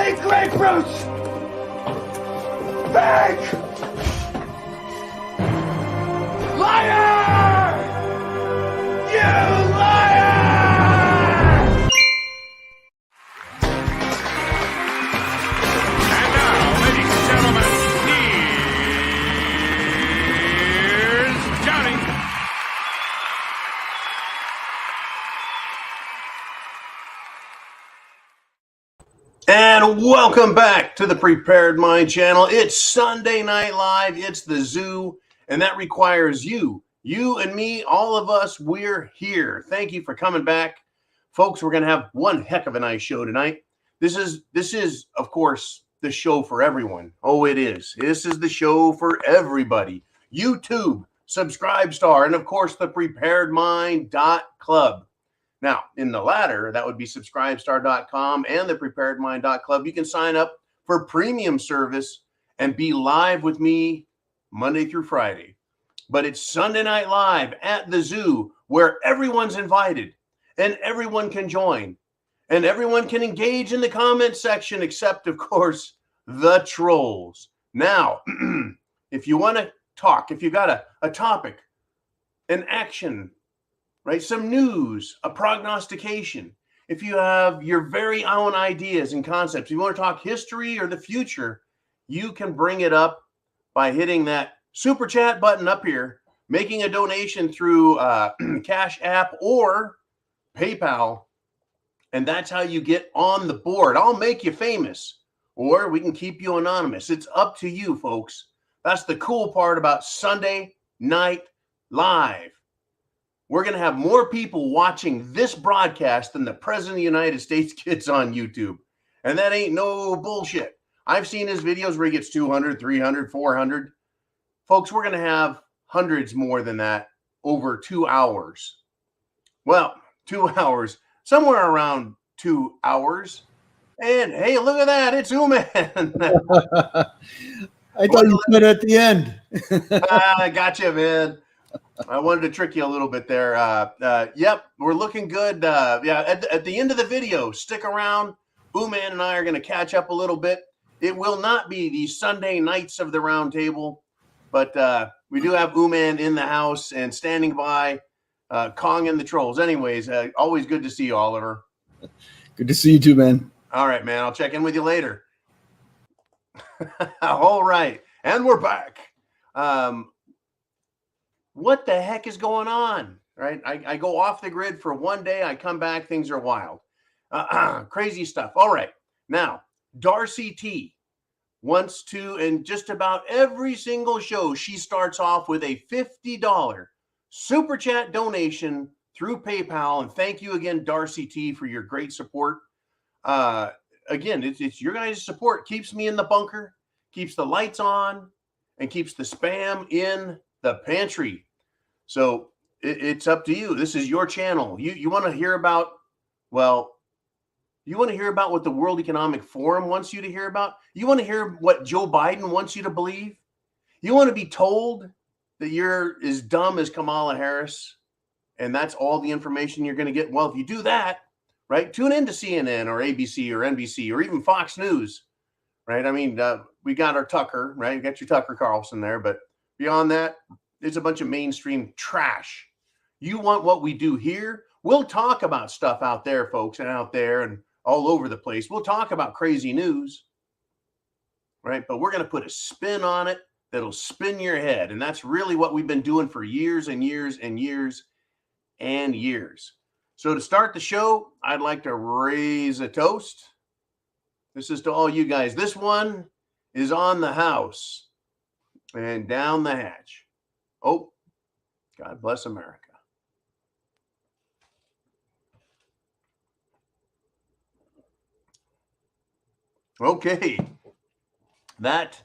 Fake grapefruits! Fake! Liar! You liar! And now, ladies and gentlemen, here's Johnny. And welcome back to the Prepared Mind channel. It's Sunday Night Live. It's the zoo, and that requires you and me, all of us. We're here. Thank you for coming back, folks. We're going to have one heck of a nice show tonight. This is, of course, the show for everyone. Oh, it is. This is the show for everybody. YouTube, Subscribestar, and of course, the preparedmind.club. Now, in the latter, that would be subscribestar.com and the preparedmind.club. You can sign up for premium service and be live with me Monday through Friday. But it's Sunday Night Live at the zoo, where everyone's invited and everyone can join and everyone can engage in the comment section, except, of course, the trolls. Now, if you want to talk, if you got a topic, an action, right? Some news, a prognostication. If you have your very own ideas and concepts, if you want to talk history or the future, you can bring it up by hitting that super chat button up here, making a donation through CashApp or PayPal. And that's how you get on the board. I'll make you famous, or we can keep you anonymous. It's up to you, folks. That's the cool part about Sunday Night Live. We're going to have more people watching this broadcast than the President of the United States gets on YouTube. And that ain't no bullshit. I've seen his videos where he gets 200, 300, 400. Folks, we're going to have hundreds more than that over 2 hours. Well, 2 hours, somewhere around 2 hours. And hey, look at that. It's Uman. I thought you said at the end. I gotcha, man. I wanted to trick you a little bit there. Yep, we're looking good. At the end of the video, stick around. Uman and I are going to catch up a little bit. It will not be the Sunday Nights of the Round Table, but we do have Uman in the house and standing by, Kong and the trolls. Anyways, always good to see you, Oliver. Good to see you too, man. All right, man. I'll check in with you later. All right, and we're back. What the heck is going on, right? I go off the grid for one day. I come back. Things are wild. Crazy stuff. All right. Now, Darcy T wants to, in just about every single show, she starts off with a $50 super chat donation through PayPal. And thank you again, Darcy T, for your great support. Again, it's your guys' support keeps me in the bunker, keeps the lights on, and keeps the spam in the pantry. So it's up to you. This is your channel. You want to hear about, well, you want to hear about what the World Economic Forum wants you to hear about? You want to hear what Joe Biden wants you to believe? You want to be told that you're as dumb as Kamala Harris and that's all the information you're going to get? Well, if you do that, right, tune into CNN or ABC or NBC or even Fox News, right? I mean, we got our Tucker, right? You got your Tucker Carlson there, but beyond that, it's a bunch of mainstream trash. You want what we do here? We'll talk about stuff out there, folks, and out there and all over the place. We'll talk about crazy news, right? But we're going to put a spin on it that'll spin your head. And that's really what we've been doing for years and years and years and years. So to start the show, I'd like to raise a toast. This is to all you guys. This one is on the house and down the hatch. Oh, God bless America. Okay, that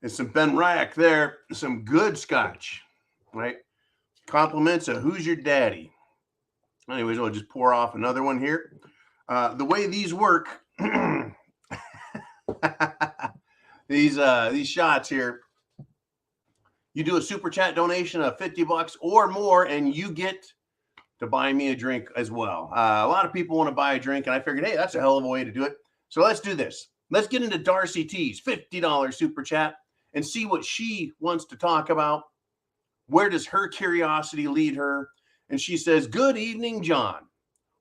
is some Ben Ryack there, some good scotch, right? Compliments of Who's Your Daddy. Anyways, I'll just pour off another one here. The way these work, these shots here, you do a super chat donation of $50 or more, and you get to buy me a drink as well. A lot of people want to buy a drink, and I figured, hey, that's a hell of a way to do it. So let's do this. Let's get into Darcy T's $50 super chat and see what she wants to talk about. Where does her curiosity lead her? And she says, good evening, John.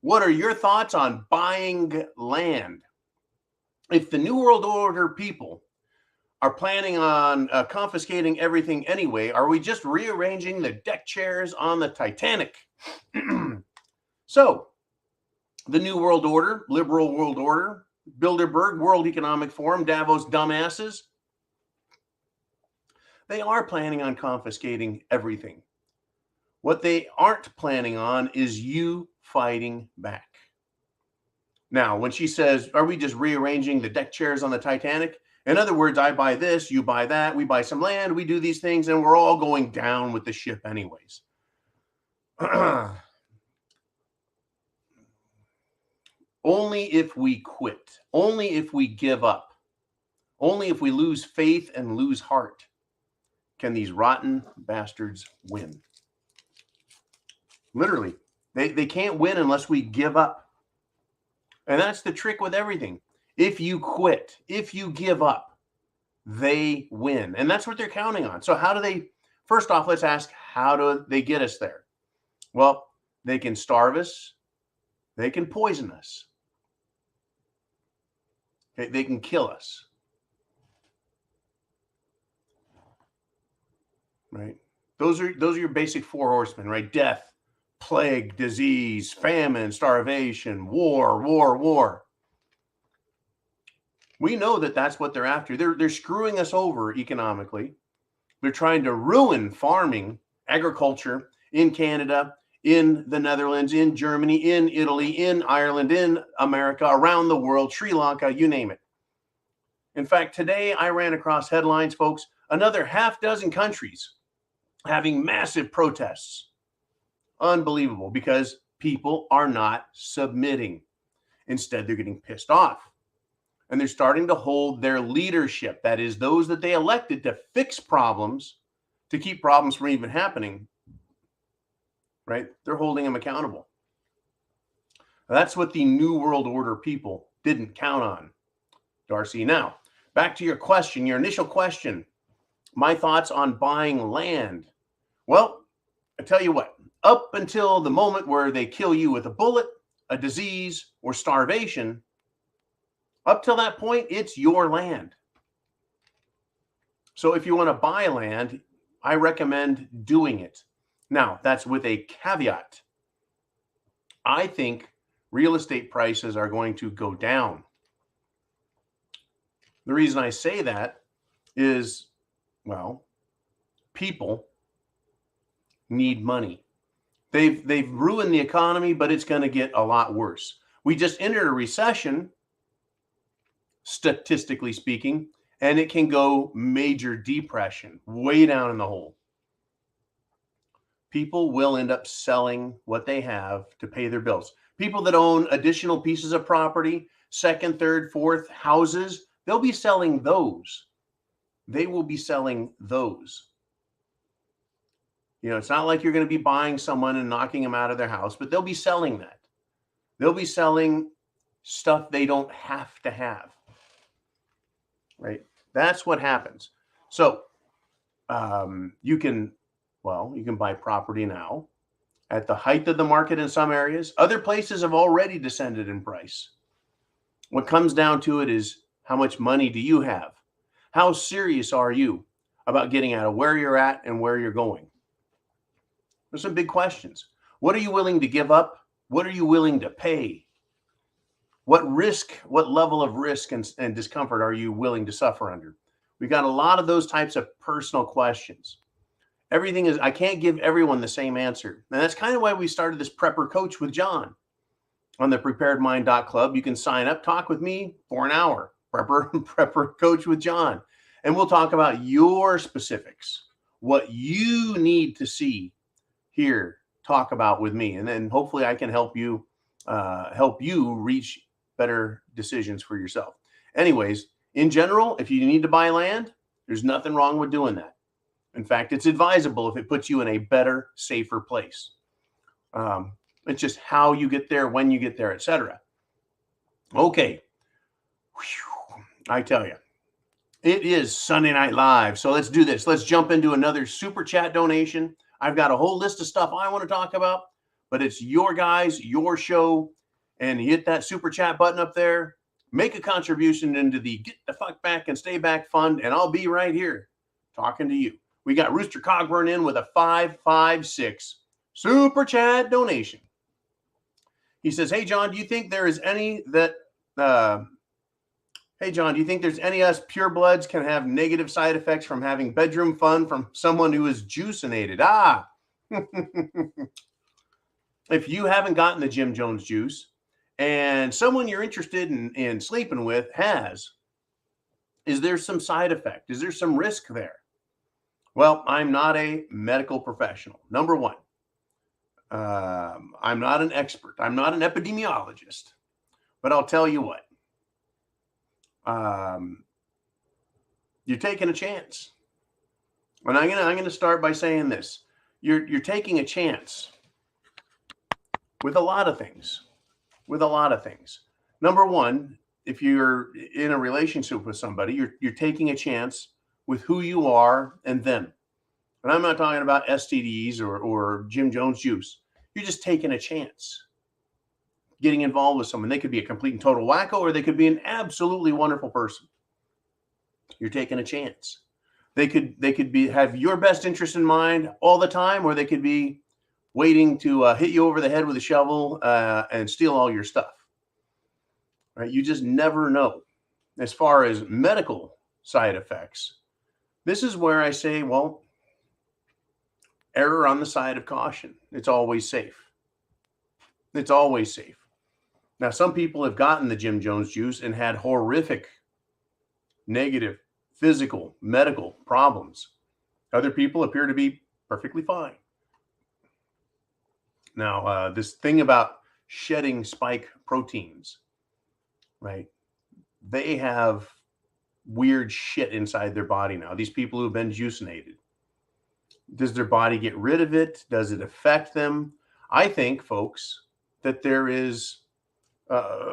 What are your thoughts on buying land? If the New World Order people are planning on confiscating everything anyway, are we just rearranging the deck chairs on the Titanic? So, the New World Order, Liberal World Order, Bilderberg, World Economic Forum, Davos dumbasses, they are planning on confiscating everything. What they aren't planning on is you fighting back. Now, when she says, are we just rearranging the deck chairs on the Titanic? In other words, I buy this, you buy that, we buy some land, we do these things, and we're all going down with the ship anyways. Only if we quit, only if we give up, only if we lose faith and lose heart can these rotten bastards win. Literally, they can't win unless we give up. And that's the trick with everything. If you quit, if you give up, they win. And that's what they're counting on. So how do they, first off, let's ask, how do they get us there? Well, they can starve us. They can poison us. Okay, they can kill us. Right? Those are your basic four horsemen, right? Death, plague, disease, famine, starvation, war. We know that that's what they're after. They're screwing us over economically. They're trying to ruin farming, agriculture in Canada, in the Netherlands, in Germany, in Italy, in Ireland, in America, around the world, Sri Lanka, you name it. In fact, today I ran across headlines, folks, another half dozen countries having massive protests. Unbelievable, because people are not submitting. Instead, they're getting pissed off. And they're starting to hold their leadership, that is, those that they elected to fix problems, to keep problems from even happening, right? They're holding them accountable. That's what the New World Order people didn't count on, Darcy. Now, back to your question, your initial question, my thoughts on buying land. Well, I tell you what, up until the moment where they kill you with a bullet, a disease, or starvation, up till that point, it's your land. So if you want to buy land, I recommend doing it. Now, that's with a caveat. I think real estate prices are going to go down. The reason I say that is, well, people need money. They've ruined the economy, but it's going to get a lot worse. We just entered a recession, statistically speaking, and it can go major depression, way down in the hole. People will end up selling what they have to pay their bills. People that own additional pieces of property, second, third, fourth houses, they'll be selling those. They will be selling those. You know, it's not like you're going to be buying someone and knocking them out of their house, but they'll be selling that. They'll be selling stuff they don't have to have. Right? That's what happens. So you can buy property now at the height of the market in some areas. Other places have already descended in price. What comes down to it is, how much money do you have? How serious are you about getting out of where you're at and where you're going? There's some big questions. What are you willing to give up? What are you willing to pay? What level of risk and discomfort are you willing to suffer under? We got a lot of those types of personal questions. I can't give everyone the same answer. And that's kind of why we started this Prepper Coach with John on the preparedmind.club. You can sign up, talk with me for an hour. Prepper Coach with John. And we'll talk about your specifics, what you need to see, hear, talk about with me. And then hopefully I can help you reach better decisions for yourself. Anyways, in general, if you need to buy land, there's nothing wrong with doing that. In fact, it's advisable if it puts you in a better, safer place. It's just how you get there, when you get there, etc. Okay. I tell you, it is Sunday Night Live. So let's do this. Let's jump into another super chat donation. I've got a whole list of stuff I want to talk about, but it's your guys, your show, and you hit that super chat button up there. Make a contribution into the Get the Fuck Back and Stay Back Fund, and I'll be right here talking to you. We got Rooster Cogburn in with a 556 super chat donation. He says, "Hey John, do you think there is any that Hey John, do you think there's any us purebloods can have negative side effects from having bedroom fun from someone who is juicinated?" If you haven't gotten the Jim Jones juice and someone you're interested in sleeping with has, is there some side effect? Is there some risk there? Well, I'm not a medical professional. Number one, I'm not an expert. I'm not an epidemiologist, but I'll tell you what. You're taking a chance. And I'm gonna start by saying this. You're taking a chance with a lot of things. Number one, if you're in a relationship with somebody, you're taking a chance with who you are and them. And I'm not talking about STDs or Jim Jones juice. You're just taking a chance getting involved with someone. They could be a complete and total wacko, or they could be an absolutely wonderful person. You're taking a chance. They could have your best interest in mind all the time, or they could be waiting to hit you over the head with a shovel and steal all your stuff. Right? You just never know. As far as medical side effects, this is where I say, well, error on the side of caution. It's always safe. It's always safe. Now, some people have gotten the Jim Jones juice and had horrific negative physical, medical problems. Other people appear to be perfectly fine. Now, this thing about shedding spike proteins, right? They have weird shit inside their body now. These people who've been juicinated. Does their body get rid of it? Does it affect them? I think, folks, that there is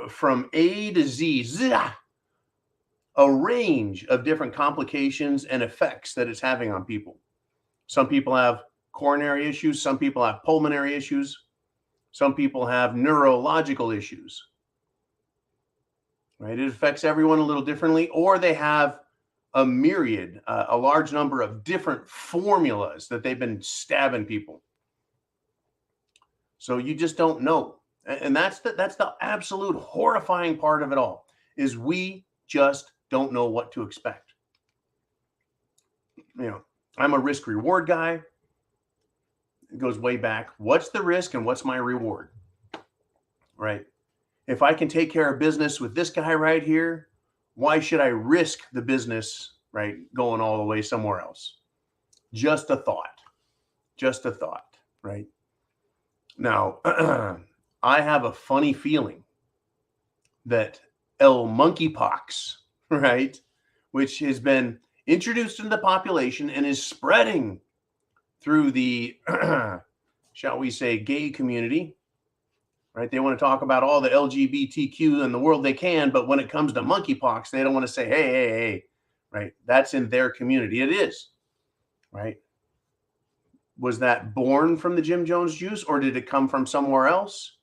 from A to Z, a range of different complications and effects that it's having on people. Some people have coronary issues. Some people have pulmonary issues. Some people have neurological issues. Right? It affects everyone a little differently, or they have a myriad, a large number of different formulas that they've been stabbing people. So you just don't know. And that's the absolute horrifying part of it all, is we just don't know what to expect. You know, I'm a risk reward guy. It goes way back. What's the risk and what's my reward? Right? If I can take care of business with this guy right here, why should I risk the business, right, going all the way somewhere else? Just a thought. Just a thought, right? Now, I have a funny feeling that monkeypox, right, which has been introduced into the population and is spreading through the, shall we say, gay community, right? They want to talk about all the LGBTQ in the world they can, but when it comes to monkeypox, they don't want to say, hey, right? That's in their community. It is, right? Was that born from the Jim Jones juice, or did it come from somewhere else?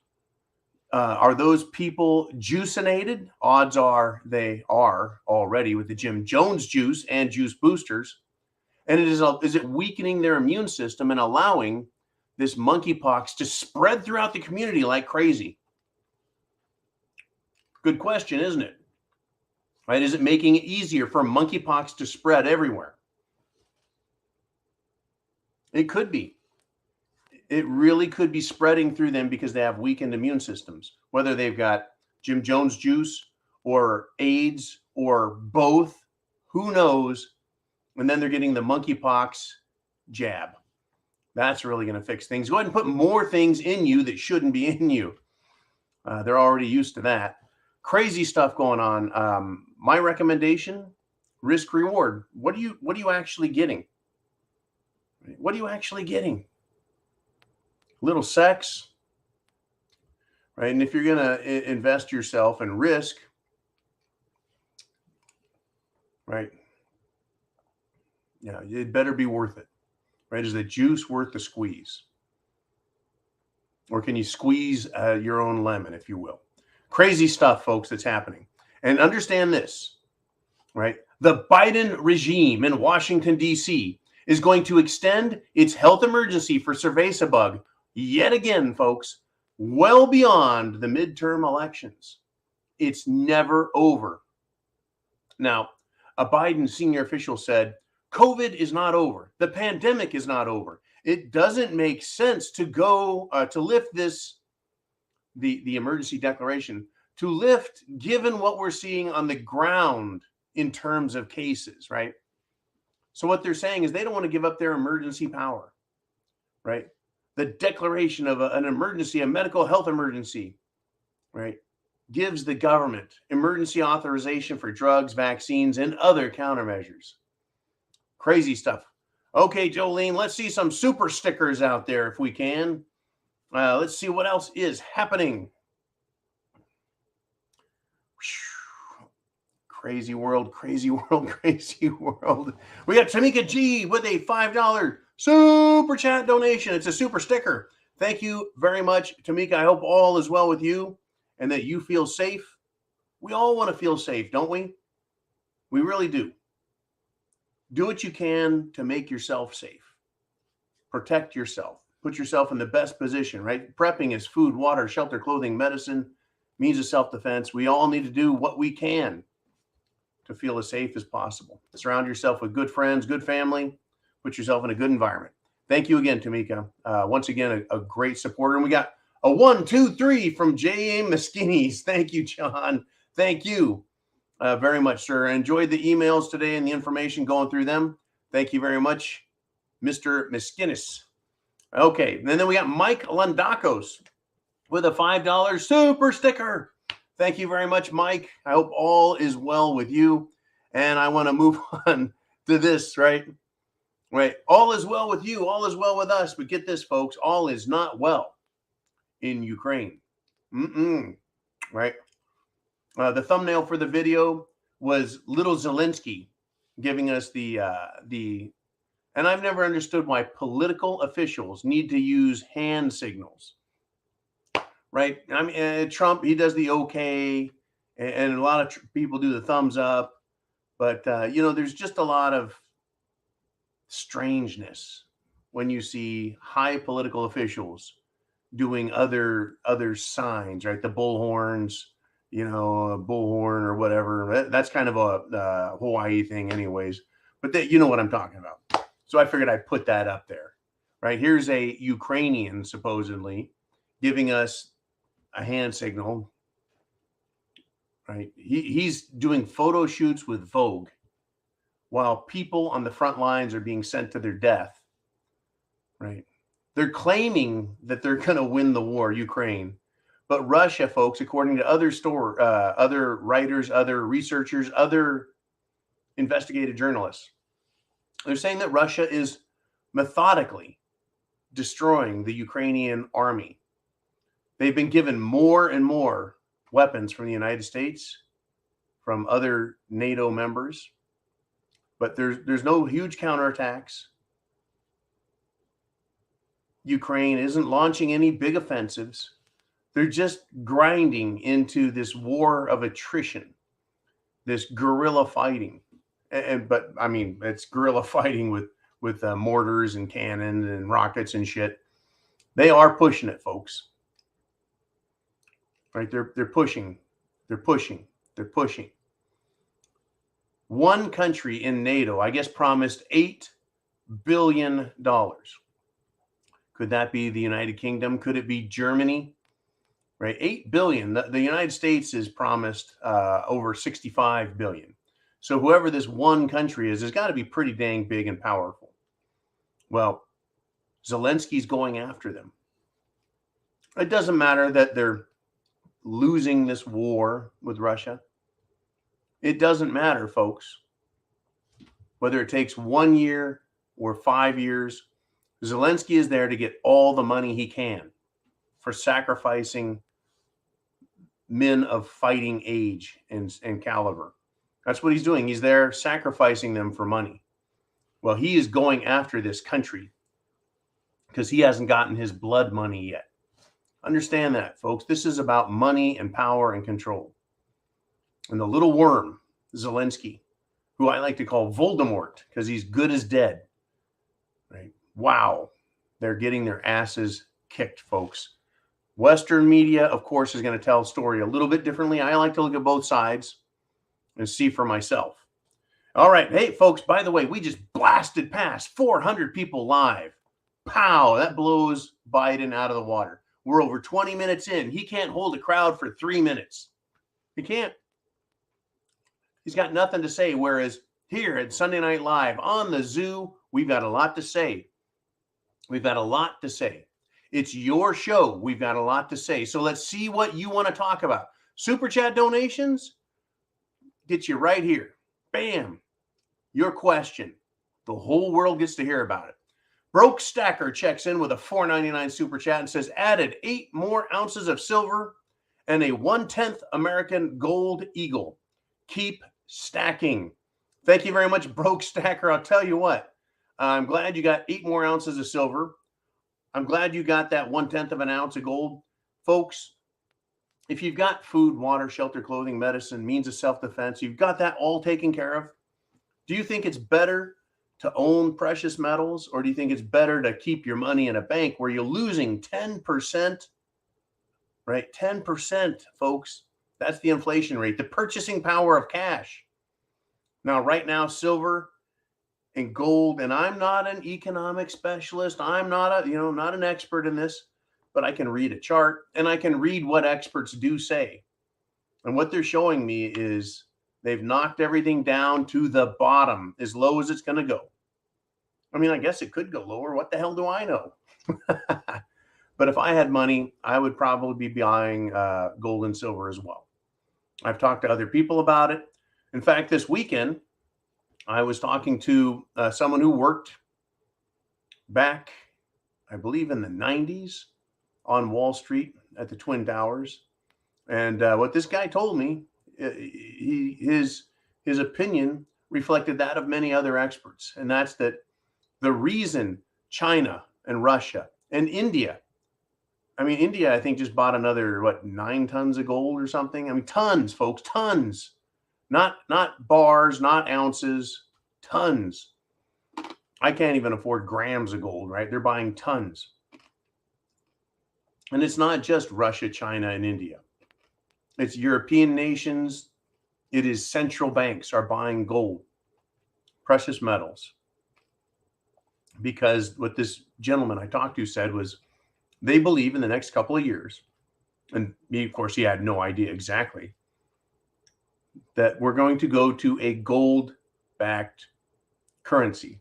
Are those people juicinated? Odds are they are already with the Jim Jones juice and juice boosters. And is it weakening their immune system and allowing this monkeypox to spread throughout the community like crazy? Good question, isn't it? Right? Is it making it easier for monkeypox to spread everywhere? It could be. It really could be spreading through them because they have weakened immune systems, whether they've got Jim Jones juice or AIDS or both, who knows? And then they're getting the monkeypox jab. That's really going to fix things. Go ahead and put more things in you that shouldn't be in you. They're already used to that. Crazy stuff going on. My recommendation, risk reward. What are you actually getting? What are you actually getting? Little sex, right? And if you're going to invest yourself in risk, right? Yeah, it better be worth it, right? Is the juice worth the squeeze? Or can you squeeze your own lemon, if you will? Crazy stuff, folks, that's happening. And understand this, right? The Biden regime in Washington, D.C. is going to extend its health emergency for cerveza bug yet again, folks, well beyond the midterm elections. It's never over. Now, a Biden senior official said, COVID is not over. The pandemic is not over. It doesn't make sense to go to lift the emergency declaration, to lift given what we're seeing on the ground in terms of cases, right? So what they're saying is they don't want to give up their emergency power, right? The declaration of an emergency, a medical health emergency, right, gives the government emergency authorization for drugs, vaccines, and other countermeasures. Crazy stuff. Okay, Jolene, let's see some super stickers out there if we can. Let's see what else is happening. Crazy world, crazy world, crazy world. We got Tamika G with a $5 super chat donation. It's a super sticker. Thank you very much, Tamika. I hope all is well with you and that you feel safe. We all want to feel safe, don't we? We really do. Do what you can to make yourself safe. Protect yourself. Put yourself in the best position, right? Prepping is food, water, shelter, clothing, medicine, means of self-defense. We all need to do what we can to feel as safe as possible. Surround yourself with good friends, good family. Put yourself in a good environment. Thank you again, Tamika. Once again, a great supporter. And we got a 1, 2, 3 from J.A. Cheneys. Thank you, John. Thank you very much, sir. I enjoyed the emails today and the information going through them. Thank you very much, Mr. Miskinis. Okay, and then we got Mike Landakos with a $5 super sticker. Thank you very much, Mike. I hope all is well with you. And I want to move on to this, right? Right. All is well with you. All is well with us. But get this, folks. All is not well in Ukraine. Right. The thumbnail for the video was little Zelensky giving us the and I've never understood why political officials need to use hand signals, right? I mean, Trump, he does the okay, and a lot of people do the thumbs up, but there's just a lot of strangeness when you see high political officials doing other signs, right? The bullhorns, a bullhorn or whatever. That's kind of a Hawaii thing, anyways. But you know what I'm talking about. So I figured I'd put that up there, right? Here's a Ukrainian supposedly giving us a hand signal, right? He's doing photo shoots with Vogue while people on the front lines are being sent to their death, right? They're claiming that they're going to win the war, Ukraine. But Russia, folks, according to other writers, other researchers, other investigative journalists, they're saying that Russia is methodically destroying the Ukrainian army. They've been given more and more weapons from the United States, from other NATO members, but there's no huge counterattacks. Ukraine isn't launching any big offensives. They're just grinding into this war of attrition, this guerrilla fighting. But I mean, it's guerrilla fighting with mortars and cannons and rockets and shit. They are pushing it, folks. Right? They're pushing. They're pushing. They're pushing. One country in NATO, I guess, promised $8 billion. Could that be the United Kingdom? Could it be Germany? Right? $8 billion. The United States is promised over $65 billion. So whoever this one country is, has got to be pretty dang big and powerful. Well, Zelensky's going after them. It doesn't matter that they're losing this war with Russia. It doesn't matter, folks. Whether it takes 1 year or 5 years, Zelensky is there to get all the money he can for sacrificing men of fighting age and caliber. That's what he's doing. He's there sacrificing them for money. Well, he is going after this country because he hasn't gotten his blood money yet. Understand that, folks. This is about money and power and control. And the little worm, Zelensky, who I like to call Voldemort because he's good as dead. Right? Wow. They're getting their asses kicked, folks. Western media, of course, is going to tell a story a little bit differently. I like to look at both sides and see for myself. All right. Hey, folks, by the way, we just blasted past 400 people live. Pow, that blows Biden out of the water. We're over 20 minutes in. He can't hold a crowd for 3 minutes. He can't. He's got nothing to say. Whereas here at Sunday Night Live on the Zoo, we've got a lot to say. We've got a lot to say. It's your show. We've got a lot to say. So let's see what you want to talk about. Super chat donations get you right here. Bam. Your question. The whole world gets to hear about it. Broke Stacker checks in with a $4.99 super chat and says, added 8 more ounces of silver and a 1/10 American gold eagle. Keep stacking. Thank you very much, Broke Stacker. I'll tell you what, I'm glad you got 8 more ounces of silver. I'm glad you got that 1/10 of an ounce of gold. Folks, if you've got food, water, shelter, clothing, medicine, means of self-defense, you've got that all taken care of. Do you think it's better to own precious metals, or do you think it's better to keep your money in a bank where you're losing 10%? Right? 10%, folks. That's the inflation rate, the purchasing power of cash. Now, right now, silver and gold, and I'm not an economic specialist. I'm not not an expert in this, but I can read a chart and I can read what experts do say. And what they're showing me is they've knocked everything down to the bottom, as low as it's going to go. I mean, I guess it could go lower. What the hell do I know? But if I had money, I would probably be buying gold and silver as well. I've talked to other people about it. In fact, this weekend, I was talking to someone who worked back, I believe, in the 90s on Wall Street at the Twin Towers. And what this guy told me, his opinion reflected that of many other experts. And that's that the reason China and Russia and India, India, I think, just bought another, 9 tons of gold or something. I mean, tons, folks, tons. Not bars, not ounces, tons. I can't even afford grams of gold, right? They're buying tons. And it's not just Russia, China, and India. It's European nations. It is central banks are buying gold, precious metals. Because what this gentleman I talked to said was they believe in the next couple of years, and of course he had no idea exactly, that we're going to go to a gold-backed currency,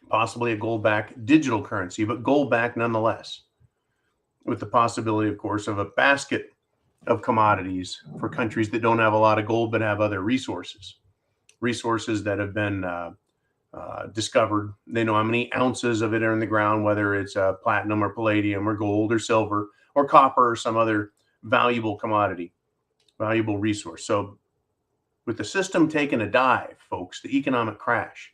possibly a gold-backed digital currency, but gold-backed nonetheless, with the possibility, of course, of a basket of commodities for countries that don't have a lot of gold but have other resources that have been discovered. They know how many ounces of it are in the ground, whether it's platinum or palladium or gold or silver or copper or some other valuable commodity, valuable resource. So with the system taking a dive, folks, the economic crash,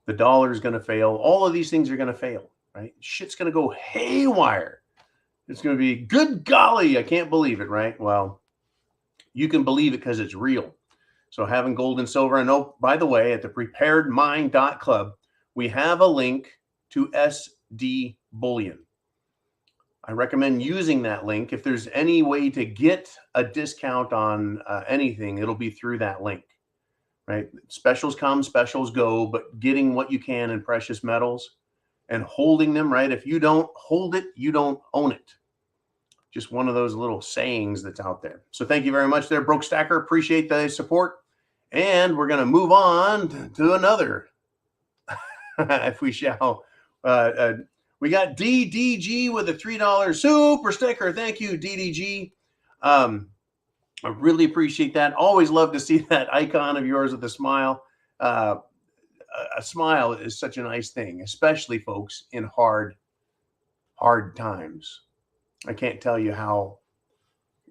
the dollar is going to fail. All of these things are going to fail, right? Shit's going to go haywire. It's going to be, good golly, I can't believe it, right? Well, you can believe it because it's real. So having gold and silver, and oh, by the way, at the preparedmind.club, we have a link to SD Bullion. I recommend using that link. If there's any way to get a discount on anything, it'll be through that link, right? Specials come, specials go, but getting what you can in precious metals and holding them, right? If you don't hold it, you don't own it. Just one of those little sayings that's out there. So thank you very much there, Broke Stacker. Appreciate the support. And we're going to move on to another, if we shall. We got DDG with a $3 super sticker. Thank you, DDG. I really appreciate that. Always love to see that icon of yours with a smile. A smile is such a nice thing, especially, folks, in hard times. I can't tell you how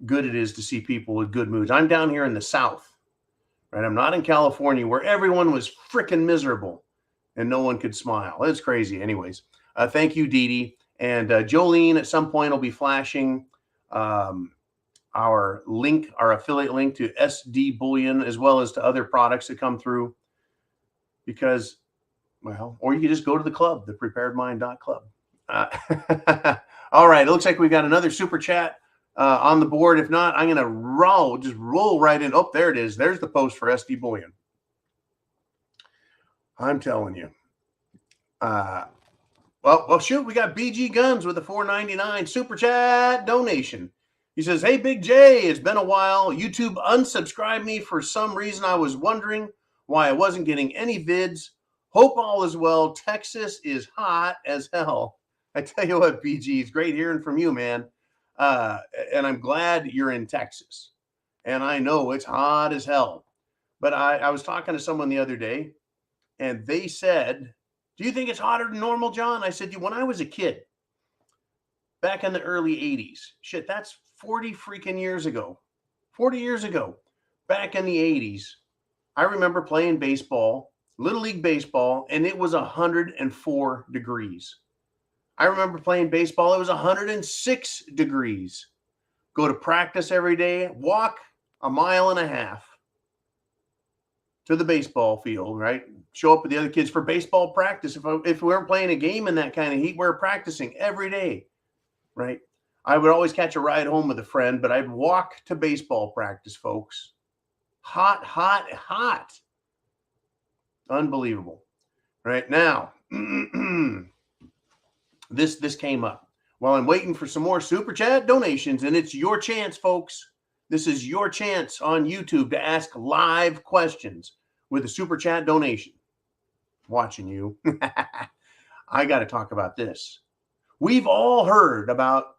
good it is to see people with good moods. I'm down here in the South, right? I'm not in California where everyone was freaking miserable and no one could smile. That's crazy. Anyways, thank you, Dee Dee. And Jolene at some point will be flashing our link, our affiliate link to SD Bullion, as well as to other products that come through. Because, well, or you can just go to the club, thepreparedmind.club. All right, it looks like we've got another super chat on the board. If not, I'm going to roll right in. Oh, there it is. There's the post for SD Bullion. I'm telling you. Well, shoot, we got BG Guns with a $4.99 super chat donation. He says, hey, Big J, it's been a while. YouTube unsubscribed me for some reason. I was wondering why I wasn't getting any vids. Hope all is well. Texas is hot as hell. I tell you what, BG, it's great hearing from you, man. And I'm glad you're in Texas. And I know it's hot as hell. But I was talking to someone the other day, and they said, do you think it's hotter than normal, John? I said, when I was a kid, back in the early 80s, shit, that's 40 freaking years ago. 40 years ago, back in the 80s, I remember playing baseball, Little League baseball, and it was 104 degrees. I remember playing baseball, it was 106 degrees. Go to practice every day, walk a mile and a half to the baseball field, right? Show up with the other kids for baseball practice. If we weren't playing a game in that kind of heat, we're practicing every day, right? I would always catch a ride home with a friend, but I'd walk to baseball practice, folks. Hot, hot, hot. Unbelievable. Right now, this came up while I'm waiting for some more super chat donations, and it's your chance, folks. This is your chance on YouTube to ask live questions with a super chat donation. Watching you. I got to talk about this. We've all heard about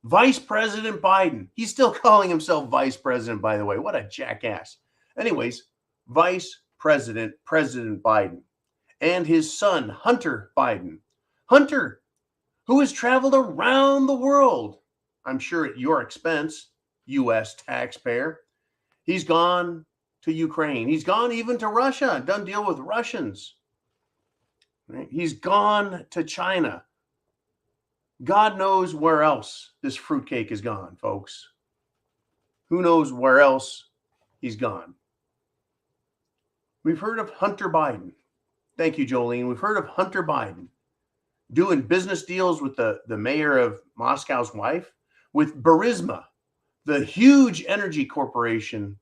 Vice President Biden. He's still calling himself Vice President, by the way. What a jackass. Anyways, Vice President Biden and his son, Hunter Biden. Hunter, who has traveled around the world, I'm sure at your expense, U.S. taxpayer. He's gone to Ukraine. He's gone even to Russia, done deal with Russians. Right? He's gone to China. God knows where else this fruitcake is gone, folks. Who knows where else he's gone? We've heard of Hunter Biden. Thank you, Jolene. We've heard of Hunter Biden doing business deals with the mayor of Moscow's wife, with Burisma, the huge energy corporation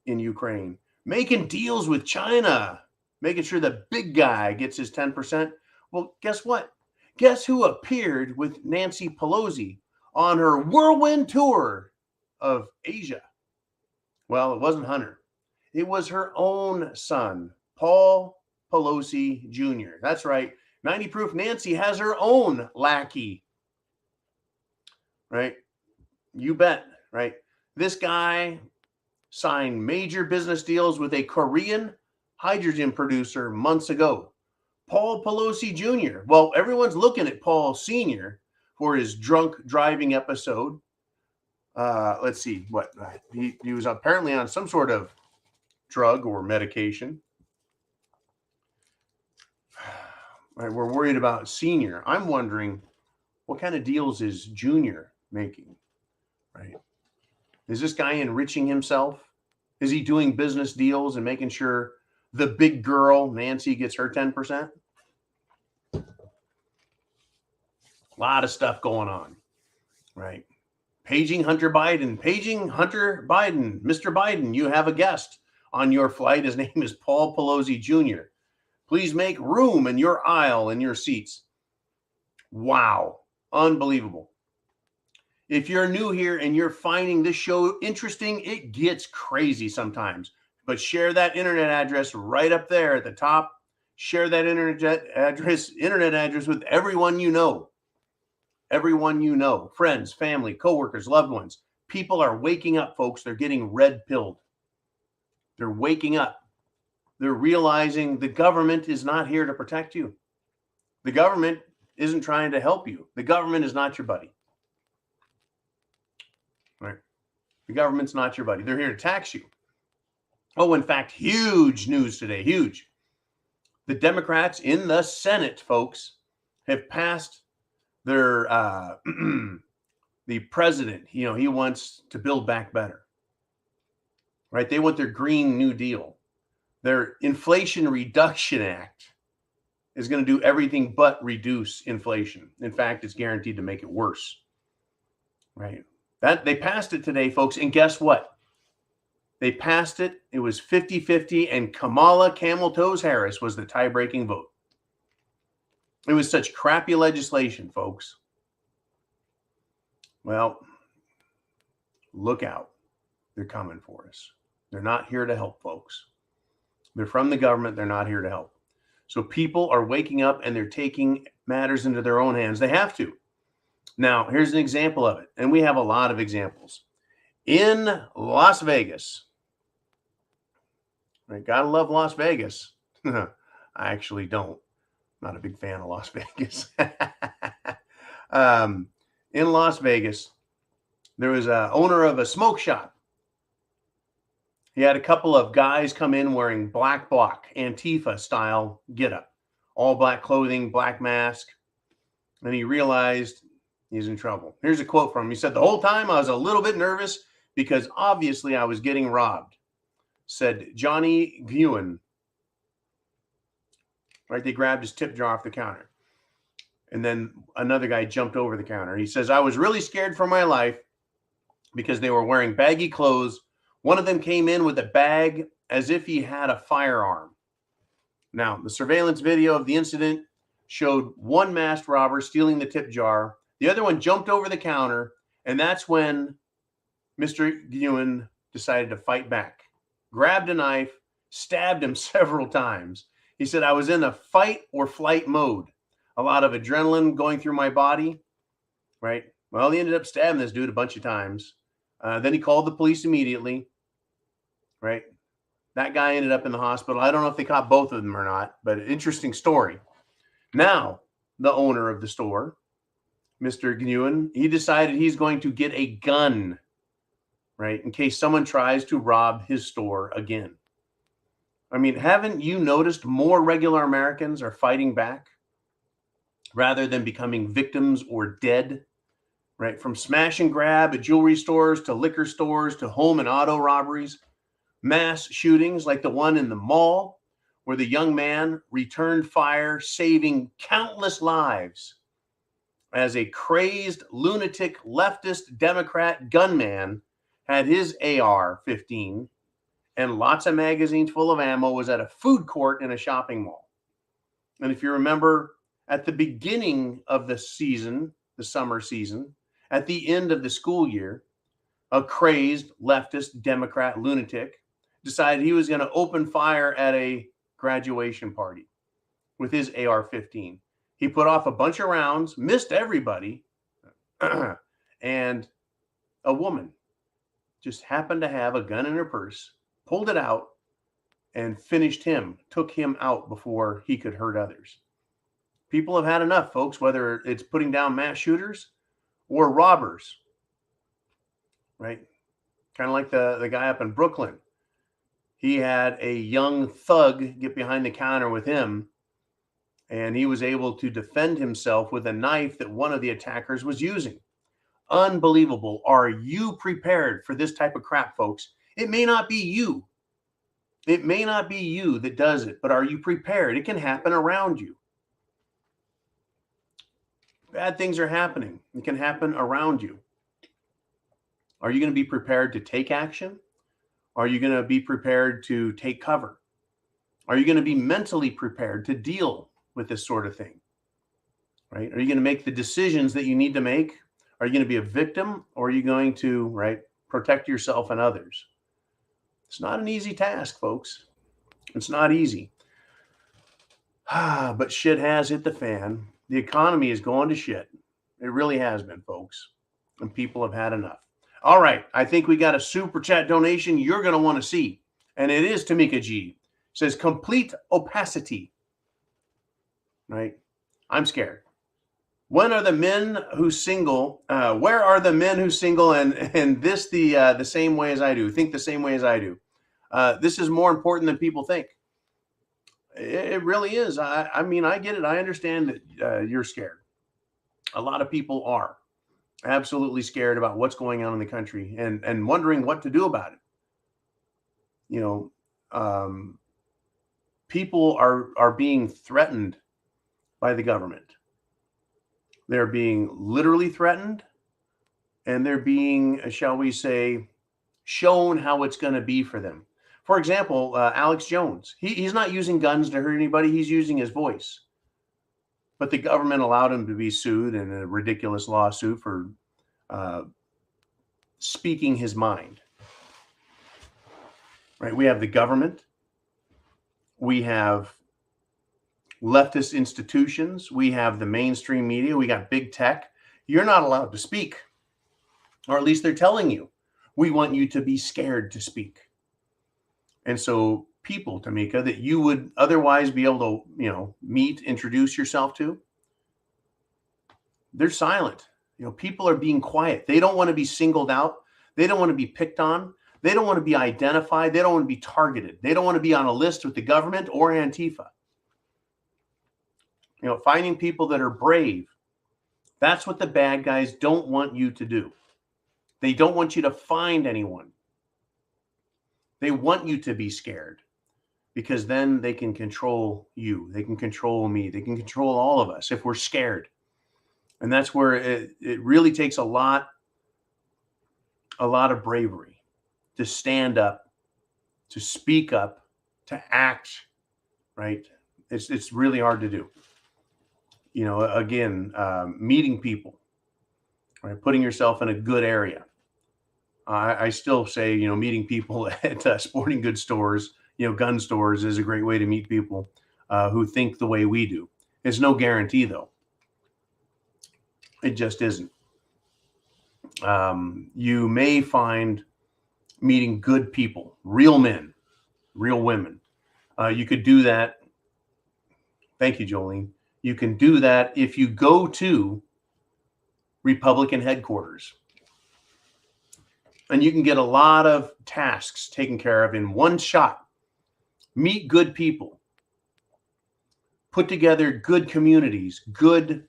in Ukraine, making deals with China, making sure the big guy gets his 10%. Well, guess what? Guess who appeared with Nancy Pelosi on her whirlwind tour of Asia? Well, it wasn't Hunter. It was her own son, Paul Pelosi Jr. That's right. 90 Proof Nancy has her own lackey. Right? You bet. Right? This guy signed major business deals with a Korean hydrogen producer months ago. Paul Pelosi Jr. Well, everyone's looking at Paul Sr. for his drunk driving episode. Let's see what he was apparently on some sort of drug or medication. Right, we're worried about Senior. I'm wondering what kind of deals is Junior making? Right? Is this guy enriching himself? Is he doing business deals and making sure the big girl, Nancy, gets her 10%? A lot of stuff going on, right? Paging Hunter Biden. Mr. Biden, you have a guest on your flight. His name is Paul Pelosi Jr. Please make room in your aisle and your seats. Wow. Unbelievable. If you're new here and you're finding this show interesting, it gets crazy sometimes. But share that internet address right up there at the top. Share that internet address with everyone you know. Everyone you know. Friends, family, coworkers, loved ones. People are waking up, folks. They're getting red-pilled. They're waking up. They're realizing the government is not here to protect you. The government isn't trying to help you. The government is not your buddy. Right? The government's not your buddy. They're here to tax you. Oh, in fact, huge news today, huge. The Democrats in the Senate, folks, have passed their, the president, he wants to build back better, right? They want their Green New Deal. Their Inflation Reduction Act is going to do everything but reduce inflation. In fact, it's guaranteed to make it worse, right? That they passed it today, folks. And guess what? They passed it. It was 50-50, and Kamala Camel Toes Harris was the tie-breaking vote. It was such crappy legislation, folks. Well, look out. They're coming for us. They're not here to help, folks. They're from the government. They're not here to help. So people are waking up and they're taking matters into their own hands. They have to. Now, here's an example of it. And we have a lot of examples. In Las Vegas, right? Gotta love Las Vegas. I actually don't. Not a big fan of Las Vegas. In Las Vegas, there was an owner of a smoke shop. He had a couple of guys come in wearing black bloc, Antifa style getup, all black clothing, black mask. And he realized he's in trouble. Here's a quote from him. He said, "The whole time I was a little bit nervous because obviously I was getting robbed," said Johnny Guin. Right? They grabbed his tip jar off the counter. And then another guy jumped over the counter. He says, "I was really scared for my life because they were wearing baggy clothes. One of them came in with a bag as if he had a firearm." Now, the surveillance video of the incident showed one masked robber stealing the tip jar. The other one jumped over the counter, and that's when Mr. Guin decided to fight back, grabbed a knife, stabbed him several times. He said, "I was in a fight or flight mode. A lot of adrenaline going through my body," right? Well, he ended up stabbing this dude a bunch of times. Then he called the police immediately, right? That guy ended up in the hospital. I don't know if they caught both of them or not, but an interesting story. Now, the owner of the store, Mr. Nguyen, he decided he's going to get a gun, right, in case someone tries to rob his store again. I mean, haven't you noticed more regular Americans are fighting back rather than becoming victims or dead, right? From smash and grab at jewelry stores to liquor stores to home and auto robberies, mass shootings like the one in the mall where the young man returned fire, saving countless lives as a crazed, lunatic, leftist Democrat gunman had his AR-15 and lots of magazines full of ammo, was at a food court in a shopping mall. And if you remember, at the beginning of the season, the summer season, at the end of the school year, a crazed leftist Democrat lunatic decided he was going to open fire at a graduation party with his AR-15. He put off a bunch of rounds, missed everybody, and a woman just happened to have a gun in her purse, pulled it out, and finished him, took him out before he could hurt others. People have had enough, folks, whether it's putting down mass shooters or robbers, right? Kind of like the guy up in Brooklyn. He had a young thug get behind the counter with him, and he was able to defend himself with a knife that one of the attackers was using. Unbelievable. Are you prepared for this type of crap, folks? It may not be you. It may not be you that does it, but are you prepared? It can happen around you. Bad things are happening. It can happen around you. Are you going to be prepared to take action? Are you going to be prepared to take cover? Are you going to be mentally prepared to deal with this sort of thing? Right? Are you going to make the decisions that you need to make? Are you going to be a victim, or are you going to, right, protect yourself and others? It's not an easy task, folks. It's not easy. But shit has hit the fan. The economy is going to shit. It really has been, folks. And people have had enough. All right. I think we got a super chat donation you're going to want to see. And it is Tamika G. It says complete opacity. Right? I'm scared. When are the men who single? Where are the men who single and this the same way as I do? Think the same way as I do. This is more important than people think. It really is. I mean, I get it. I understand that you're scared. A lot of people are absolutely scared about what's going on in the country and wondering what to do about it. You know, people are being threatened by the government. They're being literally threatened, and they're being, shall we say, shown how it's going to be for them. For example, Alex Jones, he's not using guns to hurt anybody. He's using his voice. But the government allowed him to be sued in a ridiculous lawsuit for speaking his mind. Right? We have the government. We have leftist institutions. We have the mainstream media. We got big tech. You're not allowed to speak, or at least they're telling you. We want you to be scared to speak. And so people, Tamika, that you would otherwise be able to, meet, introduce yourself to, they're silent. People are being quiet. They don't want to be singled out. They don't want to be picked on. They don't want to be identified. They don't want to be targeted. They don't want to be on a list with the government or Antifa. Finding people that are brave, that's what the bad guys don't want you to do. They don't want you to find anyone. They want you to be scared, because then they can control you. They can control me. They can control all of us if we're scared. And that's where it really takes a lot of bravery to stand up, to speak up, to act, right? It's really hard to do. Again, meeting people, right? Putting yourself in a good area. I still say, meeting people at sporting goods stores, gun stores is a great way to meet people who think the way we do. It's no guarantee, though. It just isn't. You may find meeting good people, real men, real women. You could do that. Thank you, Jolene. You can do that if you go to Republican headquarters. And you can get a lot of tasks taken care of in one shot. Meet good people. Put together good communities, good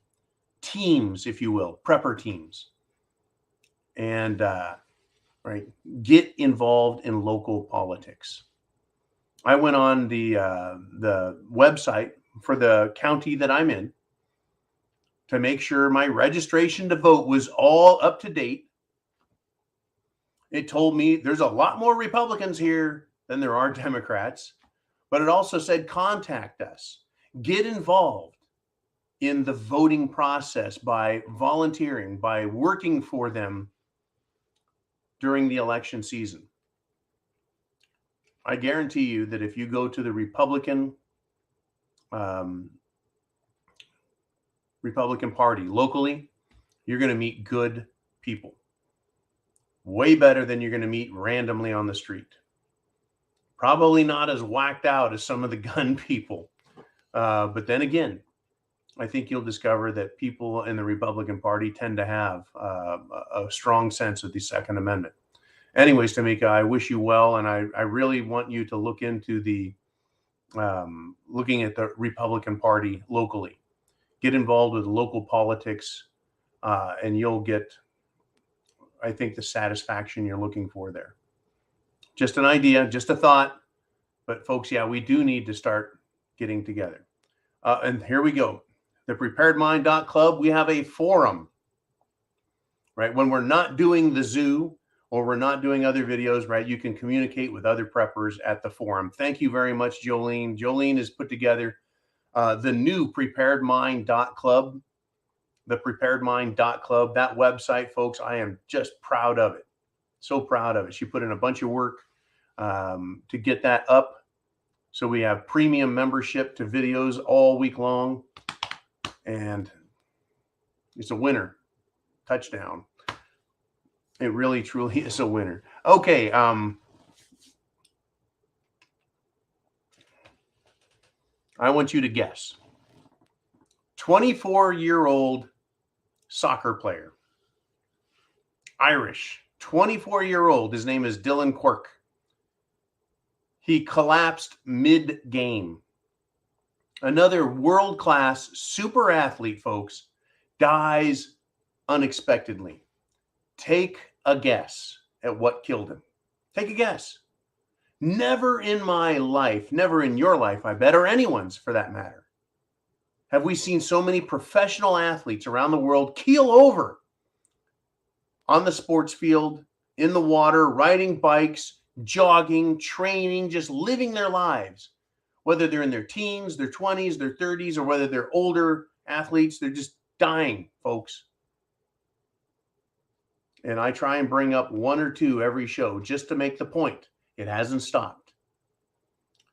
teams, if you will, prepper teams. And right, get involved in local politics. I went on the website for the county that I'm in to make sure my registration to vote was all up to date. It told me there's a lot more Republicans here than there are Democrats, but it also said contact us, get involved in the voting process by volunteering, by working for them during the election season. I guarantee you that if you go to the Republican Party locally, you're going to meet good people. Way better than you're going to meet randomly on the street. Probably not as whacked out as some of the gun people. But then again, I think you'll discover that people in the Republican Party tend to have a strong sense of the Second Amendment. Anyways, Tamika, I wish you well, and I really want you to look into the looking at the Republican Party locally. Get involved with local politics, and you'll get, I think, the satisfaction you're looking for there. Just an idea, just a thought. But folks, yeah, we do need to start getting together. And here we go. The preparedmind.club, we have a forum, right? When we're not doing the zoo or we're not doing other videos, right, you can communicate with other preppers at the forum. Thank you very much, Jolene. Jolene has put together the new preparedmind.club, the preparedmind.club. That website, folks, I am just proud of it. So proud of it. She put in a bunch of work to get that up. So we have premium membership to videos all week long. And it's a winner. Touchdown. It really, truly is a winner. Okay. I want you to guess. 24-year-old soccer player. Irish. 24-year-old. His name is Dylan Quirk. He collapsed mid-game. Another world-class super athlete, folks, dies unexpectedly. Take a guess at what killed him. Take a guess. Never in my life, never in your life, I bet, or anyone's for that matter, have we seen so many professional athletes around the world keel over on the sports field, in the water, riding bikes, jogging, training, just living their lives. Whether they're in their teens, their 20s, their 30s, or whether they're older athletes, they're just dying, folks. And I try and bring up one or two every show just to make the point. It hasn't stopped.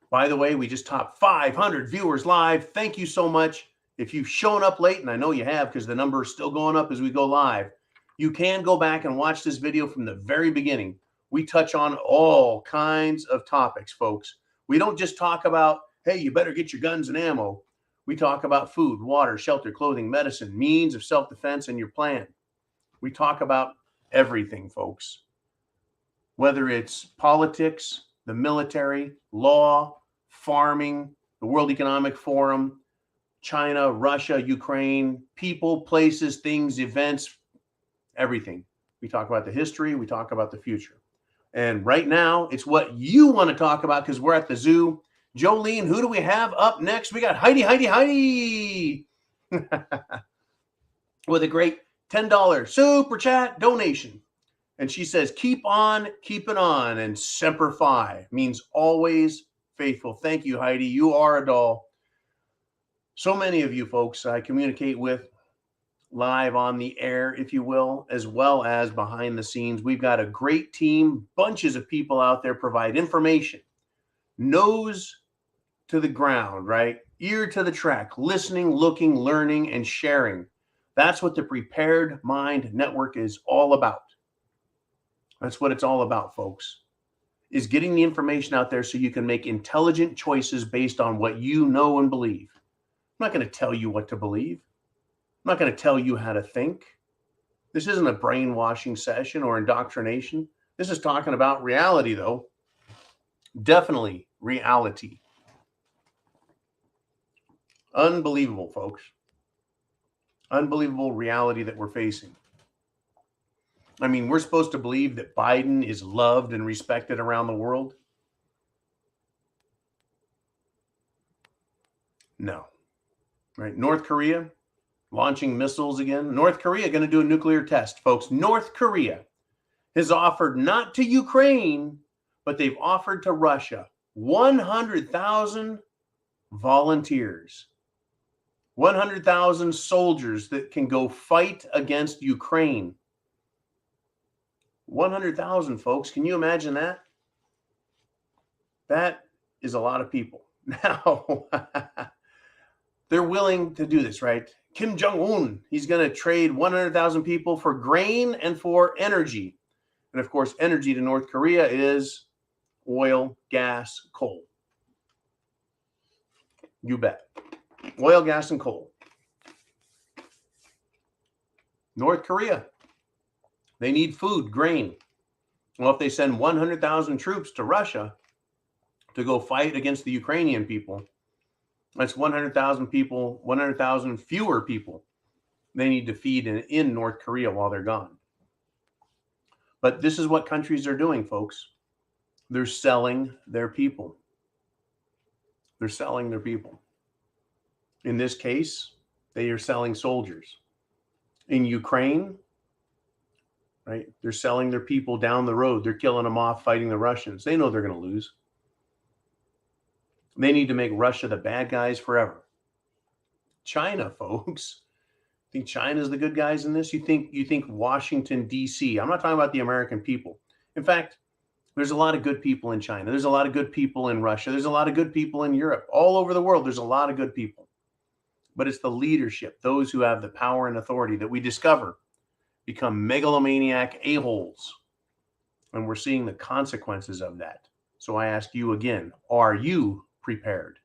By the way, we just topped 500 viewers live. Thank you so much. If you've shown up late, and I know you have because the number is still going up as we go live, you can go back and watch this video from the very beginning. We touch on all kinds of topics, folks. We don't just talk about, hey, you better get your guns and ammo. We talk about food, water, shelter, clothing, medicine, means of self-defense, and your plan. We talk about everything, folks. Whether it's politics, the military, law, farming, the World Economic Forum, China, Russia, Ukraine, people, places, things, events, everything. We talk about the history. We talk about the future. And right now, it's what you want to talk about because we're at the zoo. Jolene, who do we have up next? We got Heidi with a great $10 super chat donation. And she says, keep on keeping on, and Semper Fi means always faithful. Thank you, Heidi. You are a doll. So many of you folks I communicate with live on the air, if you will, as well as behind the scenes. We've got a great team, bunches of people out there provide information, nose to the ground, right? Ear to the track, listening, looking, learning, and sharing. That's what the Prepared Mind Network is all about. That's what it's all about, folks, is getting the information out there so you can make intelligent choices based on what you know and believe. I'm not going to tell you what to believe. I'm not going to tell you how to think. This isn't a brainwashing session or indoctrination. This is talking about reality, though. Definitely reality. Unbelievable, folks. Unbelievable reality that we're facing. I mean, we're supposed to believe that Biden is loved and respected around the world. No. Right? North Korea launching missiles again. North Korea going to do a nuclear test, folks. North Korea has offered not to Ukraine, but they've offered to Russia 100,000 volunteers. 100,000 soldiers that can go fight against Ukraine. 100,000, folks. Can you imagine that? That is a lot of people. Now, they're willing to do this, right? Kim Jong-un, he's going to trade 100,000 people for grain and for energy. And of course, energy to North Korea is oil, gas, coal. You bet. Oil, gas, and coal. North Korea, they need food, grain. Well, if they send 100,000 troops to Russia to go fight against the Ukrainian people, that's 100,000 people, 100,000 fewer people they need to feed in North Korea while they're gone. But this is what countries are doing, folks. They're selling their people. They're selling their people. In this case, they are selling soldiers. In Ukraine, right, they're selling their people down the road. They're killing them off, fighting the Russians. They know they're going to lose. They need to make Russia the bad guys forever. China, folks. Think China's the good guys in this? You think Washington, D.C. I'm not talking about the American people. In fact, there's a lot of good people in China. There's a lot of good people in Russia. There's a lot of good people in Europe. All over the world, there's a lot of good people. But it's the leadership, those who have the power and authority that we discover become megalomaniac a-holes. And we're seeing the consequences of that. So I ask you again, are you prepared?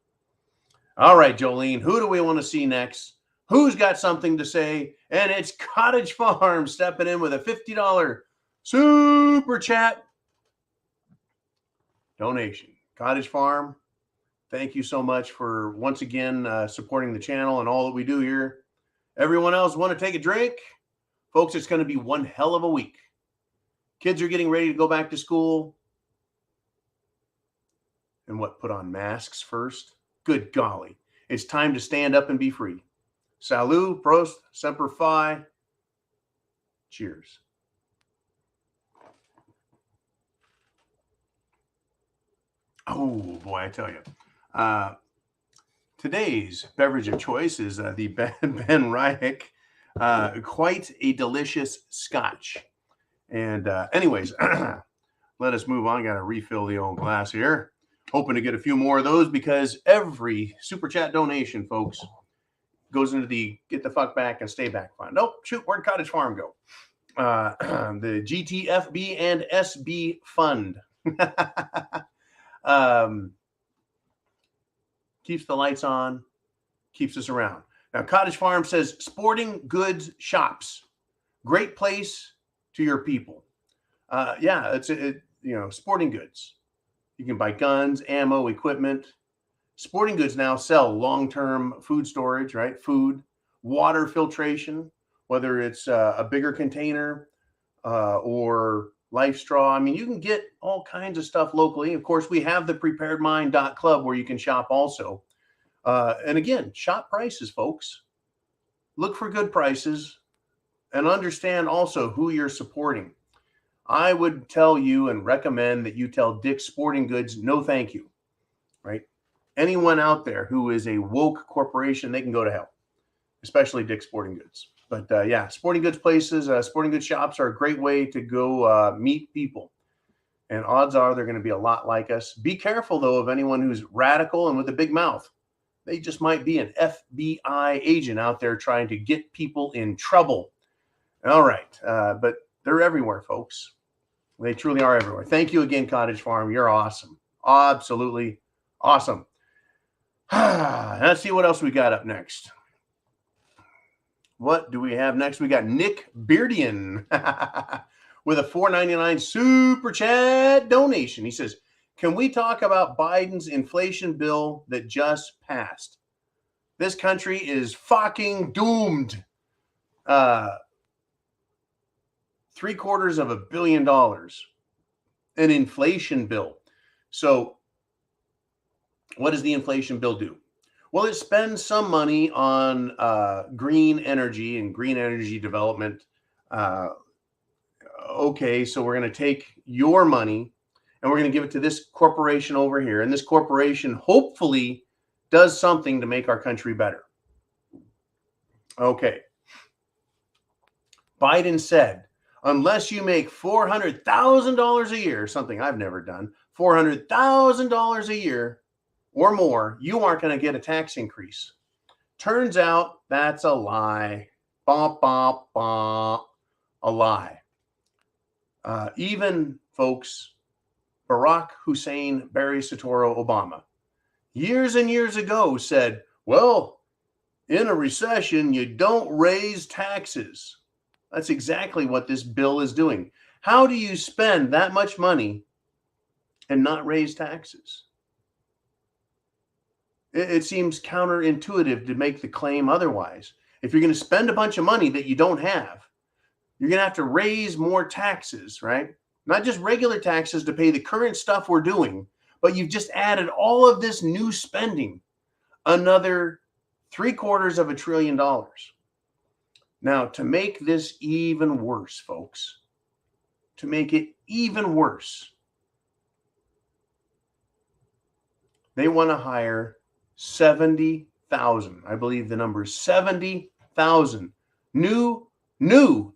All right, Jolene, who do we want to see next? Who's got something to say? And it's Cottage Farm stepping in with a $50 super chat donation. Cottage Farm, thank you so much for once again supporting the channel and all that we do here. Everyone else want to take a drink? Folks, it's going to be one hell of a week. Kids are getting ready to go back to school. And what, put on masks first? Good golly. It's time to stand up and be free. Salut, Prost, Semper Fi. Cheers. Oh, boy, I tell you. Today's beverage of choice is the Ben Ryhick. Quite a delicious scotch. And anyways, let us move on. Got to refill the old glass here. Hoping to get a few more of those because every super chat donation, folks, goes into the get the fuck back and stay back fund. Nope, shoot, where'd Cottage Farm go? The GTFB and SB fund. Keeps the lights on, keeps us around. Now, Cottage Farm says sporting goods shops, great place to your people. Yeah, it's sporting goods. You can buy guns, ammo, equipment. Sporting goods now sell long-term food storage, right? Food, water filtration, whether it's a bigger container or life straw. I mean, you can get all kinds of stuff locally. Of course, we have the preparedmind.club where you can shop also. And again, shop prices, folks. Look for good prices and understand also who you're supporting. I would tell you and recommend that you tell Dick's Sporting Goods, no thank you, right? Anyone out there who is a woke corporation, they can go to hell, especially Dick's Sporting Goods. But yeah, sporting goods places, sporting goods shops are a great way to go meet people. And odds are they're going to be a lot like us. Be careful, though, of anyone who's radical and with a big mouth. They just might be an FBI agent out there trying to get people in trouble. All right. But they're everywhere, folks. They truly are everywhere. Thank you again, Cottage Farm. You're awesome. Absolutely awesome. Let's see what else we got up next. What do we have next? We got Nick Beardian with a $4.99 super chat donation. He says, can we talk about Biden's inflation bill that just passed? This country is fucking doomed. $750 million, an inflation bill. So what does the inflation bill do? Well, it spends some money on green energy and green energy development. Okay, so we're going to take your money and we're going to give it to this corporation over here. And this corporation hopefully does something to make our country better. Okay. Biden said, unless you make $400,000 a year, something I've never done, $400,000 a year or more, you aren't going to get a tax increase. Turns out that's a lie. Bah, bah, bah. A lie. Even, folks, Barack Hussein Barry Soetoro Obama, years and years ago said, well, in a recession, you don't raise taxes. That's exactly what this bill is doing. How do you spend that much money and not raise taxes? It seems counterintuitive to make the claim otherwise. If you're going to spend a bunch of money that you don't have, you're going to have to raise more taxes, right? Not just regular taxes to pay the current stuff we're doing, but you've just added all of this new spending, another $750 billion. Now, to make this even worse, folks, to make it even worse, they want to hire 70,000. I believe the number is 70,000 new,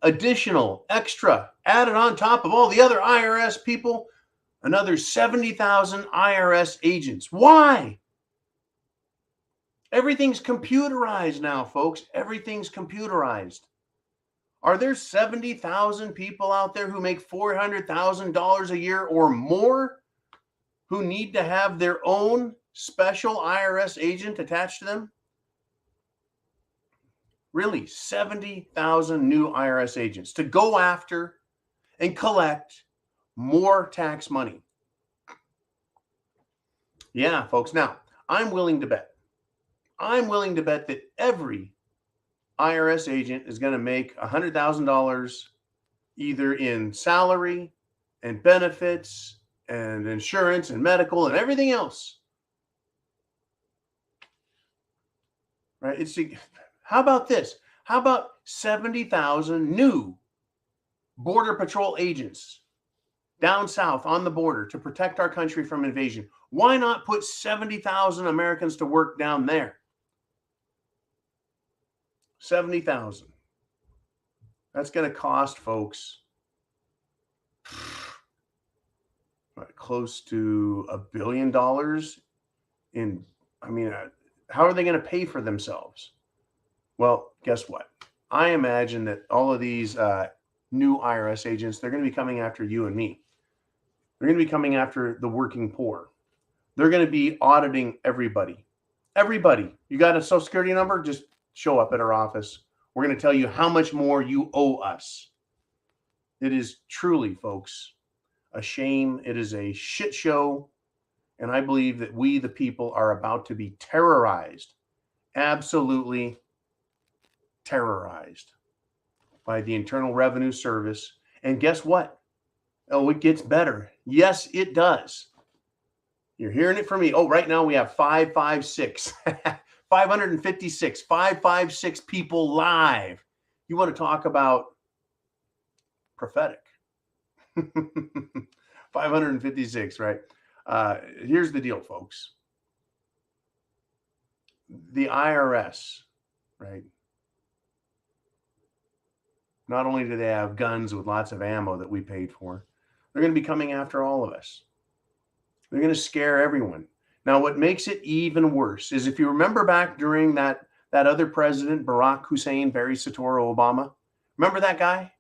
additional, extra, added on top of all the other IRS people, another 70,000 IRS agents. Why? Everything's computerized now, folks. Everything's computerized. Are there 70,000 people out there who make $400,000 a year or more who need to have their own special IRS agent attached to them? Really, 70,000 new IRS agents to go after and collect more tax money. Yeah, folks. Now, I'm willing to bet that every IRS agent is going to make $100,000 either in salary and benefits and insurance and medical and everything else. Right? How about this? How about 70,000 new Border Patrol agents down south on the border to protect our country from invasion? Why not put 70,000 Americans to work down there? 70,000. That's going to cost folks close to $1 billion in, how are they going to pay for themselves? Well, guess what? I imagine that all of these new IRS agents, they're going to be coming after you and me. They're going to be coming after the working poor. They're going to be auditing everybody. Everybody. You got a Social Security number? Just show up at our office. We're going to tell you how much more you owe us. It is truly, folks, a shame. It is a shit show. And I believe that we, the people, are about to be terrorized. Absolutely terrorized by the Internal Revenue Service. And guess what? Oh, it gets better. Yes, it does. You're hearing it from me. Oh, right now we have 556, 556 people live. You want to talk about prophetic? 556, right? Here's the deal, folks. The IRS, right? Not only do they have guns with lots of ammo that we paid for, they're going to be coming after all of us. They're going to scare everyone. Now, what makes it even worse is if you remember back during that other president, Barack Hussein Barry Soetoro Obama, remember that guy?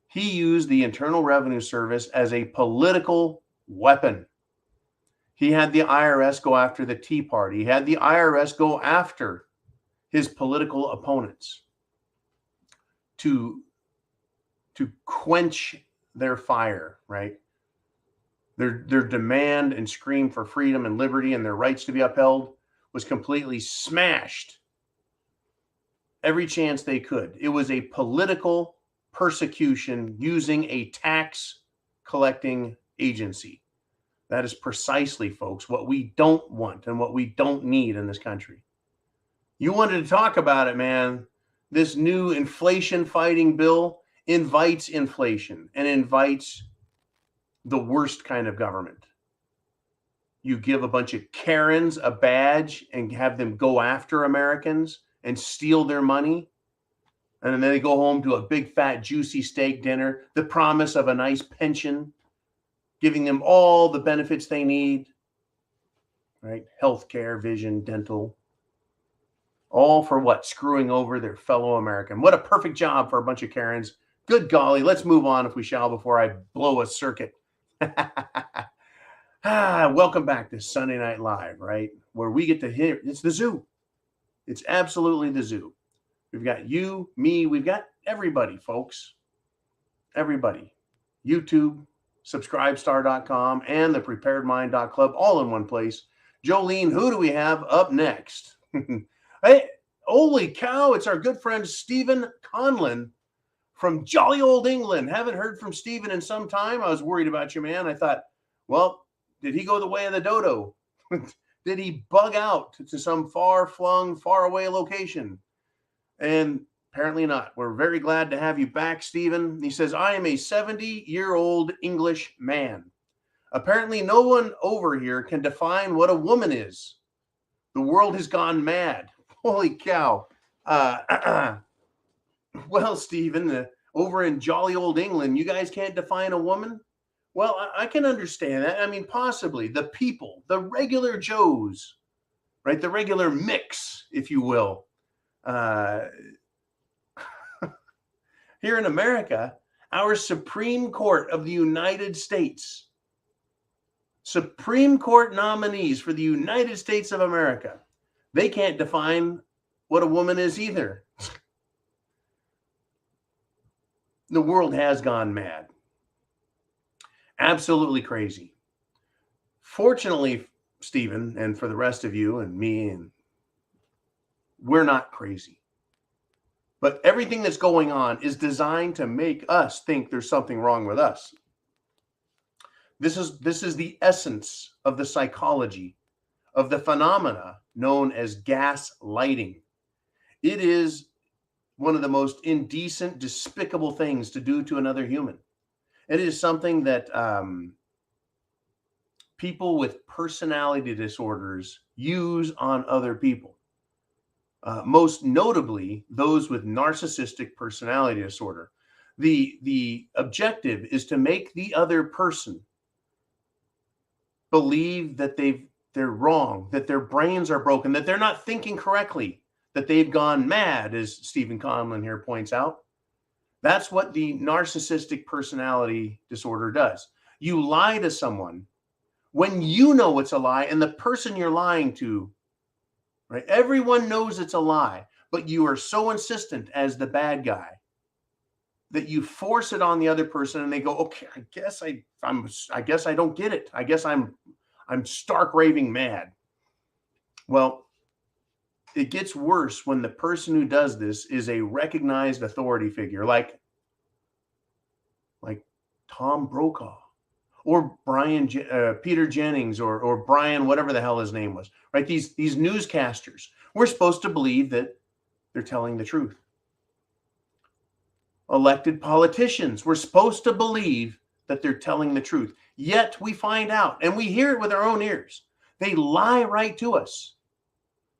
He used the Internal Revenue Service as a political weapon. He had the IRS go after the Tea Party. He had the IRS go after his political opponents to quench their fire, right? Their demand and scream for freedom and liberty and their rights to be upheld was completely smashed every chance they could. It was a political persecution using a tax collecting agency. That is precisely, folks, what we don't want and what we don't need in this country. You wanted to talk about it, man. This new inflation fighting bill invites inflation and invites the worst kind of government. You give a bunch of Karens a badge and have them go after Americans and steal their money. And then they go home to a big, fat, juicy steak dinner, the promise of a nice pension, giving them all the benefits they need, right? Healthcare, vision, dental. All for what? Screwing over their fellow American. What a perfect job for a bunch of Karens. Good golly, let's move on if we shall before I blow a circuit. Welcome back to Sunday Night Live, right? Where we get to hear, it's the zoo. It's absolutely the zoo. We've got you, me, we've got everybody, folks. Everybody. YouTube, subscribestar.com, and thepreparedmind.club, all in one place. Jolene, who do we have up next? Hey, holy cow, it's our good friend Stephen Conlon from jolly old England. Haven't heard from Stephen in some time. I was worried about you, man. I thought, well, did he go the way of the dodo? Did he bug out to some far-flung, far-away location? And apparently not. We're very glad to have you back, Stephen. He says, I am a 70-year-old English man. Apparently no one over here can define what a woman is. The world has gone mad. Holy cow. Well, Stephen, over in jolly old England, you guys can't define a woman? Well, I can understand that. I mean, possibly the people, the regular Joes, right? The regular mix, if you will. Here in America, our Supreme Court of the United States, Supreme Court nominees for the United States of America, they can't define what a woman is either. The world has gone mad. Absolutely crazy. Fortunately, Stephen, and for the rest of you and me, and we're not crazy. But everything that's going on is designed to make us think there's something wrong with us. This is the essence of the psychology of the phenomena known as gaslighting. It is one of the most indecent, despicable things to do to another human. It is something that people with personality disorders use on other people. Most notably, those with narcissistic personality disorder. The objective is to make the other person believe that they're wrong, that their brains are broken, that they're not thinking correctly, that they've gone mad, as Stephen Conlon here points out. That's what the narcissistic personality disorder does. You lie to someone when you know it's a lie, and the person you're lying to, right? Everyone knows it's a lie, but you are so insistent as the bad guy that you force it on the other person, and they go, "Okay, I guess I don't get it. I guess I'm stark raving mad." Well, it gets worse when the person who does this is a recognized authority figure, like Tom Brokaw or Peter Jennings or Brian, whatever the hell his name was, right? These newscasters, we're supposed to believe that they're telling the truth. Elected politicians, we're supposed to believe that they're telling the truth. Yet we find out, and we hear it with our own ears, they lie right to us.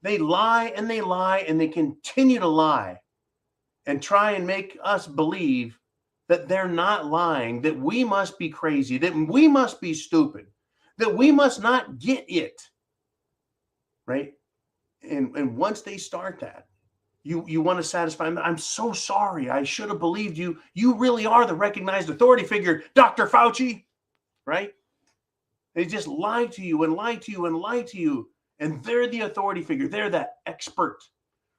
They lie and they lie and they continue to lie and try and make us believe that they're not lying, that we must be crazy, that we must be stupid, that we must not get it, right? And once they start that, you want to satisfy them. "I'm so sorry. I should have believed you. You really are the recognized authority figure, Dr. Fauci," right? They just lie to you and lie to you and lie to you. And they're the authority figure. They're the expert,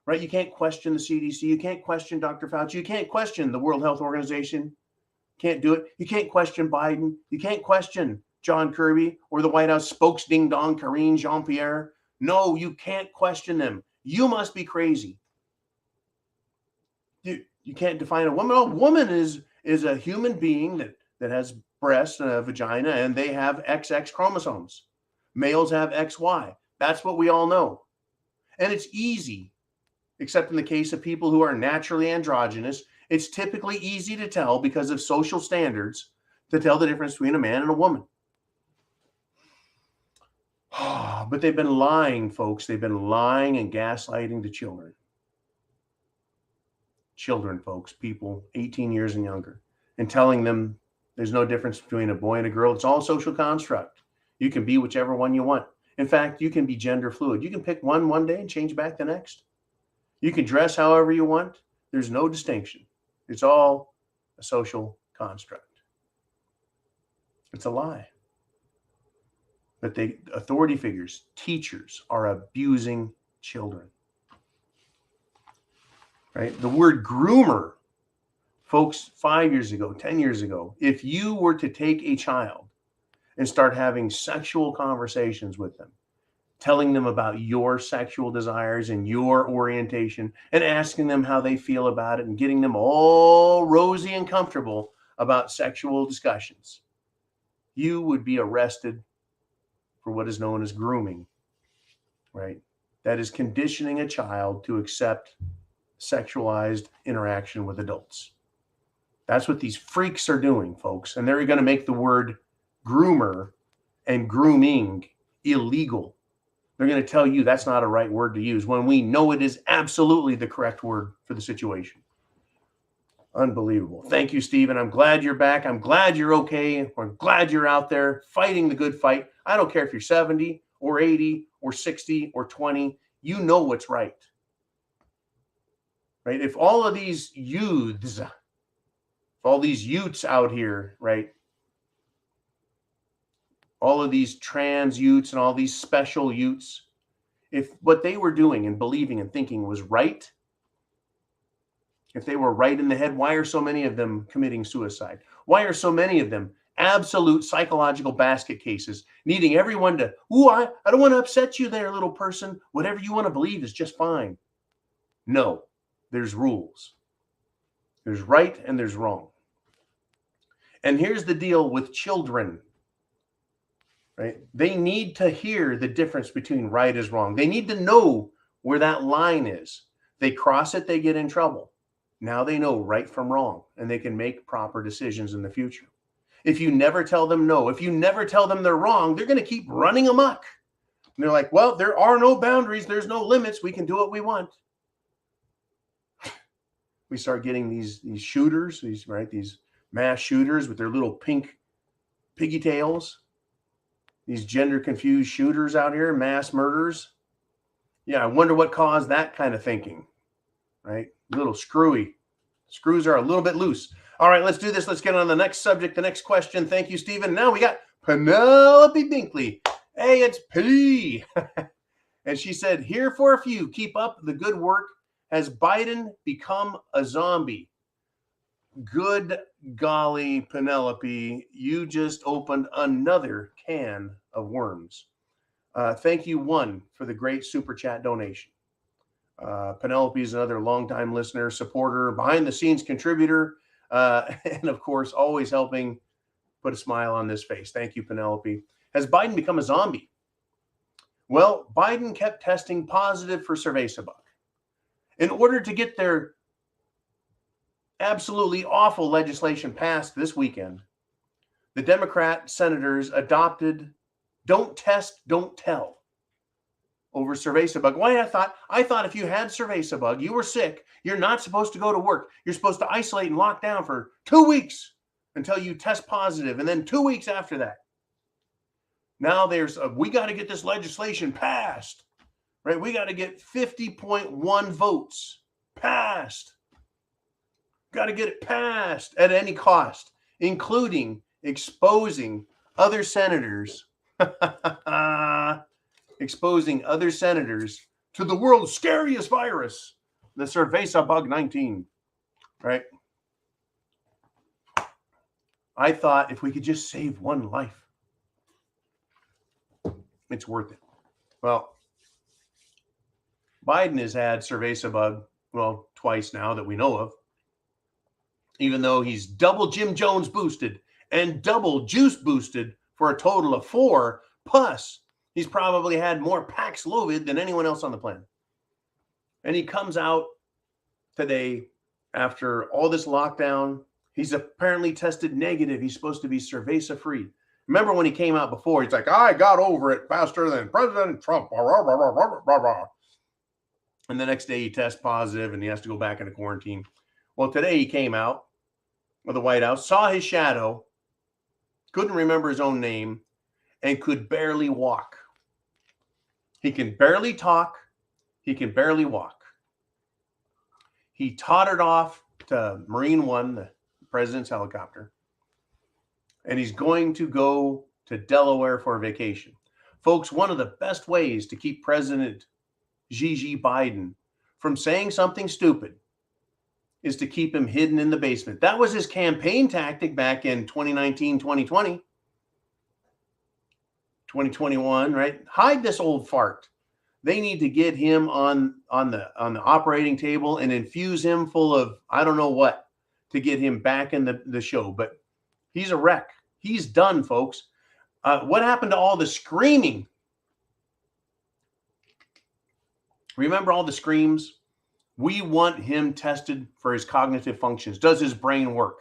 right? You can't question the CDC. You can't question Dr. Fauci. You can't question the World Health Organization. Can't do it. You can't question Biden. You can't question John Kirby or the White House spokes ding dong, Karine Jean-Pierre. No, you can't question them. You must be crazy. You can't define a woman. A woman is a human being that has breasts and a vagina, and they have XX chromosomes. Males have XY. That's what we all know. And it's easy, except in the case of people who are naturally androgynous, it's typically easy to tell because of social standards to tell the difference between a man and a woman. But they've been lying, folks. They've been lying and gaslighting to children. Children, folks, people 18 years and younger, and telling them there's no difference between a boy and a girl. It's all a social construct. You can be whichever one you want. In fact, you can be gender fluid. You can pick one day and change back the next. You can dress however you want. There's no distinction. It's all a social construct. It's a lie. But authority figures, teachers, are abusing children. Right? The word groomer, folks, 5 years ago, 10 years ago, if you were to take a child and start having sexual conversations with them, telling them about your sexual desires and your orientation and asking them how they feel about it and getting them all rosy and comfortable about sexual discussions, you would be arrested for what is known as grooming, right? That is conditioning a child to accept sexualized interaction with adults. That's what these freaks are doing, folks. And they're going to make the word groomer and grooming illegal. They're going to tell you that's not a right word to use when we know it is absolutely the correct word for the situation. Unbelievable. Thank you, Stephen. I'm glad you're back. I'm glad you're okay. I'm glad you're out there fighting the good fight. I don't care if you're 70 or 80 or 60 or 20. You know what's right. Right? If all of these youths, if all these youths out here, right? All of these trans youths and all these special youths, if what they were doing and believing and thinking was right, if they were right in the head, why are so many of them committing suicide? Why are so many of them absolute psychological basket cases, needing everyone to, I don't want to upset you there, little person. Whatever you want to believe is just fine. No, there's rules. There's right and there's wrong. And here's the deal with children, right? They need to hear the difference between right is wrong. They need to know where that line is. They cross it, they get in trouble. Now they know right from wrong, and they can make proper decisions in the future. If you never tell them no, if you never tell them they're wrong, they're going to keep running amok. And they're like, well, there are no boundaries. There's no limits. We can do what we want. We start getting these shooters, these mass shooters with their little pink piggy tails, these gender confused shooters out here, mass murders. Yeah, I wonder what caused that kind of thinking, right? A little screwy. Screws are a little bit loose. All right, let's do this. Let's get on the next subject, the next question. Thank you, Stephen. Now we got Penelope Binkley. Hey, it's P. And she said, here for a few. Keep up the good work. Has Biden become a zombie? Good golly, Penelope, you just opened another can of worms. Thank you, one, for the great super chat donation. Penelope is another longtime listener, supporter, behind-the-scenes contributor, and, of course, always helping put a smile on this face. Thank you, Penelope. Has Biden become a zombie? Well, Biden kept testing positive for cerveza bug. In order to get their absolutely awful legislation passed this weekend, the Democrat senators adopted don't test, don't tell over cerveza bug. Why? I thought if you had cerveza bug, you were sick, you're not supposed to go to work. You're supposed to isolate and lock down for 2 weeks until you test positive, and then 2 weeks after that. Now we got to get this legislation passed, right? We got to get 50.1 votes passed. Got to get it passed at any cost, including exposing other senators, exposing other senators to the world's scariest virus, the cerveza bug 19, right? I thought if we could just save one life, it's worth it. Well, Biden has had cerveza bug, twice now that we know of, even though he's double Jim Jones boosted and double juice boosted for a total of 4, plus he's probably had more Paxlovid than anyone else on the planet. And he comes out today after all this lockdown. He's apparently tested negative. He's supposed to be cerveza free. Remember when he came out before, he's like, I got over it faster than President Trump. And the next day he tests positive and he has to go back into quarantine. Well, today he came out of the White House, saw his shadow, couldn't remember his own name, and could barely walk. He can barely talk. He can barely walk. He tottered off to Marine One, the president's helicopter, and he's going to go to Delaware for a vacation. Folks, one of the best ways to keep President Gigi Biden from saying something stupid is to keep him hidden in the basement. That was his campaign tactic back in 2019, 2020, 2021, right? Hide this old fart. They need to get him on the operating table and infuse him full of I don't know what to get him back in the show. But he's a wreck. He's done, folks. What happened to all the screaming? Remember all the screams? We want him tested for his cognitive functions. Does his brain work?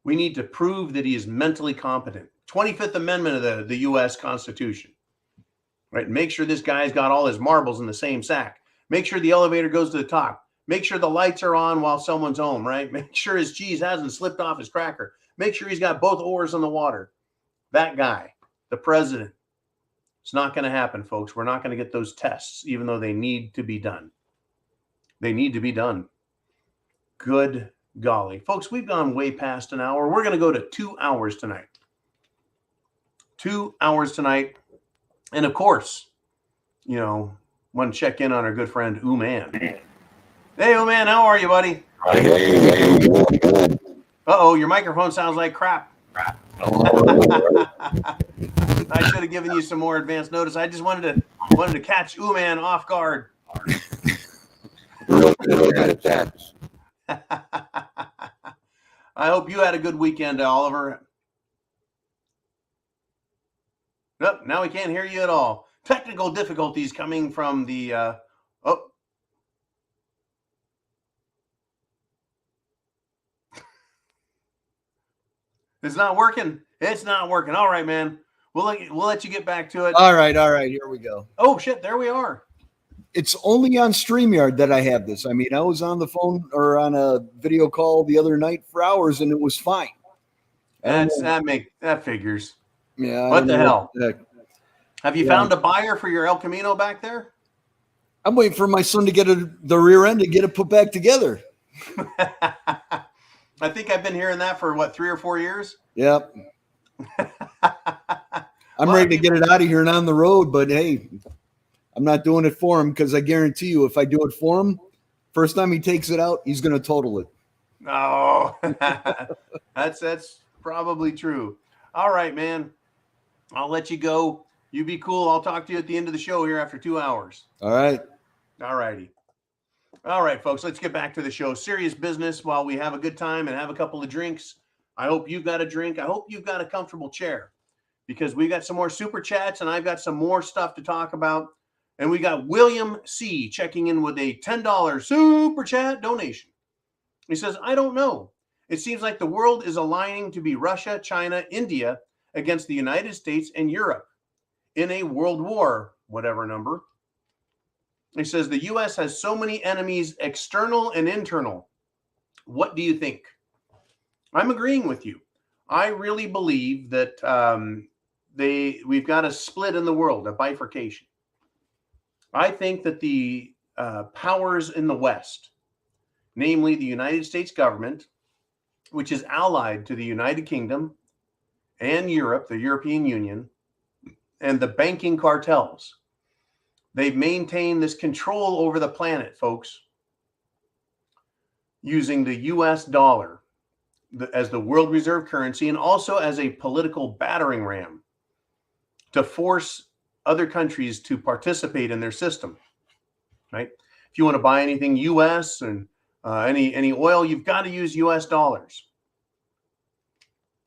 We need to prove that he is mentally competent. 25th Amendment of the U.S. Constitution. Right? Make sure this guy's got all his marbles in the same sack. Make sure the elevator goes to the top. Make sure the lights are on while someone's home, right? Make sure his cheese hasn't slipped off his cracker. Make sure he's got both oars in the water. That guy, the president, it's not going to happen, folks. We're not going to get those tests, even though they need to be done. They need to be done. Good golly. Folks, we've gone way past an hour. We're going to go to 2 hours tonight. 2 hours tonight. And of course, want to check in on our good friend, Ooman. Hey, Ooman, how are you, buddy? Hey, good. Uh-oh, your microphone sounds like crap. I should have given you some more advance notice. I just wanted to catch Ooman off guard. I hope you had a good weekend, Oliver. Nope, now we can't hear you at all. Technical difficulties coming from the It's not working. It's not working. All right, man. We'll let you get back to it. All right. Here we go. Oh shit, there we are. It's only on StreamYard that I have this. I mean, I was on the phone or on a video call the other night for hours, and it was fine. That figures. Yeah. What the hell? Have you Yeah. found a buyer for your El Camino back there? I'm waiting for my son to get the rear end and get it put back together. I think I've been hearing that for 3 or 4 years. Yep. I'm ready to get it out of here and on the road, but hey, I'm not doing it for him because I guarantee you, if I do it for him, first time he takes it out, he's going to total it. Oh, that's probably true. All right, man. I'll let you go. You be cool. I'll talk to you at the end of the show here after 2 hours. All right. All righty. All right, folks, let's get back to the show. Serious business while we have a good time and have a couple of drinks. I hope you've got a drink. I hope you've got a comfortable chair because we got some more super chats and I've got some more stuff to talk about. And we got William C. checking in with a $10 super chat donation. He says, I don't know. It seems like the world is aligning to be Russia, China, India against the United States and Europe in a world war, whatever number. He says the U.S. has so many enemies, external and internal. What do you think? I'm agreeing with you. I really believe that we've got a split in the world, a bifurcation. I think that the powers in the West, namely the United States government, which is allied to the United Kingdom and Europe, the European Union, and the banking cartels, they've maintained this control over the planet, folks, using the U.S. dollar as the world reserve currency and also as a political battering ram to force other countries to participate in their system, right? If you want to buy anything U.S. and any oil, you've got to use U.S. dollars.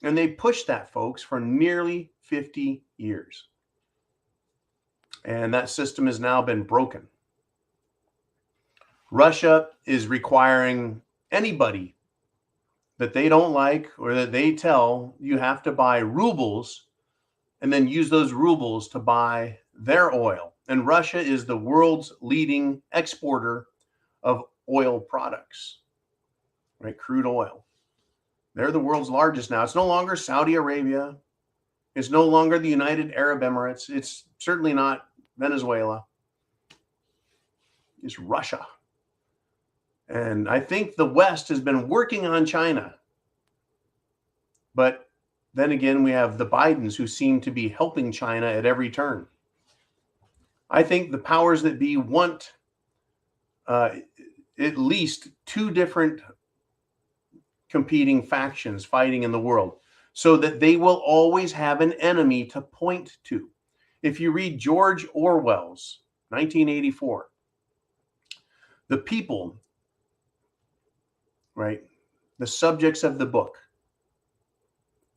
And they pushed that, folks, for nearly 50 years. And that system has now been broken. Russia is requiring anybody that they don't like or that they tell you have to buy rubles and then use those rubles to buy their oil. And Russia is the world's leading exporter of oil products, right? Crude oil. They're the world's largest now. It's no longer Saudi Arabia. It's no longer the United Arab Emirates. It's certainly not Venezuela. It's Russia. And I think the West has been working on China. But then again, we have the Bidens who seem to be helping China at every turn. I think the powers that be want at least two different competing factions fighting in the world so that they will always have an enemy to point to. If you read George Orwell's 1984, the people, right, the subjects of the book,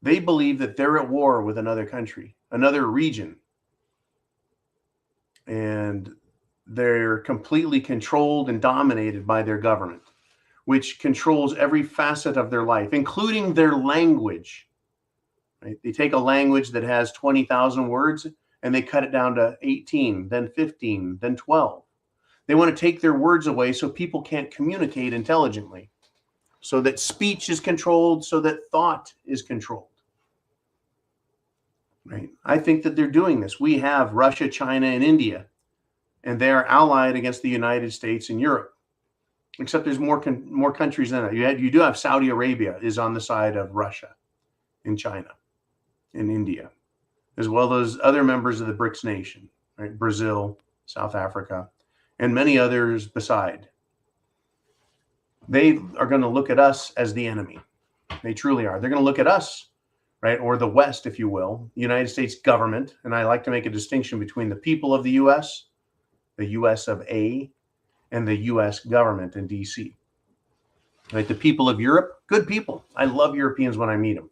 they believe that they're at war with another country, another region, and they're completely controlled and dominated by their government, which controls every facet of their life, including their language. Right? They take a language that has 20,000 words and they cut it down to 18, then 15, then 12. They want to take their words away so people can't communicate intelligently, so that speech is controlled, so that thought is controlled. Right? I think that they're doing this. We have Russia, China, and India, and they are allied against the United States and Europe. Except there's more countries than that. You do have Saudi Arabia is on the side of Russia and China and India, as well as other members of the BRICS nation, right? Brazil, South Africa, and many others beside. They are going to look at us as the enemy. They truly are. They're going to look at us, right? Or the West, if you will, the United States government. And I like to make a distinction between the people of the U.S., the U.S. of A, and the U.S. government in D.C. Right? The people of Europe, good people. I love Europeans when I meet them.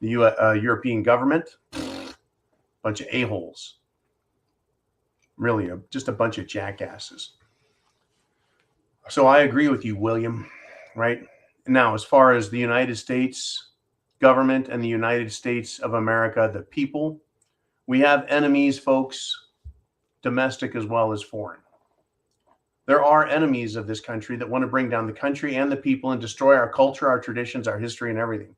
The European government, bunch of a-holes. Really, just a bunch of jackasses. So I agree with you, William, right? Now, as far as the United States government and the United States of America, the people, we have enemies, folks, domestic as well as foreign. There are enemies of this country that want to bring down the country and the people and destroy our culture, our traditions, our history, and everything.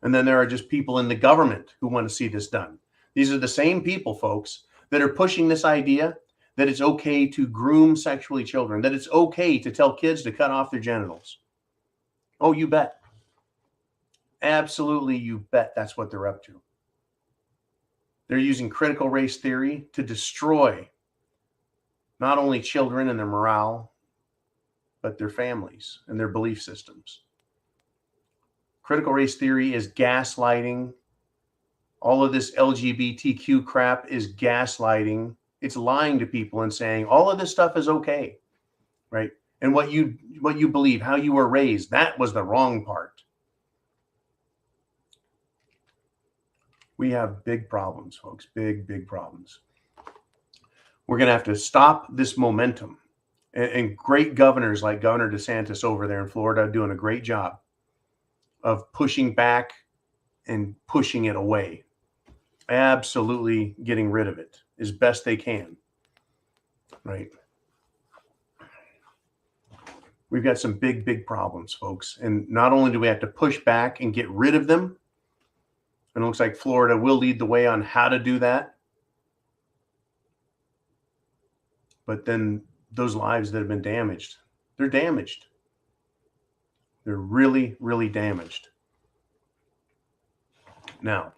And then there are just people in the government who want to see this done. These are the same people, folks, that are pushing this idea that it's okay to groom sexually children, that it's okay to tell kids to cut off their genitals. Oh, you bet. Absolutely, you bet that's what they're up to. They're using critical race theory to destroy not only children and their morale, but their families and their belief systems. Critical race theory is gaslighting. All of this LGBTQ crap is gaslighting. It's lying to people and saying all of this stuff is okay, right? And what you believe, how you were raised, that was the wrong part. We have big problems, folks, big problems. We're going to have to stop this momentum. And great governors like Governor DeSantis over there in Florida doing a great job of pushing back and pushing it away. Absolutely getting rid of it as best they can, right? We've got some big problems, folks. And not only do we have to push back and get rid of them, and it looks like Florida will lead the way on how to do that, but then those lives that have been damaged, they're damaged. They're really damaged. Now,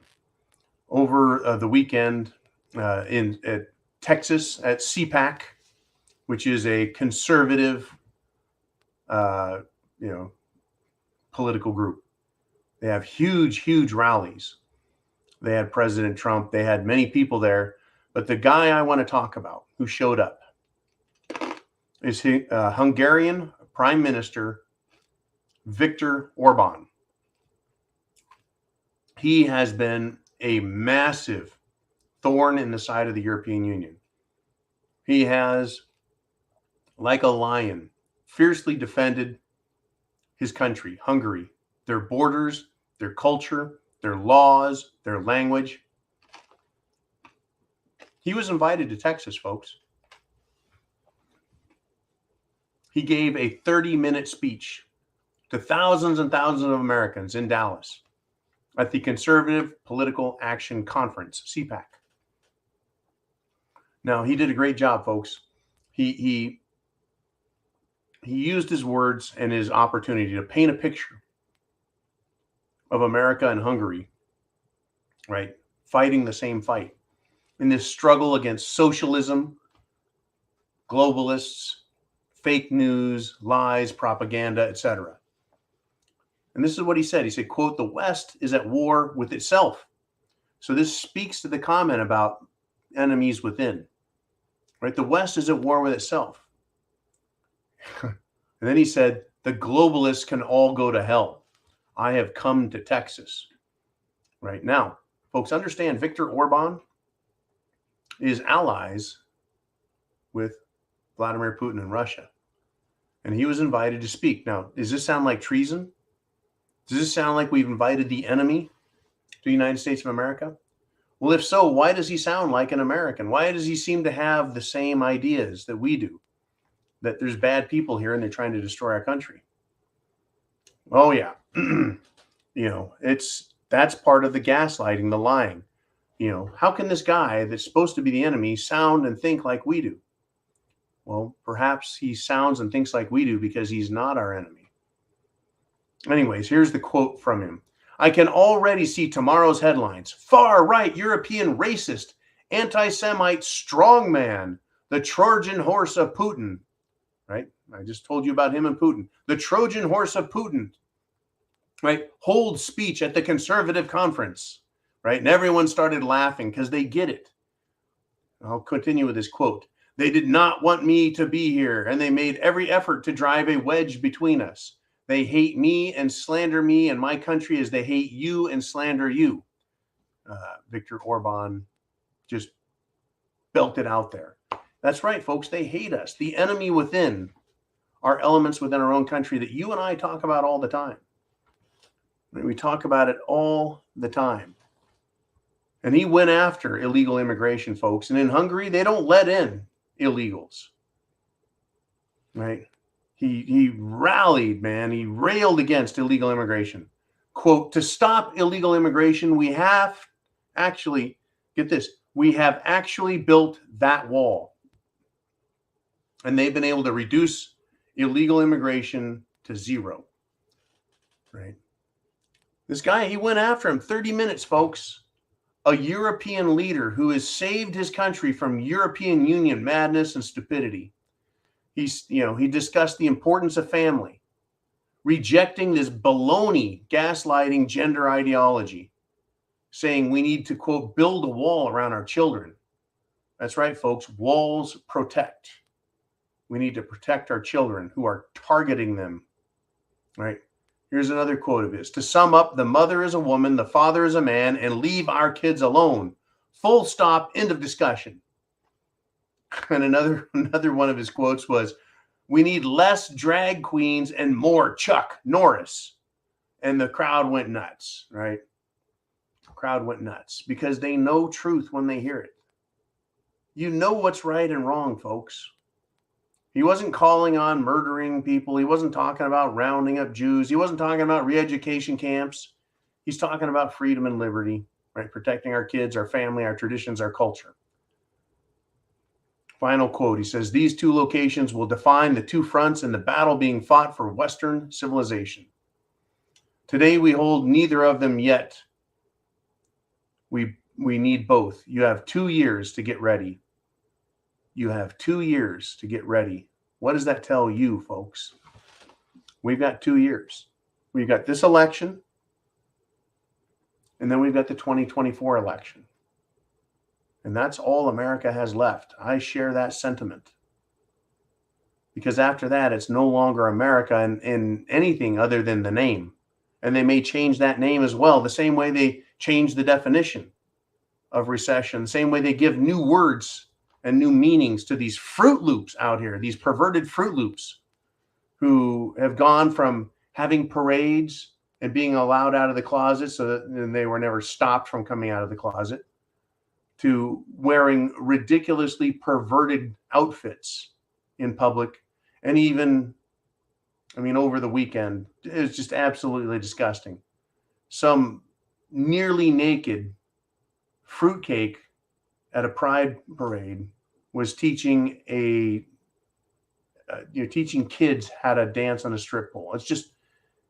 over the weekend at Texas at CPAC, which is a conservative, political group. They have huge rallies. They had President Trump. They had many people there. But the guy I want to talk about who showed up is Hungarian Prime Minister Viktor Orban. He has been a massive thorn in the side of the European Union. He has, like a lion, fiercely defended his country, Hungary, their borders, their culture, their laws, their language. He was invited to Texas, folks. He gave a 30-minute speech to thousands and thousands of Americans in Dallas at the Conservative Political Action Conference, CPAC. Now, he did a great job, folks. He used his words and his opportunity to paint a picture of America and Hungary, right, fighting the same fight in this struggle against socialism, globalists, fake news, lies, propaganda, etc. And this is what he said. He said, quote, "The West is at war with itself." So this speaks to the comment about enemies within, right? The West is at war with itself. And then he said, "The globalists can all go to hell. I have come to Texas." Right now, folks, understand Viktor Orban is allies with Vladimir Putin in Russia. And he was invited to speak. Now, does this sound like treason? Does this sound like we've invited the enemy to the United States of America? Well, if so, why does he sound like an American? Why does he seem to have the same ideas that we do? That there's bad people here and they're trying to destroy our country. Oh, yeah. That's part of the gaslighting, the lying. How can this guy that's supposed to be the enemy sound and think like we do? Well, perhaps he sounds and thinks like we do because he's not our enemy. Anyways, here's the quote from him. "I can already see tomorrow's headlines. Far-right European racist, anti-Semite strongman, the Trojan horse of Putin." Right? I just told you about him and Putin. The Trojan horse of Putin. right? Hold speech at the conservative conference, right? And everyone started laughing because they get it. I'll continue with this quote. They did not want me to be here, and they made every effort to drive a wedge between us. They hate me and slander me and my country as they hate you and slander you. Viktor Orban just belted out there. That's right, folks. They hate us. The enemy within are elements within our own country that you and I talk about all the time. We talk about it all the time. And he went after illegal immigration, folks. And in Hungary, they don't let in illegals, right? He rallied, man. He railed against illegal immigration. Quote, to stop illegal immigration, we have actually, get this, we have actually built that wall. And they've been able to reduce illegal immigration to zero, right? This guy, he went after him 30 minutes, folks. A European leader who has saved his country from European Union madness and stupidity. He discussed the importance of family, rejecting this baloney gaslighting gender ideology, saying we need to, quote, build a wall around our children. That's right, folks. Walls protect. We need to protect our children who are targeting them, right? Here's another quote of his. To sum up, the mother is a woman, the father is a man, and leave our kids alone. Full stop, end of discussion. And another one of his quotes was, we need less drag queens and more Chuck Norris. And the crowd went nuts, right? The crowd went nuts because they know truth when they hear it. You know what's right and wrong, folks. He wasn't calling on murdering people. He wasn't talking about rounding up Jews. He wasn't talking about re-education camps. He's talking about freedom and liberty, right? Protecting our kids, our family, our traditions, our culture. Final quote. He says, these two locations will define the two fronts in the battle being fought for Western civilization. Today, we hold neither of them yet. We need both. You have 2 years to get ready. You have 2 years to get ready. What does that tell you, folks? We've got 2 years. We've got this election, and then we've got the 2024 election. And that's all America has left. I share that sentiment. Because after that, it's no longer America in anything other than the name. And they may change that name as well, the same way they change the definition of recession, the same way they give new words and new meanings to these Fruit Loops out here, these perverted Fruit Loops who have gone from having parades and being allowed out of the closet so that they were never stopped from coming out of the closet, to wearing ridiculously perverted outfits in public. And even, over the weekend, it was just absolutely disgusting. Some nearly naked fruitcake at a pride parade was teaching teaching kids how to dance on a strip pole.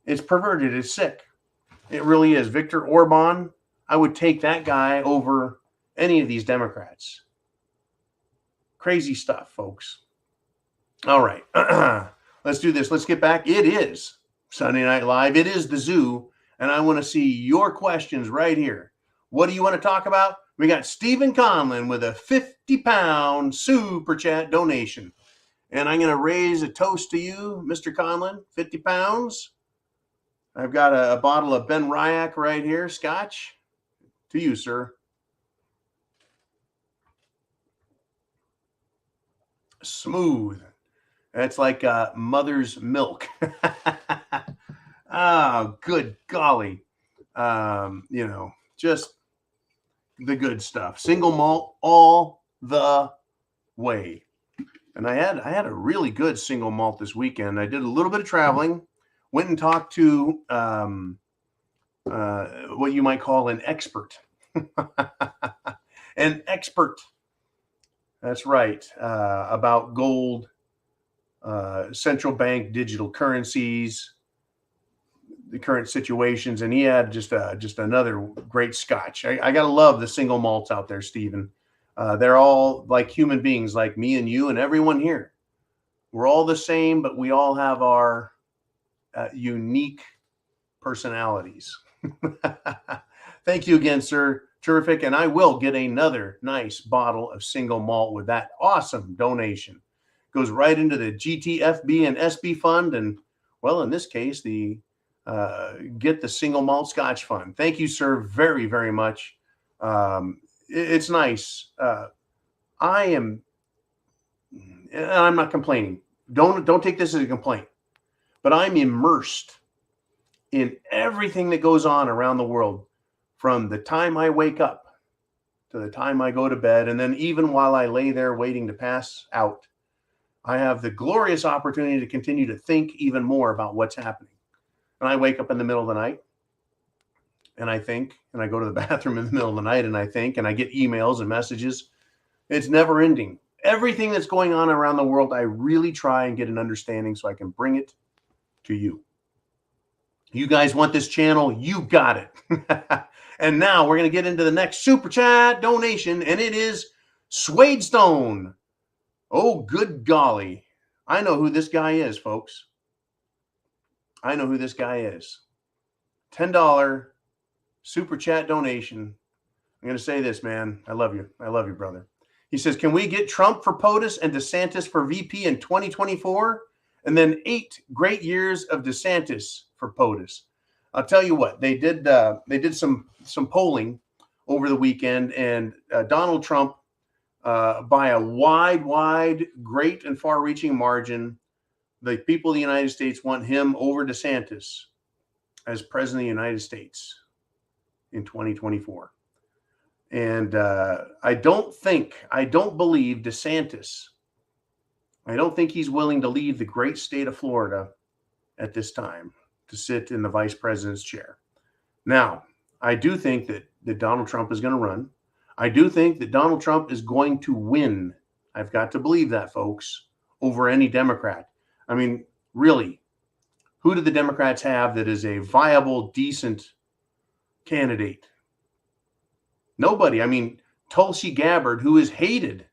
It's perverted. It's sick. It really is. Viktor Orban, I would take that guy over any of these Democrats. Crazy stuff, folks. All right. Let's do this. Let's get back. It is Sunday Night Live. It is the zoo. And I want to see your questions right here. What do you want to talk about? We got Stephen Conlon with a 50-pound super chat donation. And I'm going to raise a toast to you, Mr. Conlon, 50 pounds. I've got a bottle of Ben Ryack right here, scotch. To you, sir. Smooth. That's like mother's milk. Oh, good golly. Just the good stuff. Single malt all the way. And I had a really good single malt this weekend. I did a little bit of traveling, went and talked to what you might call an expert. An expert. That's right. About gold, central bank digital currencies, the current situations. And he had just another great scotch. I got to love the single malts out there, Stephen. They're all like human beings, like me and you and everyone here. We're all the same, but we all have our unique personalities. Thank you again, sir. Terrific. And I will get another nice bottle of single malt with that awesome donation. Goes right into the GTFB and SB fund. And, well, in this case, the Get the Single Malt Scotch Fund. Thank you, sir, very, very much. It's nice. I'm not complaining. Don't take this as a complaint. But I'm immersed in everything that goes on around the world from the time I wake up to the time I go to bed. And then even while I lay there waiting to pass out, I have the glorious opportunity to continue to think even more about what's happening. And I wake up in the middle of the night and I think, and I go to the bathroom in the middle of the night and I think, and I get emails and messages. It's never ending. Everything that's going on around the world, I really try and get an understanding so I can bring it to you. You guys want this channel? You got it. And now we're going to get into the next super chat donation, and it is Suede Stone. Oh, good golly. I know who this guy is, folks. I know who this guy is. $10 super chat donation. I'm going to say this, man. I love you. I love you, brother. He says, can we get Trump for POTUS and DeSantis for VP in 2024? And then 8 great years of DeSantis for POTUS. I'll tell you what, they did some polling over the weekend, and Donald Trump, by a wide, great and far-reaching margin, the people of the United States want him over DeSantis as president of the United States in 2024. And I don't believe DeSantis, I don't think he's willing to leave the great state of Florida at this time to sit in the vice president's chair. Now, I do think that Donald Trump is going to run. I do think that Donald Trump is going to win. I've got to believe that, folks, over any Democrat. I mean, really, who do the Democrats have that is a viable, decent candidate? Nobody. I mean, Tulsi Gabbard, who is hated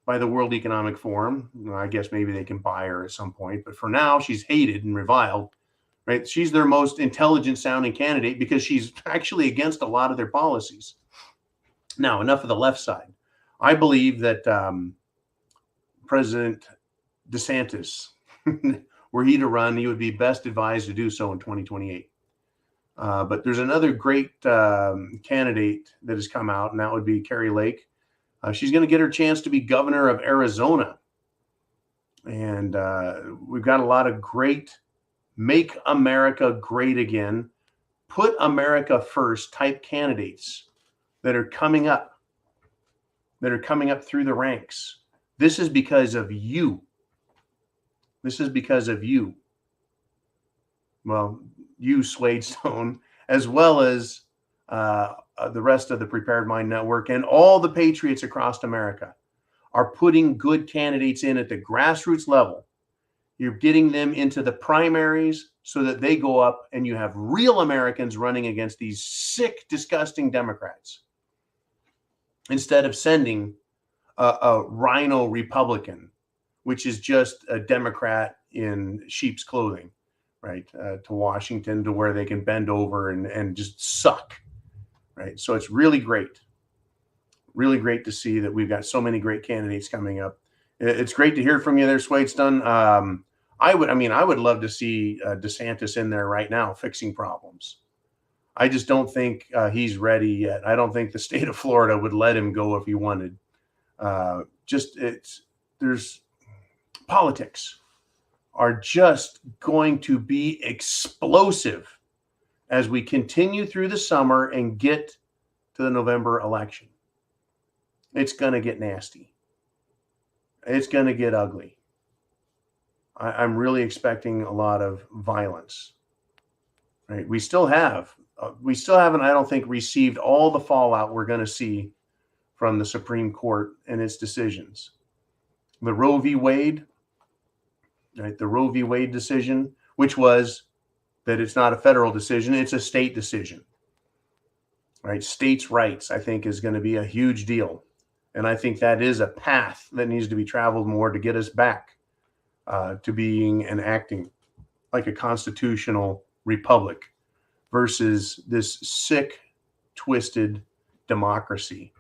by the World Economic Forum. I guess maybe they can buy her at some point, but for now, she's hated and reviled. Right? She's their most intelligent sounding candidate because she's actually against a lot of their policies. Now, enough of the left side. I believe that President DeSantis, were he to run, he would be best advised to do so in 2028. But there's another great candidate that has come out, and that would be Carrie Lake. She's going to get her chance to be governor of Arizona. And we've got a lot of great Make America Great Again, Put America First type candidates that are coming up through the ranks. This is because of you. This is because of you. Well, you, Suede Stone, as well as the rest of the Prepared Mind Network and all the patriots across America are putting good candidates in at the grassroots level. You're getting them into the primaries so that they go up and you have real Americans running against these sick, disgusting Democrats instead of sending a rhino Republican, which is just a Democrat in sheep's clothing, right, to Washington to where they can bend over and just suck, right? So it's really great to see that we've got so many great candidates coming up. It's great to hear from you there, Suede Stone. I would love to see DeSantis in there right now fixing problems. I just don't think he's ready yet. I don't think the state of Florida would let him go if he wanted. There's politics are just going to be explosive as we continue through the summer and get to the November election. It's going to get nasty. It's going to get ugly. I'm really expecting a lot of violence. Right? We still haven't, I don't think, received all the fallout we're going to see from the Supreme Court and its decisions. The Roe v. Wade, right? The Roe v. Wade decision, which was that it's not a federal decision, it's a state decision. Right? States' rights, I think, is going to be a huge deal. And I think that is a path that needs to be traveled more to get us back to being and acting like a constitutional republic versus this sick, twisted democracy.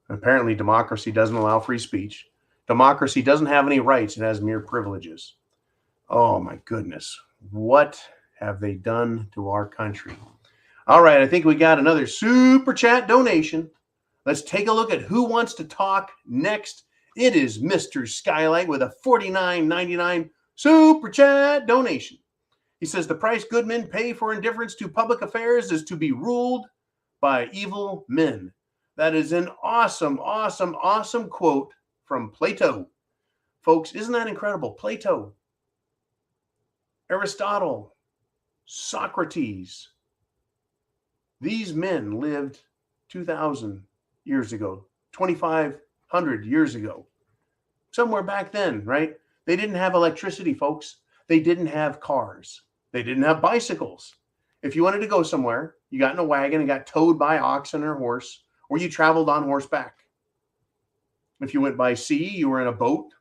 Apparently, democracy doesn't allow free speech. Democracy doesn't have any rights. It has mere privileges. Oh, my goodness. What have they done to our country? All right, I think we got another super chat donation. Let's take a look at who wants to talk next. It is Mr. Skylight with a $49.99 super chat donation. He says, the price good men pay for indifference to public affairs is to be ruled by evil men. That is an awesome, awesome, awesome quote from Plato. Folks, isn't that incredible? Plato, Aristotle, Socrates. These men lived 2,000 years ago, 2,500 years ago, somewhere back then, right? They didn't have electricity, folks. They didn't have cars. They didn't have bicycles. If you wanted to go somewhere, you got in a wagon and got towed by oxen or horse, or you traveled on horseback. If you went by sea, you were in a boat.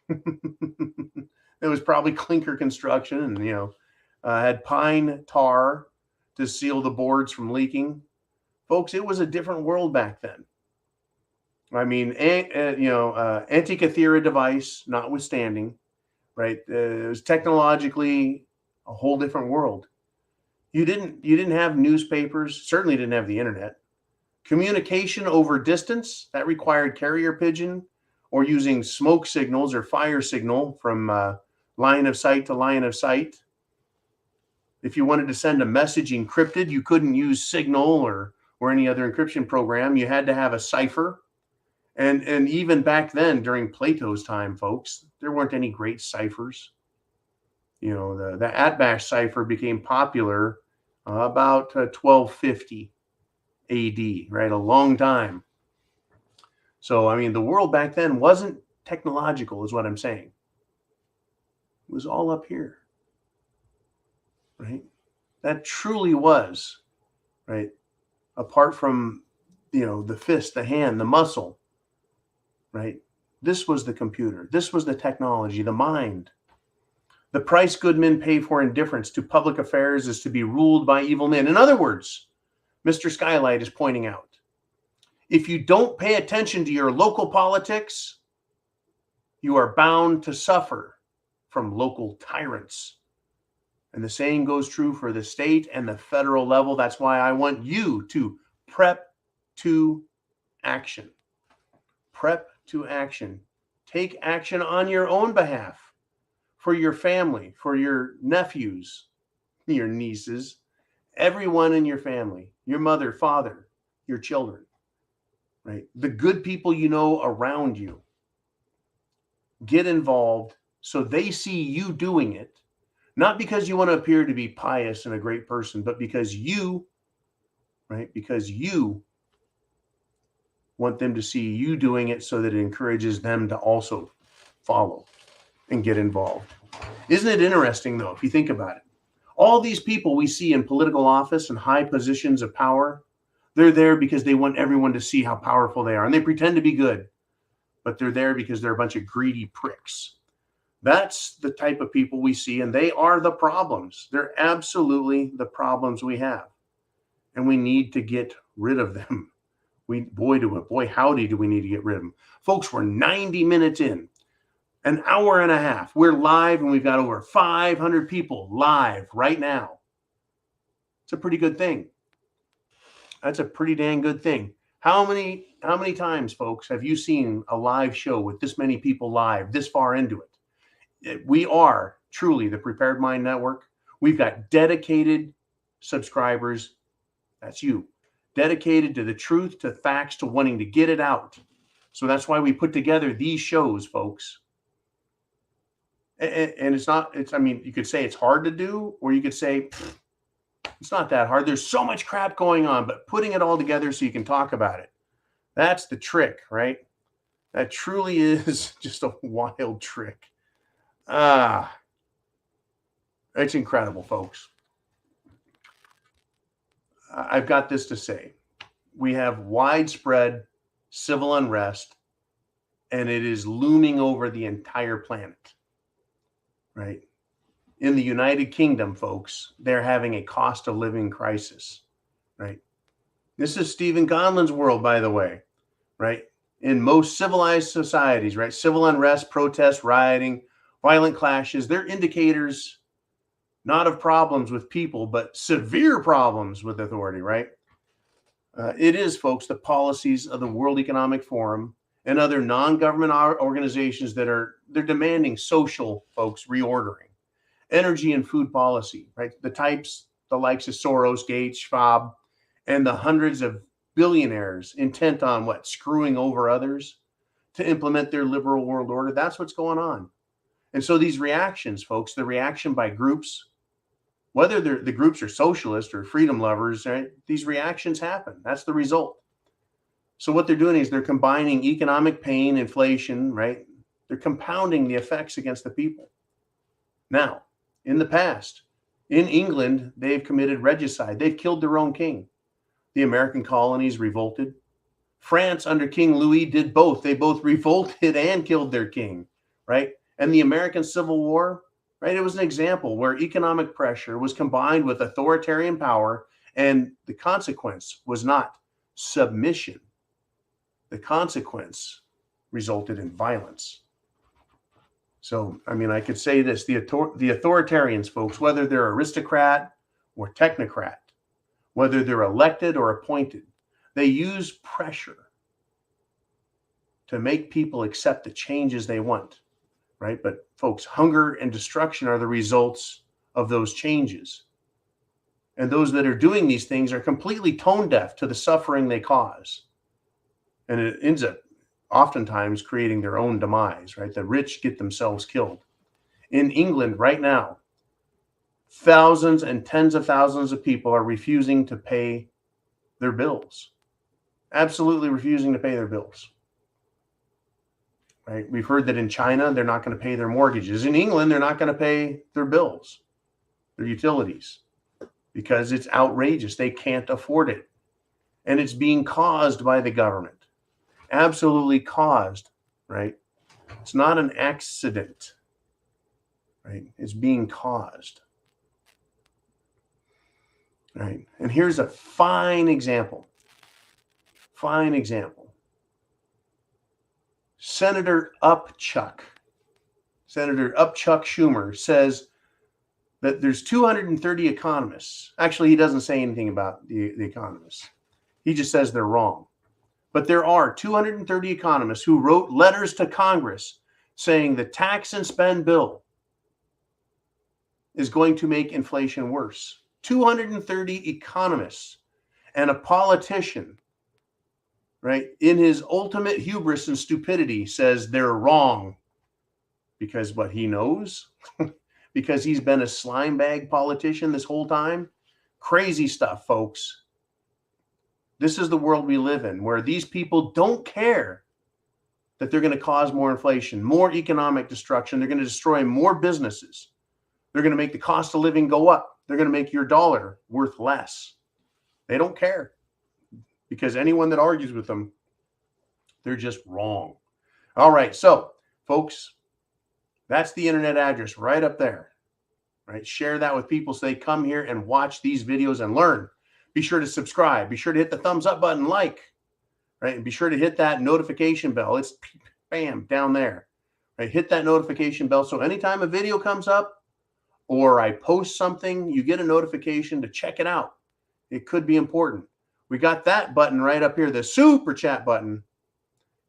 It was probably clinker construction and, had pine tar to seal the boards from leaking. Folks, it was a different world back then. I mean, Antikythera device notwithstanding, right? It was technologically a whole different world. You didn't have newspapers, certainly didn't have the internet. Communication over distance, that required carrier pigeon or using smoke signals or fire signal from line of sight to line of sight. If you wanted to send a message encrypted, you couldn't use Signal or any other encryption program. You had to have a cipher. And even back then, during Plato's time, folks, there weren't any great ciphers. The Atbash cipher became popular about 1250 AD, right? A long time. So, I mean, the world back then wasn't technological, is what I'm saying. It was all up here, right? That truly was, right? Apart from, the fist, the hand, the muscle, right? This was the computer. This was the technology, the mind. The price good men pay for indifference to public affairs is to be ruled by evil men. In other words, Mr. Skylight is pointing out, if you don't pay attention to your local politics, you are bound to suffer from local tyrants. And the saying goes true for the state and the federal level. That's why I want you to prep to action. Prep to action. Take action on your own behalf, for your family, for your nephews, your nieces, everyone in your family, your mother, father, your children, right? The good people you know around you. Get involved so they see you doing it, not because you want to appear to be pious and a great person, but because you, right? Because you want them to see you doing it so that it encourages them to also follow and get involved. Isn't it interesting, though, if you think about it? All these people we see in political office and high positions of power, they're there because they want everyone to see how powerful they are. And they pretend to be good, but they're there because they're a bunch of greedy pricks. That's the type of people we see, and they are the problems. They're absolutely the problems we have. And we need to get rid of them. Boy, howdy do we need to get rid of them. Folks, we're 90 minutes in. An hour and a half. We're live, and we've got over 500 people live right now. It's a pretty good thing. That's a pretty dang good thing. How many times, folks, have you seen a live show with this many people live, this far into it? We are truly the Prepared Mind Network. We've got dedicated subscribers. That's you. Dedicated to the truth, to facts, to wanting to get it out. So that's why we put together these shows, folks. And you could say it's hard to do, or you could say it's not that hard. There's so much crap going on, but putting it all together so you can talk about it. That's the trick, right? That truly is just a wild trick. It's incredible, folks. I've got this to say. We have widespread civil unrest, and it is looming over the entire planet. Right? in the United Kingdom, folks, they're having a cost of living crisis, right? This is Stephen Conlin's world, by the way, right? In most civilized societies, right? Civil unrest, protests, rioting, violent clashes, they're indicators not of problems with people, but severe problems with authority, right? It is, folks, the policies of the World Economic Forum and other non-government organizations they're demanding social, folks, reordering. Energy and food policy, right? The likes of Soros, Gates, Schwab, and the hundreds of billionaires intent on what? Screwing over others to implement their liberal world order. That's what's going on. And so these reactions, folks, the reaction by groups, whether the groups are socialist or freedom lovers, right? These reactions happen. That's the result. So what they're doing is they're combining economic pain, inflation, right? They're compounding the effects against the people. Now, in the past, in England, they've committed regicide. They've killed their own king. The American colonies revolted. France under King Louis did both. They both revolted and killed their king, right? And the American Civil War, right? It was an example where economic pressure was combined with authoritarian power, and the consequence was not submission. The consequence resulted in violence. So, I mean, I could say this, the authoritarians, folks, whether they're aristocrat or technocrat, whether they're elected or appointed, they use pressure to make people accept the changes they want, right? But folks, hunger and destruction are the results of those changes. And those that are doing these things are completely tone deaf to the suffering they cause. And it ends up oftentimes creating their own demise, right? The rich get themselves killed. In England right now, thousands and tens of thousands of people are refusing to pay their bills. Absolutely refusing to pay their bills. Right? We've heard that in China, they're not going to pay their mortgages. In England, they're not going to pay their bills, their utilities, because it's outrageous. They can't afford it. And it's being caused by the government. Absolutely caused, right? It's not an accident, right? It's being caused. Right? And here's a fine example. Fine example. Senator Upchuck Schumer says that there's 230 economists. Actually, he doesn't say anything about the economists. He just says they're wrong. But there are 230 economists who wrote letters to Congress saying the tax and spend bill is going to make inflation worse. 230 economists and a politician, right, in his ultimate hubris and stupidity says they're wrong because what he knows, because he's been a slime bag politician this whole time. Crazy stuff, folks. This is the world we live in, where these people don't care that they're going to cause more inflation, more economic destruction. They're going to destroy more businesses. They're going to make the cost of living go up. They're going to make your dollar worth less. They don't care, because anyone that argues with them, they're just wrong. All right. So, folks, that's the internet address right up there, right? Share that with people so they come here and watch these videos and learn. Be sure to subscribe. Be sure to hit the thumbs up button, like, right? And be sure to hit that notification bell. It's bam, down there, right? Hit that notification bell. So anytime a video comes up or I post something, you get a notification to check it out. It could be important. We got that button right up here, the super chat button.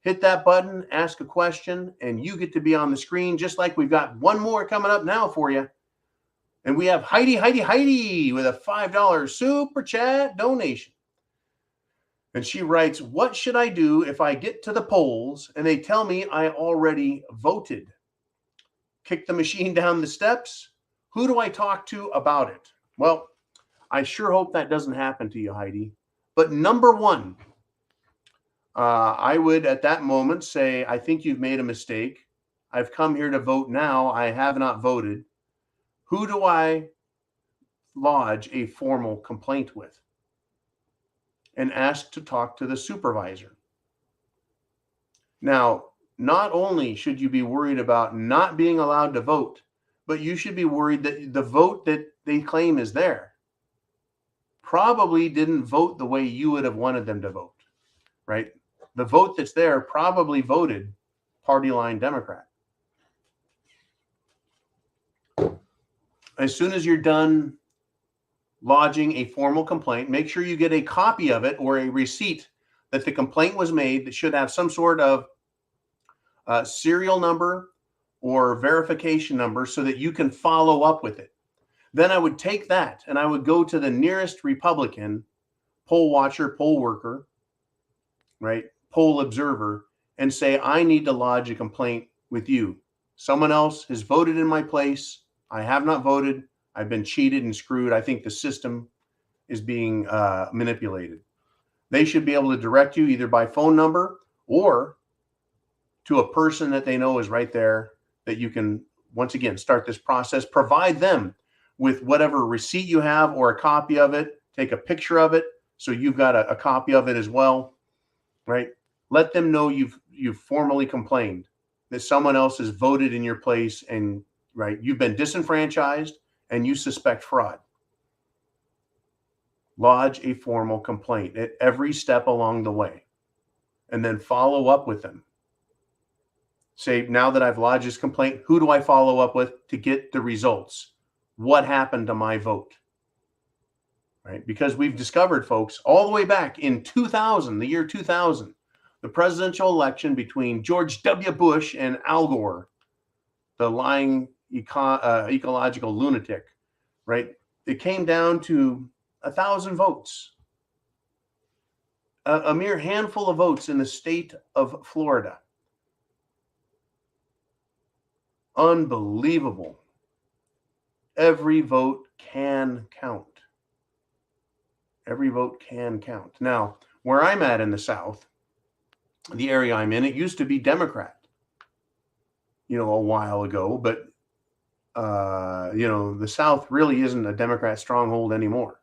Hit that button, ask a question, and you get to be on the screen, just like we've got one more coming up now for you. And we have Heidi with a $5 super chat donation. And she writes, what should I do if I get to the polls and they tell me I already voted? Kick the machine down the steps? Who do I talk to about it? Well, I sure hope that doesn't happen to you, Heidi. But number one, I would at that moment say, I think you've made a mistake. I've come here to vote now. I have not voted. Who do I lodge a formal complaint with? And ask to talk to the supervisor. Now, not only should you be worried about not being allowed to vote, but you should be worried that the vote that they claim is there probably didn't vote the way you would have wanted them to vote, right? The vote that's there probably voted party line Democrat. As soon as you're done lodging a formal complaint, make sure you get a copy of it or a receipt that the complaint was made that should have some sort of serial number or verification number so that you can follow up with it. Then I would take that and I would go to the nearest Republican poll watcher, poll worker, right, poll observer, and say, I need to lodge a complaint with you. Someone else has voted in my place. I have not voted. I've been cheated and screwed. I think the system is being manipulated. They should be able to direct you either by phone number or to a person that they know is right there that you can, once again, start this process. Provide them with whatever receipt you have or a copy of it. Take a picture of it so you've got a copy of it as well, right? Let them know you've formally complained that someone else has voted in your place and, right, you've been disenfranchised and you suspect fraud. Lodge a formal complaint at every step along the way and then follow up with them. Say, now that I've lodged this complaint, who do I follow up with to get the results? What happened to my vote? Right? Because we've discovered, folks, all the way back in 2000, the year 2000, the presidential election between George W. Bush and Al Gore, the lying ecological lunatic, right? It came down to 1,000 votes, a mere handful of votes in the state of Florida. Unbelievable. Every vote can count. Every vote can count. Now, where I'm at in the South, the area I'm in, it used to be Democrat, a while ago, but, the South really isn't a Democrat stronghold anymore.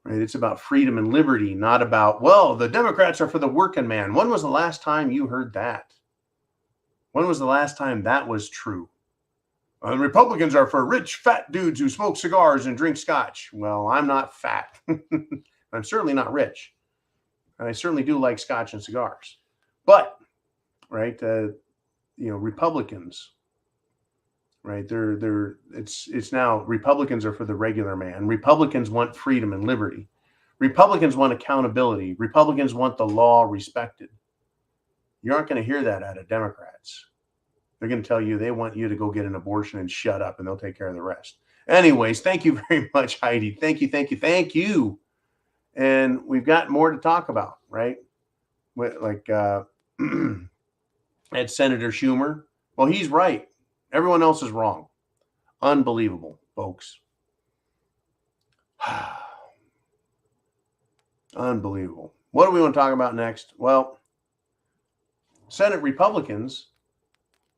Right? It's about freedom and liberty, not about, well, the Democrats are for the working man. When was the last time you heard that? When was the last time that was true? Republicans are for rich, fat dudes who smoke cigars and drink scotch. Well, I'm not fat. I'm certainly not rich. And I certainly do like scotch and cigars. But, right, Republicans, right, it's now Republicans are for the regular man. Republicans want freedom and liberty. Republicans want accountability. Republicans want the law respected. You aren't going to hear that out of Democrats. They're going to tell you they want you to go get an abortion and shut up, and they'll take care of the rest. Anyways, thank you very much, Heidi. Thank you. And we've got more to talk about, right? Like at Senator Schumer. Well, he's right. Everyone else is wrong. Unbelievable, folks. Unbelievable. What do we want to talk about next? Well, Senate Republicans,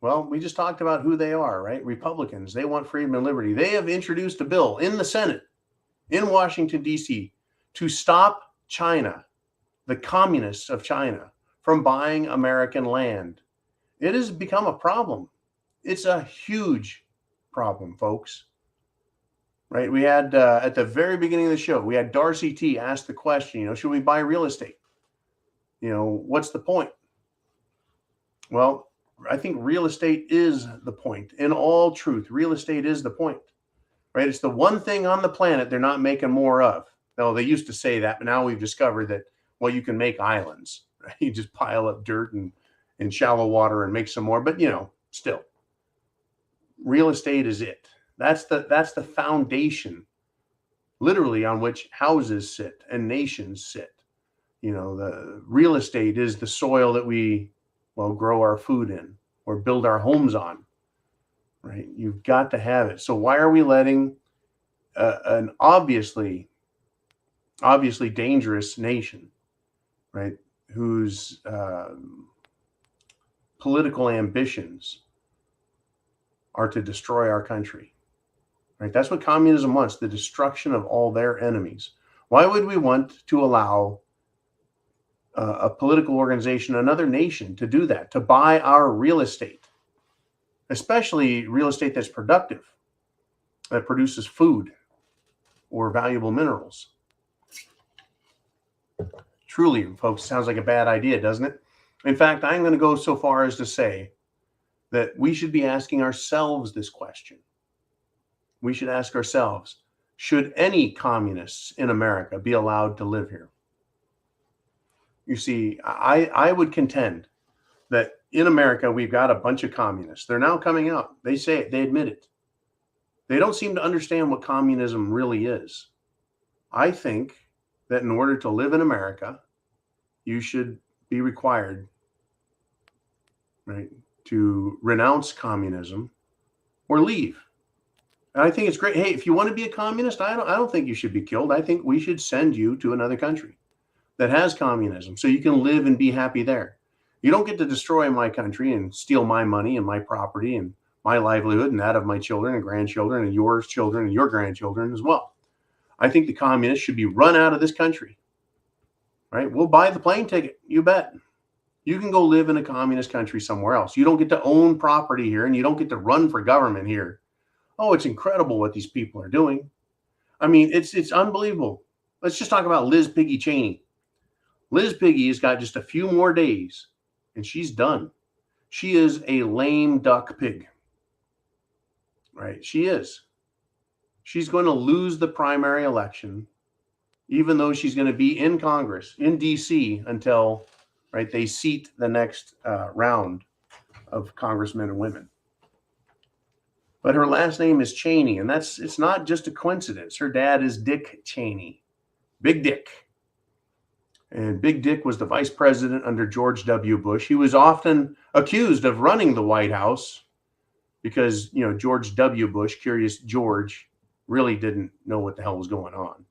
well, we just talked about who they are, right? Republicans, they want freedom and liberty. They have introduced a bill in the Senate in Washington, D.C. to stop China, the communists of China, from buying American land. It has become a problem. It's a huge problem, folks. Right? We had, at the very beginning of the show, we had Darcy T ask the question, should we buy real estate? What's the point? Well, I think real estate is the point. In all truth, real estate is the point, right? It's the one thing on the planet they're not making more of. No, they used to say that, but now we've discovered that, well, you can make islands, right? You just pile up dirt and shallow water and make some more, but still, real estate is it. That's the foundation, literally, on which houses sit and nations sit. The real estate is the soil that we grow our food in or build our homes on, right? You've got to have it. So why are we letting an obviously dangerous nation, right, whose political ambitions are to destroy our country, right? That's what communism wants, the destruction of all their enemies. Why would we want to allow a political organization, another nation, to do that, to buy our real estate? especially real estate that's productive, that produces food or valuable minerals. Truly, folks, sounds like a bad idea, doesn't it? In fact, I'm going to go so far as to say that we should be asking ourselves this question. We should ask ourselves, should any communists in America be allowed to live here? You see, I would contend that in America, we've got a bunch of communists. They're now coming out. They say it, they admit it. They don't seem to understand what communism really is. I think that in order to live in America, you should be required, right, to renounce communism or leave. And I think it's great. Hey, if you want to be a communist, I don't think you should be killed. I think we should send you to another country that has communism so you can live and be happy there. You don't get to destroy my country and steal my money and my property and my livelihood and that of my children and grandchildren and your children and your grandchildren as well. I think the communists should be run out of this country, right? We'll buy the plane ticket. You bet. You can go live in a communist country somewhere else. You don't get to own property here and you don't get to run for government here. Oh, it's incredible what these people are doing. I mean, it's unbelievable. Let's just talk about Liz Piggy Cheney. Liz Piggy has got just a few more days and she's done. She is a lame duck pig, right? She is. She's going to lose the primary election, even though she's going to be in Congress, in DC, until, right, they seat the next round of congressmen and women. But her last name is Cheney, and it's not just a coincidence. Her dad is Dick Cheney, Big Dick. And Big Dick was the vice president under George W. Bush. He was often accused of running the White House because, you know, George W. Bush, Curious George, really didn't know what the hell was going on.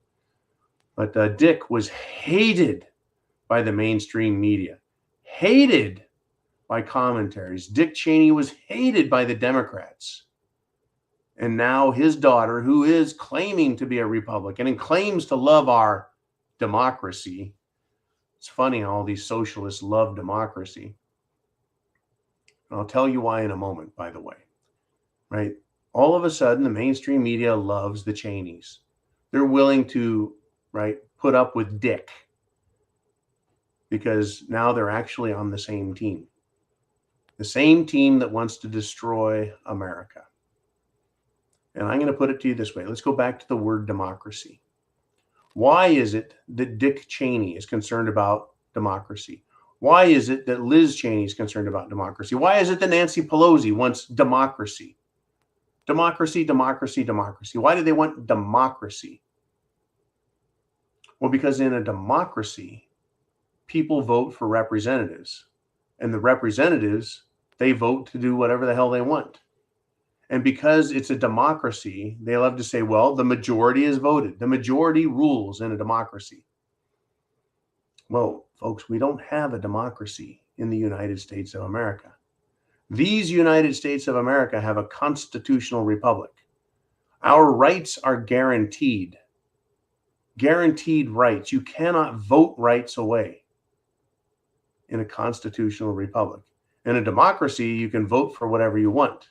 But Dick was hated by the mainstream media, hated by commentaries. Dick Cheney was hated by the Democrats. And now his daughter, who is claiming to be a Republican and claims to love our democracy. It's funny how all these socialists love democracy. And I'll tell you why in a moment, by the way. Right? All of a sudden, the mainstream media loves the Cheneys. They're willing to, right, put up with Dick because now they're actually on the same team. The same team that wants to destroy America. And I'm going to put it to you this way. Let's go back to the word democracy. Why is it that Dick Cheney is concerned about democracy? Why is it that Liz Cheney is concerned about democracy? Why is it that Nancy Pelosi wants democracy? Democracy, democracy, democracy. Why do they want democracy? Well, because in a democracy, people vote for representatives. And the representatives, they vote to do whatever the hell they want. And because it's a democracy, they love to say, well, the majority is voted. The majority rules in a democracy. Well, folks, we don't have a democracy in the United States of America. These United States of America have a constitutional republic. Our rights are guaranteed. Guaranteed rights. You cannot vote rights away in a constitutional republic. In a democracy, you can vote for whatever you want.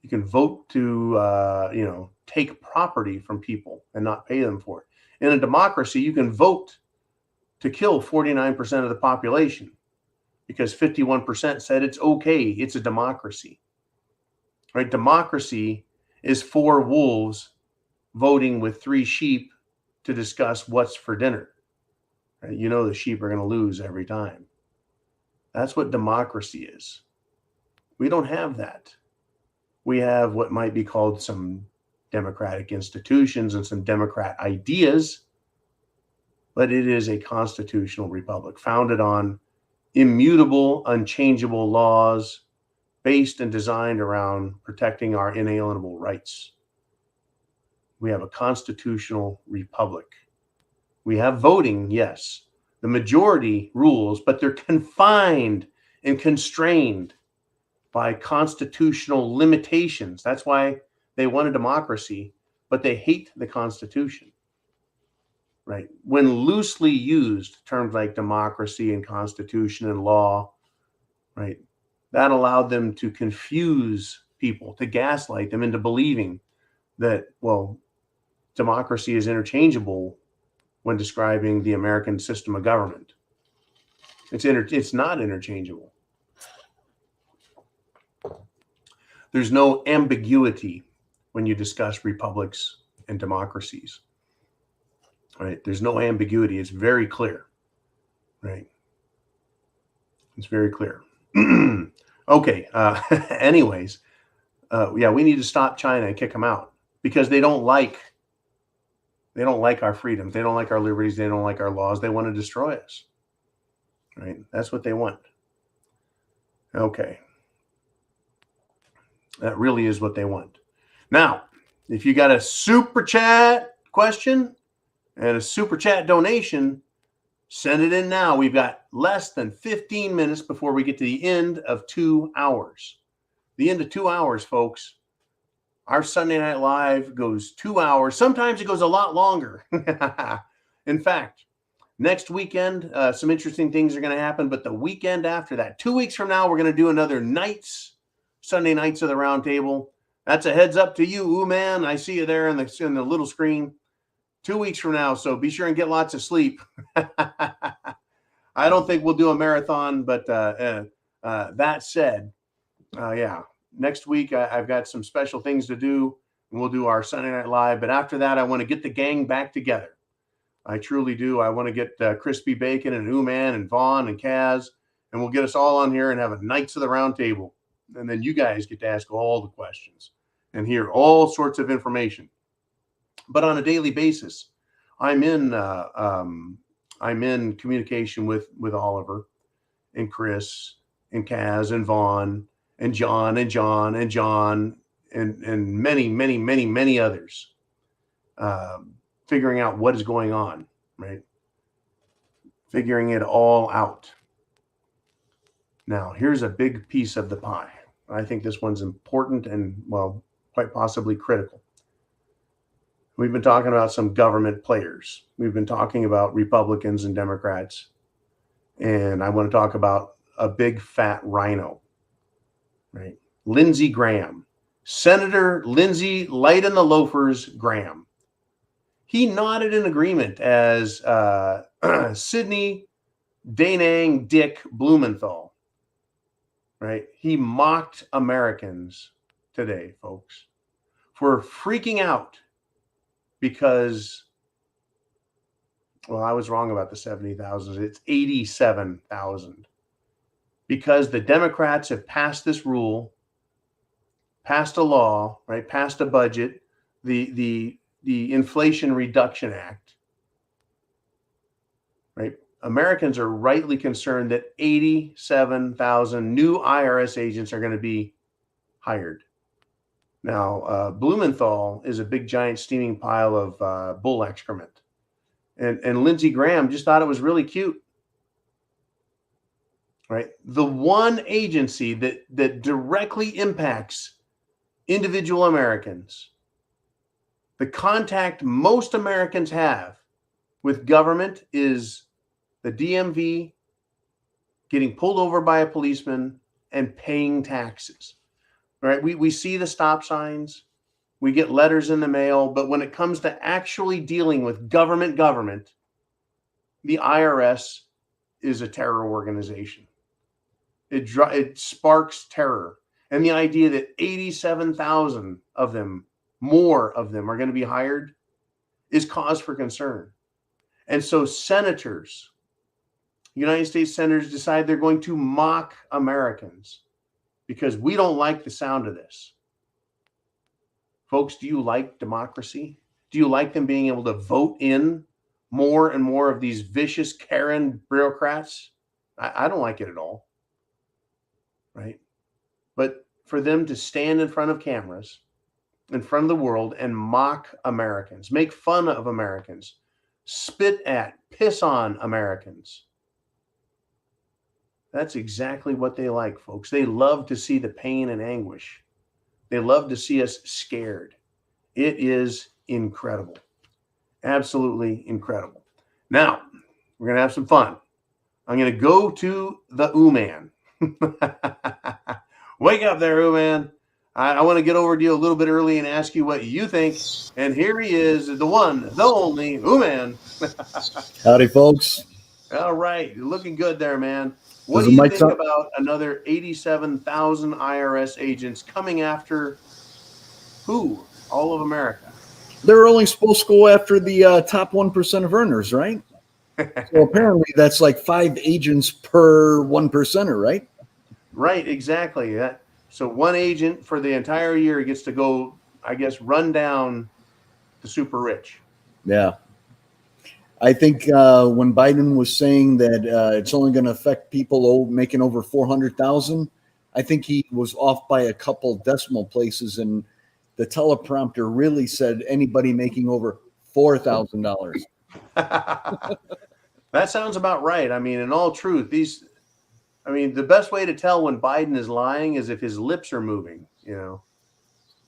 You can vote to, take property from people and not pay them for it. In a democracy, you can vote to kill 49% of the population because 51% said it's okay. It's a democracy, right? Democracy is 4 wolves voting with 3 sheep to discuss what's for dinner. Right? You know the sheep are going to lose every time. That's what democracy is. We don't have that. We have what might be called some democratic institutions and some democrat ideas, but it is a constitutional republic founded on immutable, unchangeable laws based and designed around protecting our inalienable rights. We have a constitutional republic. We have voting, yes. The majority rules, but they're confined and constrained by constitutional limitations. That's why they want a democracy, but they hate the Constitution, right? When loosely used, terms like democracy and constitution and law, right? that allowed them to confuse people, to gaslight them into believing that, well, democracy is interchangeable when describing the American system of government. It's not interchangeable. There's no ambiguity when you discuss republics and democracies. Right? There's no ambiguity. It's very clear. Right? It's very clear. Okay. Anyways, yeah, we need to stop China and kick them out because they don't like our freedoms. They don't like our liberties. They don't like our laws. They want to destroy us. Right? That's what they want. Okay. That really is what they want. Now, if you got a super chat question and a super chat donation, send it in now. We've got less than 15 minutes before we get to the end of 2 hours. The end of 2 hours, folks. Our Sunday Night Live goes 2 hours. Sometimes it goes a lot longer. In fact, next weekend, some interesting things are going to happen. But the weekend after that, 2 weeks from now, we're going to do another Sunday Nights of the Round Table. That's a heads up to you, ooh man. I see you there in the little screen. 2 weeks from now, so be sure and get lots of sleep. I don't think we'll do a marathon, but that said, yeah, next week I've got some special things to do, and we'll do our Sunday Night Live. But after that, I want to get the gang back together. I truly do. I want to get Crispy Bacon and Ooman and Vaughn and Kaz, and we'll get us all on here and have a Knights of the Round Table. And then you guys get to ask all the questions and hear all sorts of information. But on a daily basis, I'm in communication with Oliver and Chris and Kaz and Vaughn and John and John and John and many others, figuring out what is going on, right? Figuring it all out. Now, here's a big piece of the pie. I think this one's important and, well, quite possibly critical. We've been talking about some government players. We've been talking about Republicans and Democrats. And I want to talk about a big fat rhino, right? Lindsey Graham. Senator Lindsey Light in the Loafers Graham. He nodded in agreement as Sidney Danang Dick Blumenthal. Right? He mocked Americans today, folks, for freaking out because, well, I was wrong about the 70,000. It's 87,000 because the Democrats have passed this rule, passed a law, right? Passed a budget, the Inflation Reduction Act, right? Americans are rightly concerned that 87,000 new IRS agents are going to be hired. Now, Blumenthal is a big, giant, steaming pile of bull excrement. And Lindsey Graham just thought it was really cute. Right? The one agency that directly impacts individual Americans, the contact most Americans have with government is the DMV, getting pulled over by a policeman, and paying taxes. Right? We see the stop signs, we get letters in the mail, but when it comes to actually dealing with government, the IRS is a terror organization. It sparks terror. And the idea that 87,000 of them, more of them, are going to be hired is cause for concern. And so senators, United States senators, decide they're going to mock Americans because we don't like the sound of this. Folks, do you like democracy? Do you like them being able to vote in more and more of these vicious Karen bureaucrats? I don't like it at all. Right? But for them to stand in front of cameras, in front of the world, and mock Americans, make fun of Americans, spit at, piss on Americans, that's exactly what they like, folks. They love to see the pain and anguish. They love to see us scared. It is incredible. Absolutely incredible. Now, we're going to have some fun. I'm going to go to the Ooman. Wake up there, man. I want to get over to you a little bit early and ask you what you think. And here he is, the one, the only, man. Howdy, folks. All right. You're looking good there, man. What Does do the you mic think sound- about another 87,000 IRS agents coming after who? All of America. They're only supposed to go after the top 1% of earners, right? So apparently that's like 5 agents per 1%er, right? Right, exactly. So one agent for the entire year gets to go, I guess, run down the super rich. Yeah. I think when Biden was saying that it's only going to affect people making over 400,000, I think he was off by a couple decimal places, and the teleprompter really said anybody making over $4,000. That sounds about right. I mean, in all truth, the best way to tell when Biden is lying is if his lips are moving, Yeah,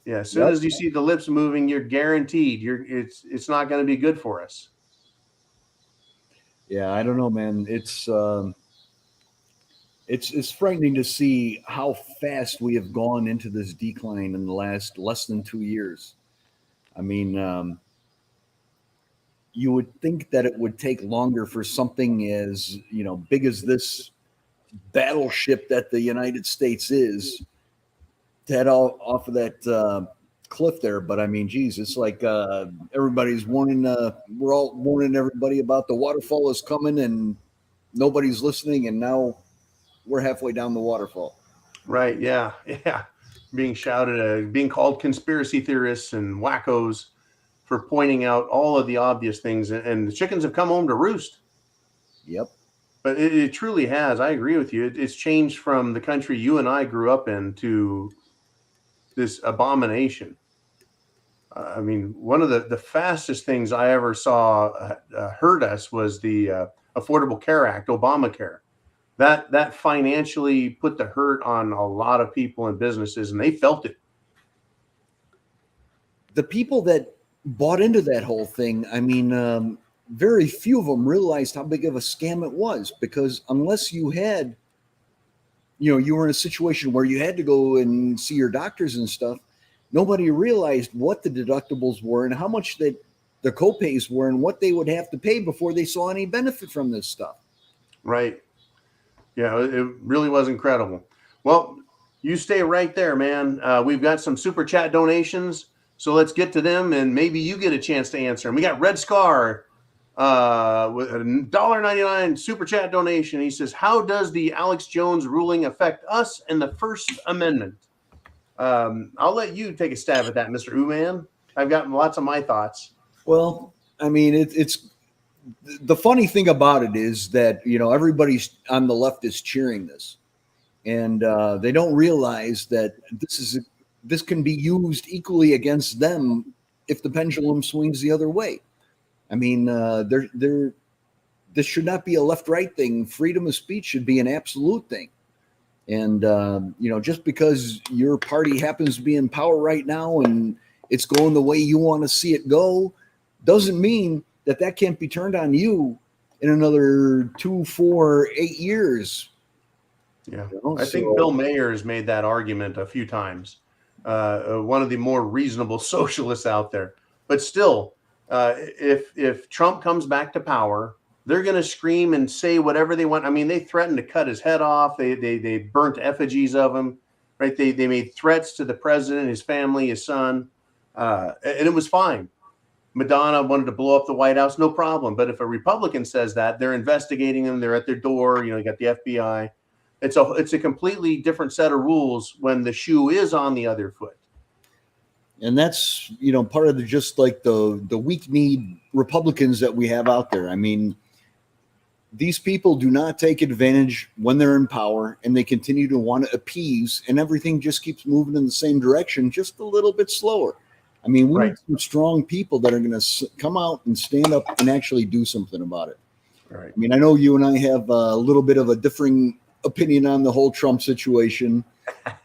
as soon as you see the lips moving, you're guaranteed it's not going to be good for us. Yeah, I don't know, man. It's frightening to see how fast we have gone into this decline in the last less than 2 years. I mean, you would think that it would take longer for something as big as this battleship that the United States is to head off of that cliff there. But I mean, geez, it's like everybody's warning. We're all warning everybody about the waterfall is coming, and nobody's listening. And now we're halfway down the waterfall. Right? Yeah. Being shouted, being called conspiracy theorists and wackos for pointing out all of the obvious things, and the chickens have come home to roost. Yep. But it truly has. I agree with you. It's changed from the country you and I grew up in to this abomination. I mean, one of the fastest things I ever saw hurt us was the Affordable Care Act, Obamacare. That financially put the hurt on a lot of people and businesses, and they felt it. The people that bought into that whole thing, I mean, very few of them realized how big of a scam it was, because unless you had, you were in a situation where you had to go and see your doctors and stuff, nobody realized what the deductibles were and how much that the copays were and what they would have to pay before they saw any benefit from this stuff. Right. Yeah, it really was incredible. Well, you stay right there, man. We've got some super chat donations, so let's get to them, and maybe you get a chance to answer them. We got Red Scar with a $1.99 super chat donation. He says, how does the Alex Jones ruling affect us and the First Amendment? I'll let you take a stab at that, Mr. Uman. I've got lots of my thoughts. Well, I mean, it's the funny thing about it is that, everybody's on the left is cheering this, and they don't realize that this can be used equally against them if the pendulum swings the other way. I mean, this should not be a left-right thing. Freedom of speech should be an absolute thing. And, just because your party happens to be in power right now and it's going the way you want to see it go, doesn't mean that can't be turned on you in another 2, 4, 8 years. Yeah. I think Bill Mayer has made that argument a few times. One of the more reasonable socialists out there. But still, if Trump comes back to power, they're going to scream and say whatever they want. I mean, they threatened to cut his head off. They burnt effigies of him, right? They made threats to the president, his family, his son, and it was fine. Madonna wanted to blow up the White House, no problem. But if a Republican says that, they're investigating them. They're at their door. You got the FBI. It's a completely different set of rules when the shoe is on the other foot. And that's, part of just like the weak-kneed Republicans that we have out there. I mean, these people do not take advantage when they're in power, and they continue to want to appease, and everything just keeps moving in the same direction, just a little bit slower. I mean, we need some strong people that are going to come out and stand up and actually do something about it. Right. I mean, I know you and I have a little bit of a differing opinion on the whole Trump situation.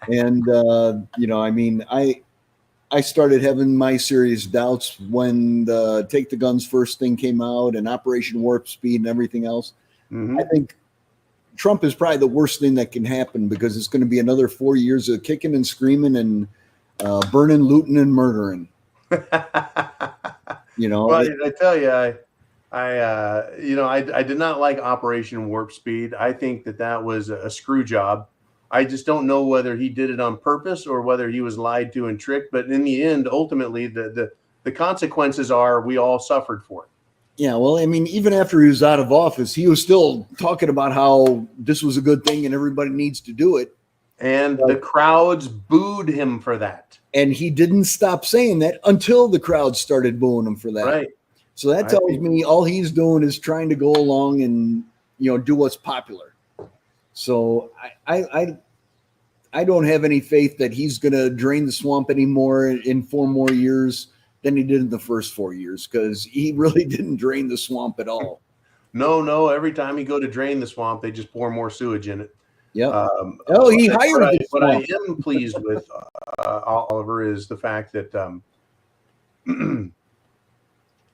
And, I mean, I started having my serious doubts when the Take the Guns first thing came out and Operation Warp Speed and everything else. Mm-hmm. I think Trump is probably the worst thing that can happen, because it's going to be another 4 years of kicking and screaming and burning, looting, and murdering. You know, well, I tell you, I did not like Operation Warp Speed. I think that was a screw job. I just don't know whether he did it on purpose or whether he was lied to and tricked. But in the end, ultimately, the consequences are we all suffered for it. Yeah, well, I mean, even after he was out of office, he was still talking about how this was a good thing and everybody needs to do it. And the crowds booed him for that. And he didn't stop saying that until the crowd started booing him for that. Right. So that tells me all he's doing is trying to go along and, do what's popular. So I don't have any faith that he's going to drain the swamp anymore in 4 more years than he did in the first 4 years, because he really didn't drain the swamp at all. No. Every time you go to drain the swamp, they just pour more sewage in it. Yeah. He hired. What I am pleased with, Oliver, is the fact that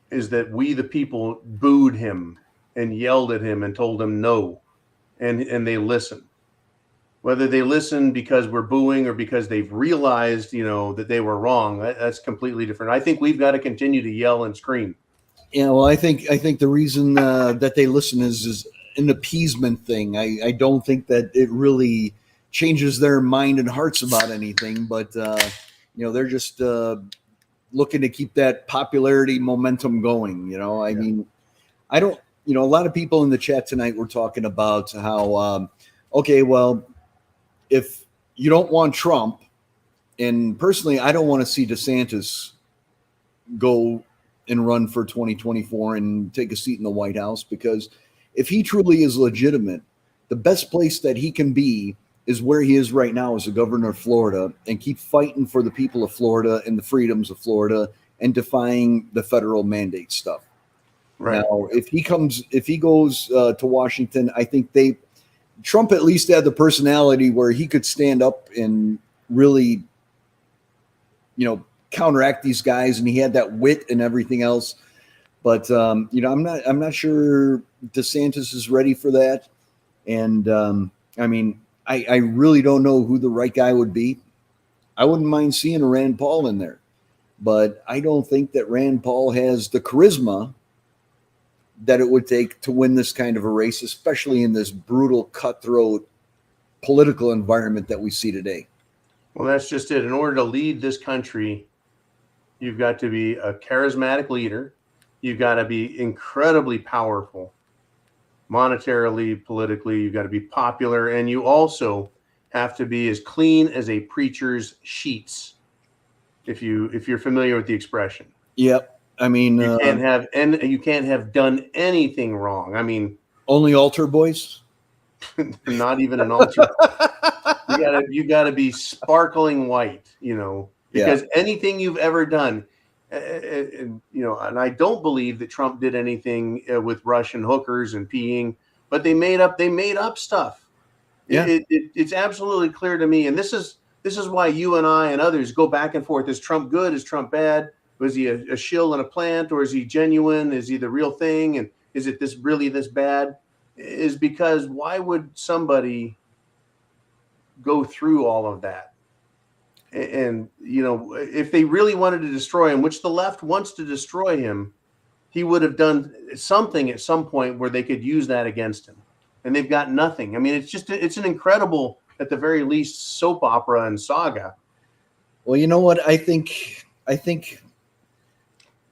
is that we, the people, booed him and yelled at him and told him no, and they listened. Whether they listen because we're booing or because they've realized, that they were wrong, that's completely different. I think we've got to continue to yell and scream. Yeah, well, I think the reason that they listen is an appeasement thing. I don't think that it really changes their mind and hearts about anything, but they're just looking to keep that popularity momentum going. I mean, I don't. A lot of people in the chat tonight were talking about how okay, well, if you don't want Trump, and personally, I don't want to see DeSantis go and run for 2024 and take a seat in the White House, because if he truly is legitimate, the best place that he can be is where he is right now as the governor of Florida, and keep fighting for the people of Florida and the freedoms of Florida and defying the federal mandate stuff. Right. Now, if he goes to Washington, I think Trump at least had the personality where he could stand up and really, counteract these guys, and he had that wit and everything else. But I'm not sure DeSantis is ready for that. And I mean, I really don't know who the right guy would be. I wouldn't mind seeing a Rand Paul in there, but I don't think that Rand Paul has the charisma that it would take to win this kind of a race, especially in this brutal, cutthroat political environment that we see today. Well, that's just it. In order to lead this country, you've got to be a charismatic leader. You've got to be incredibly powerful, monetarily, politically. You've got to be popular, and you also have to be as clean as a preacher's sheets, if you're familiar with the expression. Yep. I mean, you can't have done anything wrong. I mean, only altar boys. Not even an altar. You gotta be sparkling white, because anything you've ever done, and I don't believe that Trump did anything with Russian hookers and peeing, but they made up stuff. Yeah. It's absolutely clear to me, and this is why you and I and others go back and forth. Is Trump good? Is Trump bad? Was he a shill in a plant, or is he genuine? Is he the real thing? And is it really this bad? Is because why would somebody go through all of that? And if they really wanted to destroy him, which the left wants to destroy him, he would have done something at some point where they could use that against him. And they've got nothing. I mean, it's an incredible, at the very least, soap opera and saga. Well, you know what? I think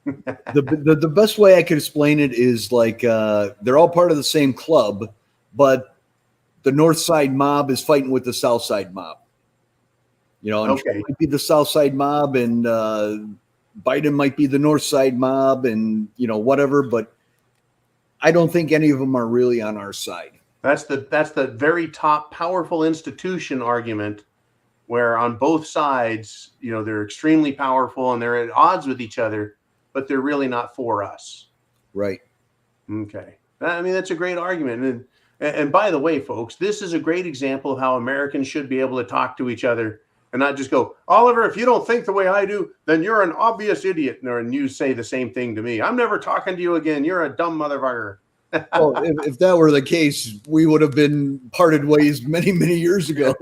the best way I could explain it is like they're all part of the same club, but the North Side mob is fighting with the South Side mob. And Trump might be the South Side mob, and Biden might be the North Side mob, and whatever. But I don't think any of them are really on our side. That's the very top powerful institution argument, where on both sides, they're extremely powerful and they're at odds with each other, but they're really not for us. Right. Okay. I mean, that's a great argument. And by the way, folks, this is a great example of how Americans should be able to talk to each other and not just go, Oliver, if you don't think the way I do, then you're an obvious idiot. And you say the same thing to me. I'm never talking to you again. You're a dumb motherfucker. Well, if that were the case, we would have been parted ways many, many years ago.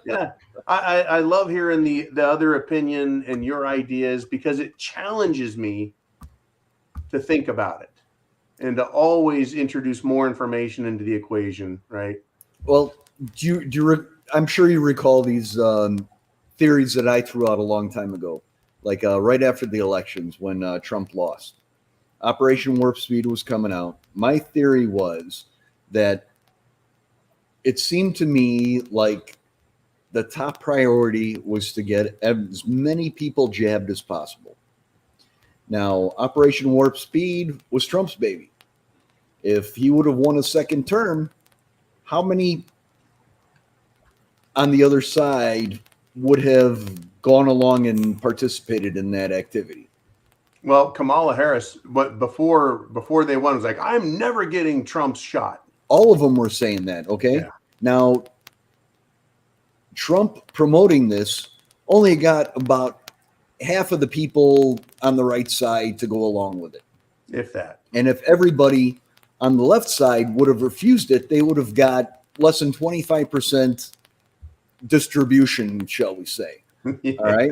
Yeah. I love hearing the other opinion and your ideas because it challenges me to think about it and to always introduce more information into the equation, right? Well, I'm sure you recall these theories that I threw out a long time ago, like right after the elections when Trump lost. Operation Warp Speed was coming out. My theory was that it seemed to me like the top priority was to get as many people jabbed as possible. Now, Operation Warp Speed was Trump's baby. If he would have won a second term, how many on the other side would have gone along and participated in that activity? Well, Kamala Harris, but before they won, was like, I'm never getting Trump's shot. All of them were saying that, okay? Yeah. Now, Trump promoting this only got about half of the people on the right side to go along with it. If that. And if everybody on the left side would have refused it, they would have got less than 25% distribution, shall we say. Yeah. All right.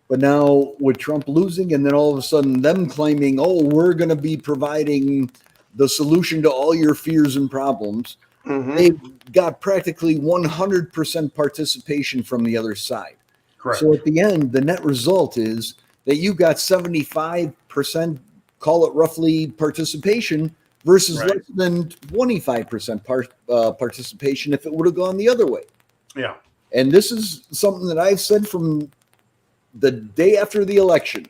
But now with Trump losing and then all of a sudden them claiming, oh, we're going to be providing the solution to all your fears and problems, they've got practically 100% participation from the other side. Correct. So at the end, the net result is that you got 75%, call it roughly, participation versus less than 25% participation if it would have gone the other way. Yeah. And this is something that I've said from the day after the election.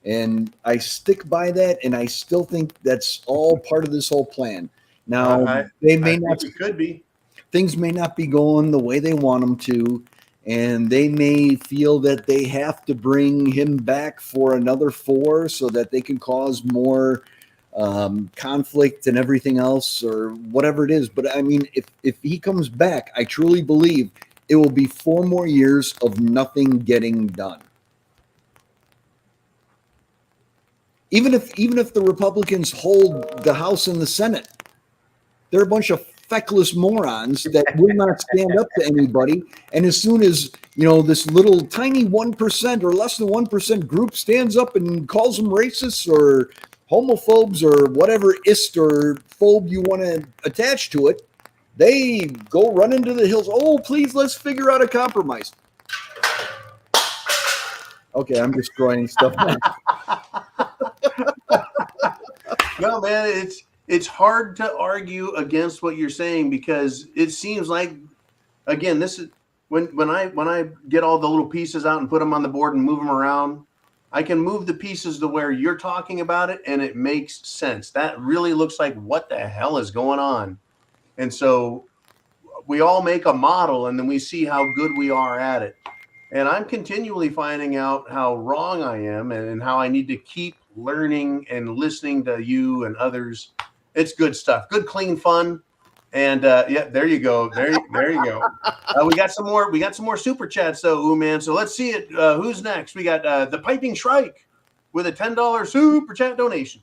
And I stick by that, and I still think that's all part of this whole plan. Now, it could be. Things may not be going the way they want them to, and they may feel that they have to bring him back for another 4 so that they can cause more conflict and everything else or whatever it is. But I mean, if he comes back, I truly believe it will be 4 more years of nothing getting done. Even if the Republicans hold the House and the Senate, they're a bunch of feckless morons that will not stand up to anybody. And as soon as, this little tiny 1% or less than 1% group stands up and calls them racists or homophobes or whatever ist or phobe you want to attach to it, they go run into the hills. Oh, please, let's figure out a compromise. Okay, I'm destroying stuff now. No, man, it's hard to argue against what you're saying because it seems like, again, this is when I get all the little pieces out and put them on the board and move them around, I can move the pieces to where you're talking about it and it makes sense. That really looks like what the hell is going on. And so we all make a model and then we see how good we are at it. And I'm continually finding out how wrong I am and how I need to keep learning and listening to you and others. It's good stuff. Good, clean fun. And yeah, there you go. There you go. We got some more super chats though, man. So let's see it. Who's next? We got the Piping Shrike with a $10 super chat donation.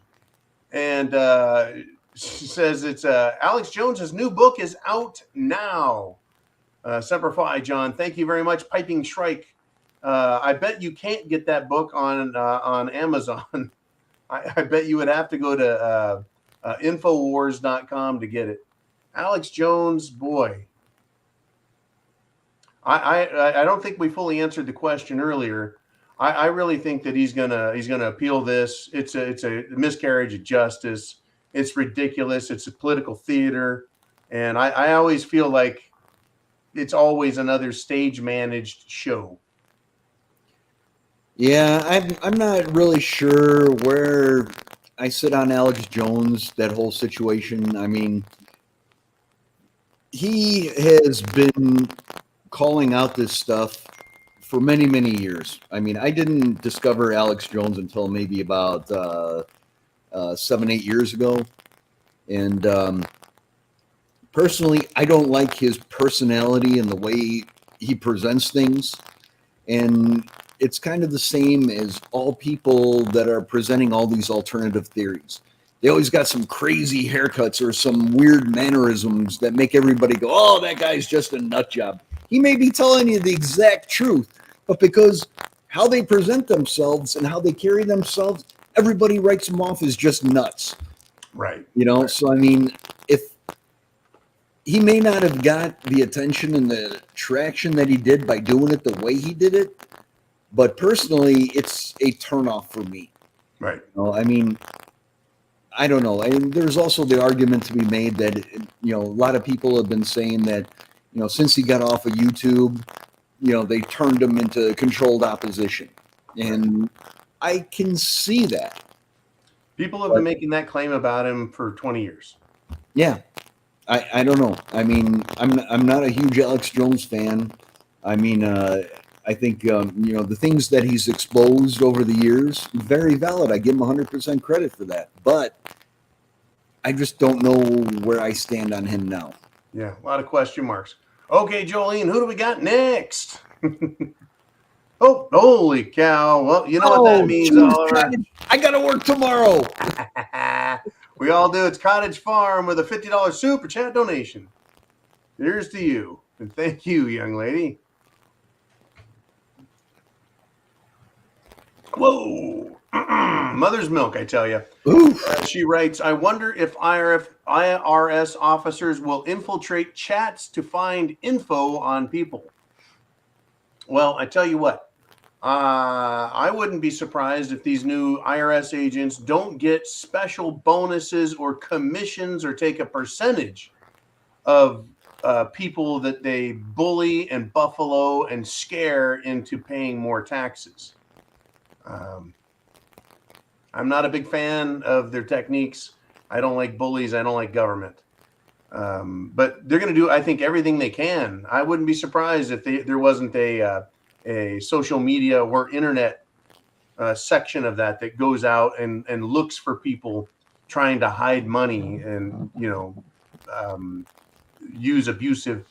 And she says it's Alex Jones's new book is out now. Semper Fi, John. Thank you very much, Piping Shrike. I bet you can't get that book on Amazon. I bet you would have to go to Infowars.com to get it. Alex Jones, boy. I don't think we fully answered the question earlier. I really think that he's gonna appeal this. It's a miscarriage of justice. It's ridiculous. It's a political theater, and I always feel like it's always another stage managed show. Yeah, I'm not really sure where I sit on Alex Jones, that whole situation. I mean, he has been calling out this stuff for many, many years. I mean, I didn't discover Alex Jones until maybe about 7-8 years ago. And personally, I don't like his personality and the way he presents things. And it's kind of the same as all people that are presenting all these alternative theories. They always got some crazy haircuts or some weird mannerisms that make everybody go, oh, that guy's just a nut job. He may be telling you the exact truth, but because how they present themselves and how they carry themselves, everybody writes them off as just nuts. Right. You know, so I mean, if he may not have got the attention and the traction that he did by doing it the way he did it, but personally, it's a turnoff for me. Right. You know, I mean, I don't know. And there's also the argument to be made that, you know, a lot of people have been saying that, you know, since he got off of YouTube, you know, they turned him into controlled opposition. And I can see that. People have been making that claim about him for 20 years. Yeah. I don't know. I mean, I'm not a huge Alex Jones fan. I mean, I think, you know, the things that he's exposed over the years, very valid. I give him 100% credit for that. But I just don't know where I stand on him now. Yeah, a lot of question marks. Okay, Jolene, who do we got next? Oh, holy cow. Well, you know what that means, geez, Oliver. I got to work tomorrow. We all do. It's Cottage Farm with a $50 super chat donation. Here's to you. And thank you, young lady. Whoa. Mother's milk, I tell you. She writes, I wonder if IRS officers will infiltrate chats to find info on people. Well, I tell you what. I wouldn't be surprised if these new IRS agents don't get special bonuses or commissions or take a percentage of people that they bully and buffalo and scare into paying more taxes. I'm not a big fan of their techniques. I don't like bullies. I don't like government. But they're going to do, I think, everything they can. I wouldn't be surprised if there wasn't a social media or internet section of that goes out and looks for people trying to hide money and, you know, use abusive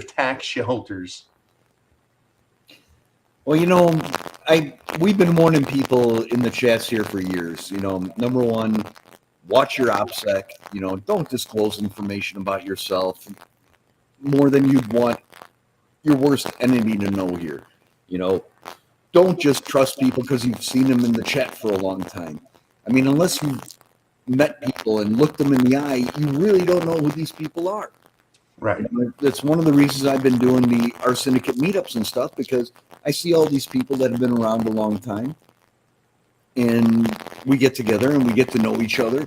tax shelters. Well, you know, we've been warning people in the chats here for years. You know, number one, watch your OPSEC. You know, don't disclose information about yourself more than you'd want your worst enemy to know here. You know, don't just trust people because you've seen them in the chat for a long time. I mean, unless you've met people and looked them in the eye, you really don't know who these people are. Right. You know, that's one of the reasons I've been doing our syndicate meetups and stuff, because I see all these people that have been around a long time, and we get together and we get to know each other,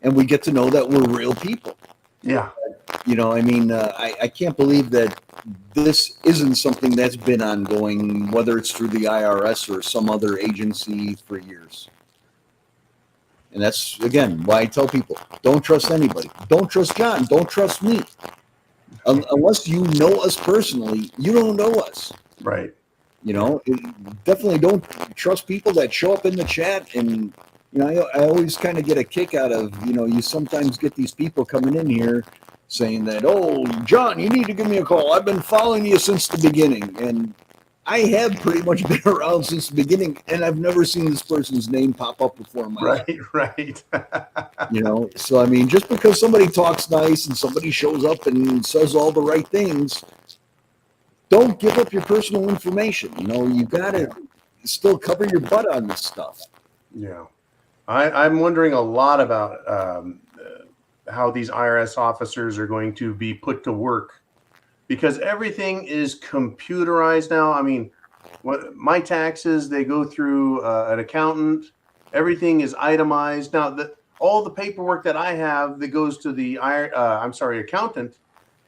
and we get to know that we're real people. Yeah. You know, I mean, I can't believe that this isn't something that's been ongoing, whether it's through the IRS or some other agency, for years. And that's, again, why I tell people, don't trust anybody. Don't trust John. Don't trust me. Unless you know us personally, you don't know us. Right. You know, definitely don't trust people that show up in the chat. And, you know, I always kind of get a kick out of, you know, you sometimes get these people coming in here saying that, oh, John, you need to give me a call. I've been following you since the beginning. And I have pretty much been around since the beginning, and I've never seen this person's name pop up before in my life. Right. You know, so I mean, just because somebody talks nice and somebody shows up and says all the right things, don't give up your personal information. You know, you got to still cover your butt on this stuff. Yeah. I'm wondering a lot about how these IRS officers are going to be put to work, because everything is computerized now. I mean, my taxes, they go through an accountant. Everything is itemized. Now, all the paperwork that I have that goes to the accountant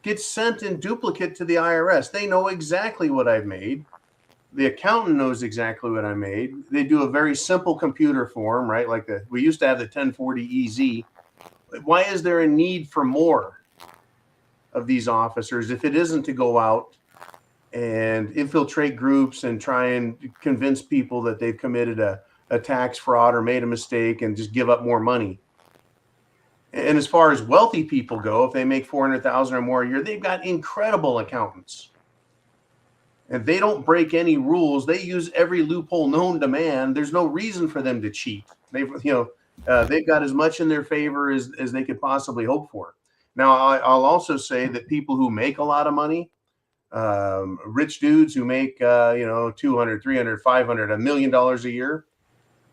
gets sent in duplicate to the IRS. They know exactly what I've made. The accountant knows exactly what I made. They do a very simple computer form, right? Like we used to have the 1040 EZ. Why is there a need for more of these officers if it isn't to go out and infiltrate groups and try and convince people that they've committed a tax fraud or made a mistake and just give up more money? And as far as wealthy people go, if they make $400,000 or more a year, they've got incredible accountants. And they don't break any rules. They use every loophole known to man. There's no reason for them to cheat. They've got as much in their favor as they could possibly hope for. Now, I'll also say that people who make a lot of money, rich dudes who make, $200, $300, $500, $1 million a year,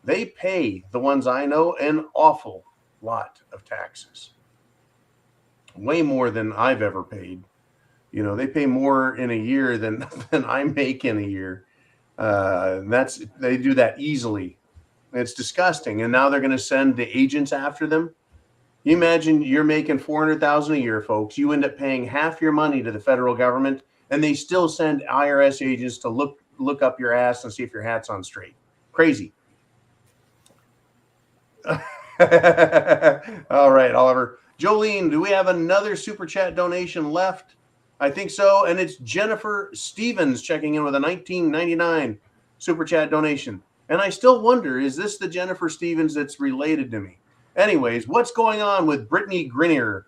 they pay, the ones I know, an awful lot of taxes. Way more than I've ever paid. They pay more in a year than I make in a year. They do that easily. It's disgusting. And now they're going to send the agents after them. You imagine you're making $400,000 a year, folks. You end up paying half your money to the federal government, and they still send IRS agents to look up your ass and see if your hat's on straight. Crazy. All right, Oliver. Jolene, do we have another super chat donation left? I think so. And it's Jennifer Stevens checking in with a $19.99 super chat donation. And I still wonder, is this the Jennifer Stevens that's related to me? Anyways, what's going on with Brittany Griner?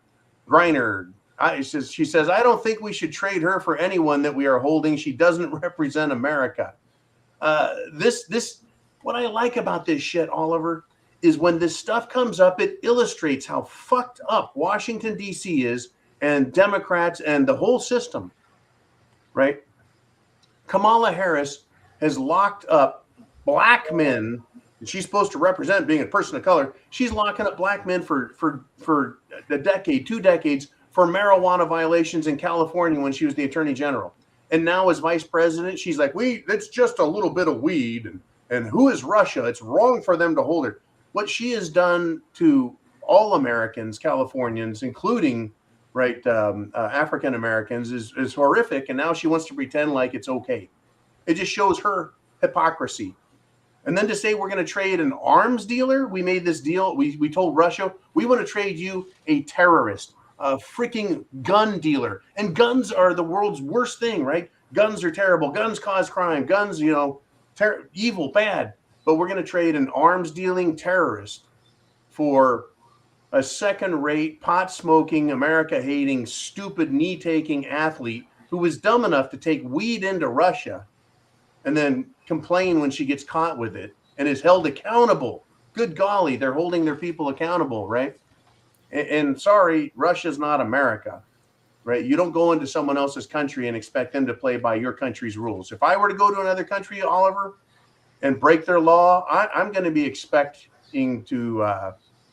She says, I don't think we should trade her for anyone that we are holding. She doesn't represent America. What I like about this shit, Oliver, is when this stuff comes up, it illustrates how fucked up Washington, D.C. is, and Democrats and the whole system, right? Kamala Harris has locked up black men. She's supposed to represent being a person of color. She's locking up black men for a decade, 2 decades, for marijuana violations in California when she was the attorney general. And now as vice president, she's like, it's just a little bit of weed. And who is Russia? It's wrong for them to hold her. What she has done to all Americans, Californians, including African Americans, is horrific. And now she wants to pretend like it's okay. It just shows her hypocrisy. And then to say we're going to trade an arms dealer, we made this deal. We told Russia, we want to trade you a terrorist, a freaking gun dealer. And guns are the world's worst thing, right? Guns are terrible. Guns cause crime. Guns, evil, bad. But we're going to trade an arms dealing terrorist for a second-rate, pot-smoking, America-hating, stupid, knee-taking athlete who was dumb enough to take weed into Russia and then complain when she gets caught with it and is held accountable. Good golly, they're holding their people accountable, right? And sorry, Russia's not America, right? You don't go into someone else's country and expect them to play by your country's rules. If I were to go to another country, Oliver, and break their law, I'm going to be expecting to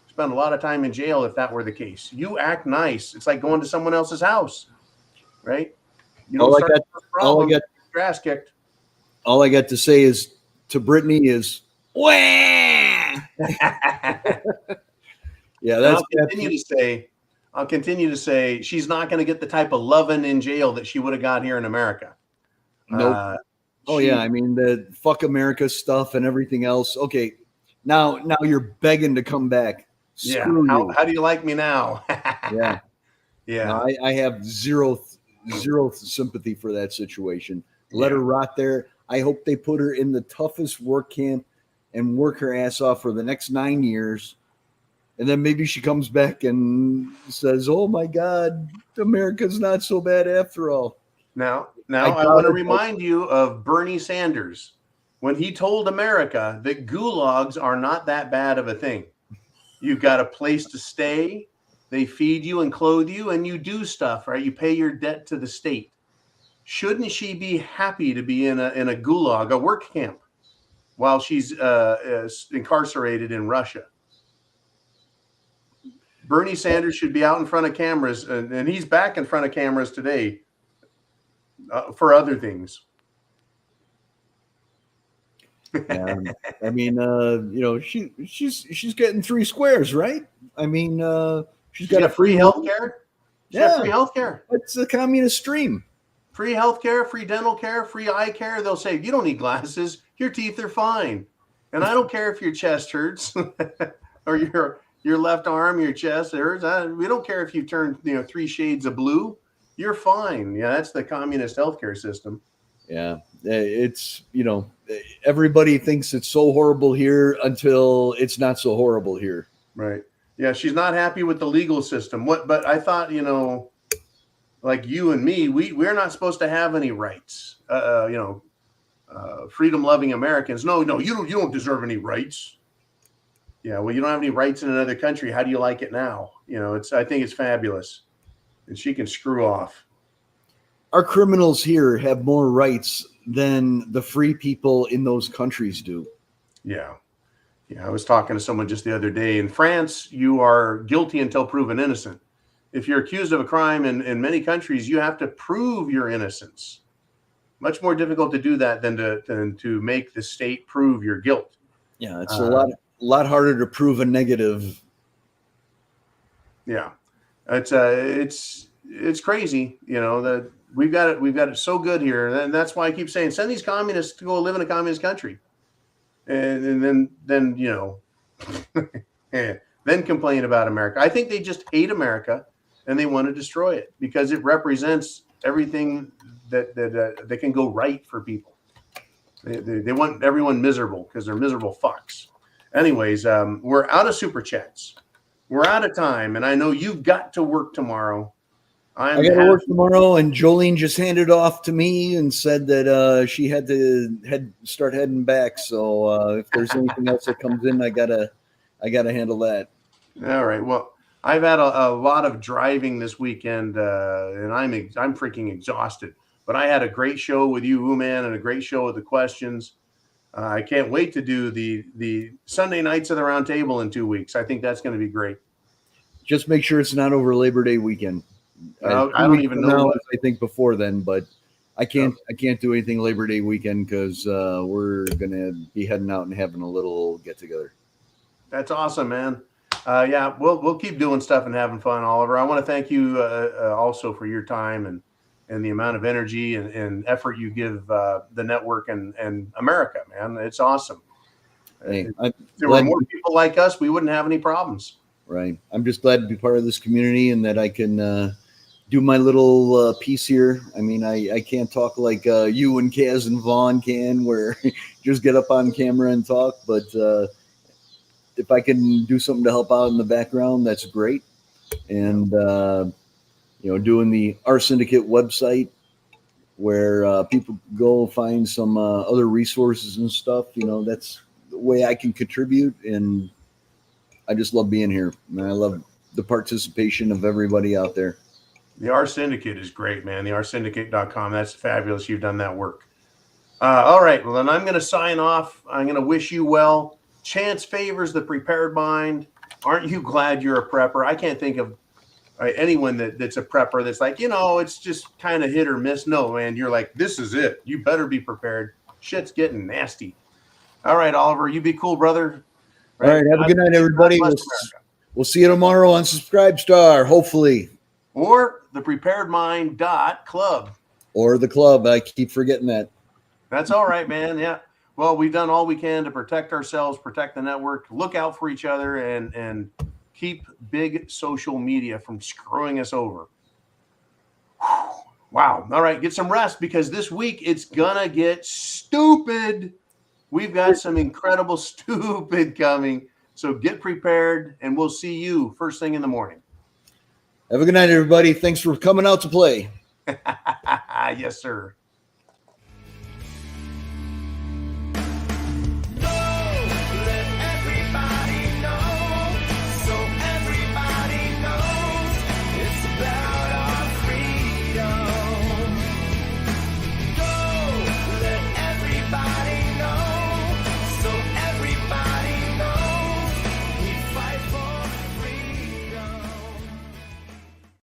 spend a lot of time in jail if that were the case. You act nice. It's like going to someone else's house, right? You don't start your ass kicked. All I got to say is to Brittany is, wah! Yeah, that's. I'll continue to say she's not going to get the type of loving in jail that she would have got here in America. Nope. I mean the fuck America stuff and everything else. Okay, now you're begging to come back. Screw you. How do you like me now? Yeah. No, I have zero sympathy for that situation. Let her rot there. I hope they put her in the toughest work camp and work her ass off for the next 9 years. And then maybe she comes back and says, oh my God, America's not so bad after all. Now I want to remind you of Bernie Sanders when he told America that gulags are not that bad of a thing. You've got a place to stay. They feed you and clothe you and you do stuff, right? You pay your debt to the state. Shouldn't she be happy to be in a gulag, a work camp, while she's incarcerated in Russia? Bernie Sanders should be out in front of cameras, and he's back in front of cameras today for other things. I mean, she's getting 3 squares, right? I mean, she's got a free health care. Yeah, free health care. It's a communist dream. Free health care, free dental care, free eye care. They'll say, you don't need glasses. Your teeth are fine. And I don't care if your chest hurts or your left arm, your chest hurts. We don't care if you turn 3 shades of blue. You're fine. Yeah, that's the communist healthcare system. Yeah, it's, everybody thinks it's so horrible here until it's not so horrible here. Right. Yeah, she's not happy with the legal system. But I thought, like you and me, we're not supposed to have any rights. Freedom-loving Americans. No, you don't deserve any rights. Yeah, well, you don't have any rights in another country. How do you like it now? I think it's fabulous. And she can screw off. Our criminals here have more rights than the free people in those countries do. Yeah. Yeah, I was talking to someone just the other day. In France, you are guilty until proven innocent. If you're accused of a crime in many countries, you have to prove your innocence. Much more difficult to do that than to make the state prove your guilt. Yeah, it's a lot harder to prove a negative. Yeah, it's crazy. That we've got it so good here, and that's why I keep saying send these communists to go live in a communist country, and then then complain about America. I think they just hate America and they want to destroy it because it represents everything that can go right for people. They want everyone miserable because they're miserable fucks. Anyways, we're out of super chats. We're out of time, and I know you've got to work tomorrow. I got to work tomorrow, and Jolene just handed off to me and said that she had to start heading back. So if there's anything else that comes in, I gotta handle that. All right. Well, I've had a lot of driving this weekend, and I'm freaking exhausted. But I had a great show with you, Uman, and a great show with the questions. I can't wait to do the Sunday nights of the round table in 2 weeks. I think that's going to be great. Just make sure it's not over Labor Day weekend. I don't even know. I think before then, but I can't do anything Labor Day weekend because we're gonna be heading out and having a little get together. That's awesome, man. Yeah, we'll keep doing stuff and having fun, Oliver. I want to thank you also for your time and the amount of energy and effort you give the network and America, man. It's awesome. Hey, if there were more people like us, we wouldn't have any problems. Right. I'm just glad to be part of this community and that I can do my little piece here. I mean, I can't talk like you and Kaz and Vaughn can, where just get up on camera and talk. But if I can do something to help out in the background, that's great. And doing the Our Syndicate website where people go find some other resources and stuff. That's the way I can contribute. And I just love being here. And I love the participation of everybody out there. The R Syndicate is great, man. The rsyndicate.com. That's fabulous. You've done that work. All right. Well, then I'm going to sign off. I'm going to wish you well. Chance favors the prepared mind. Aren't you glad you're a prepper? I can't think of anyone that's a prepper that's like, it's just kind of hit or miss. No, man. You're like, this is it. You better be prepared. Shit's getting nasty. All right, Oliver. You be cool, brother. All right. Have a good night, everybody. We'll see you tomorrow on Subscribestar, hopefully. Or thepreparedmind.club. Or the club. I keep forgetting that. That's all right, man. Yeah. Well, we've done all we can to protect ourselves, protect the network, look out for each other, and keep big social media from screwing us over. Wow. All right. Get some rest because this week it's going to get stupid. We've got some incredible stupid coming. So get prepared, and we'll see you first thing in the morning. Have a good night, everybody. Thanks for coming out to play. Yes, sir.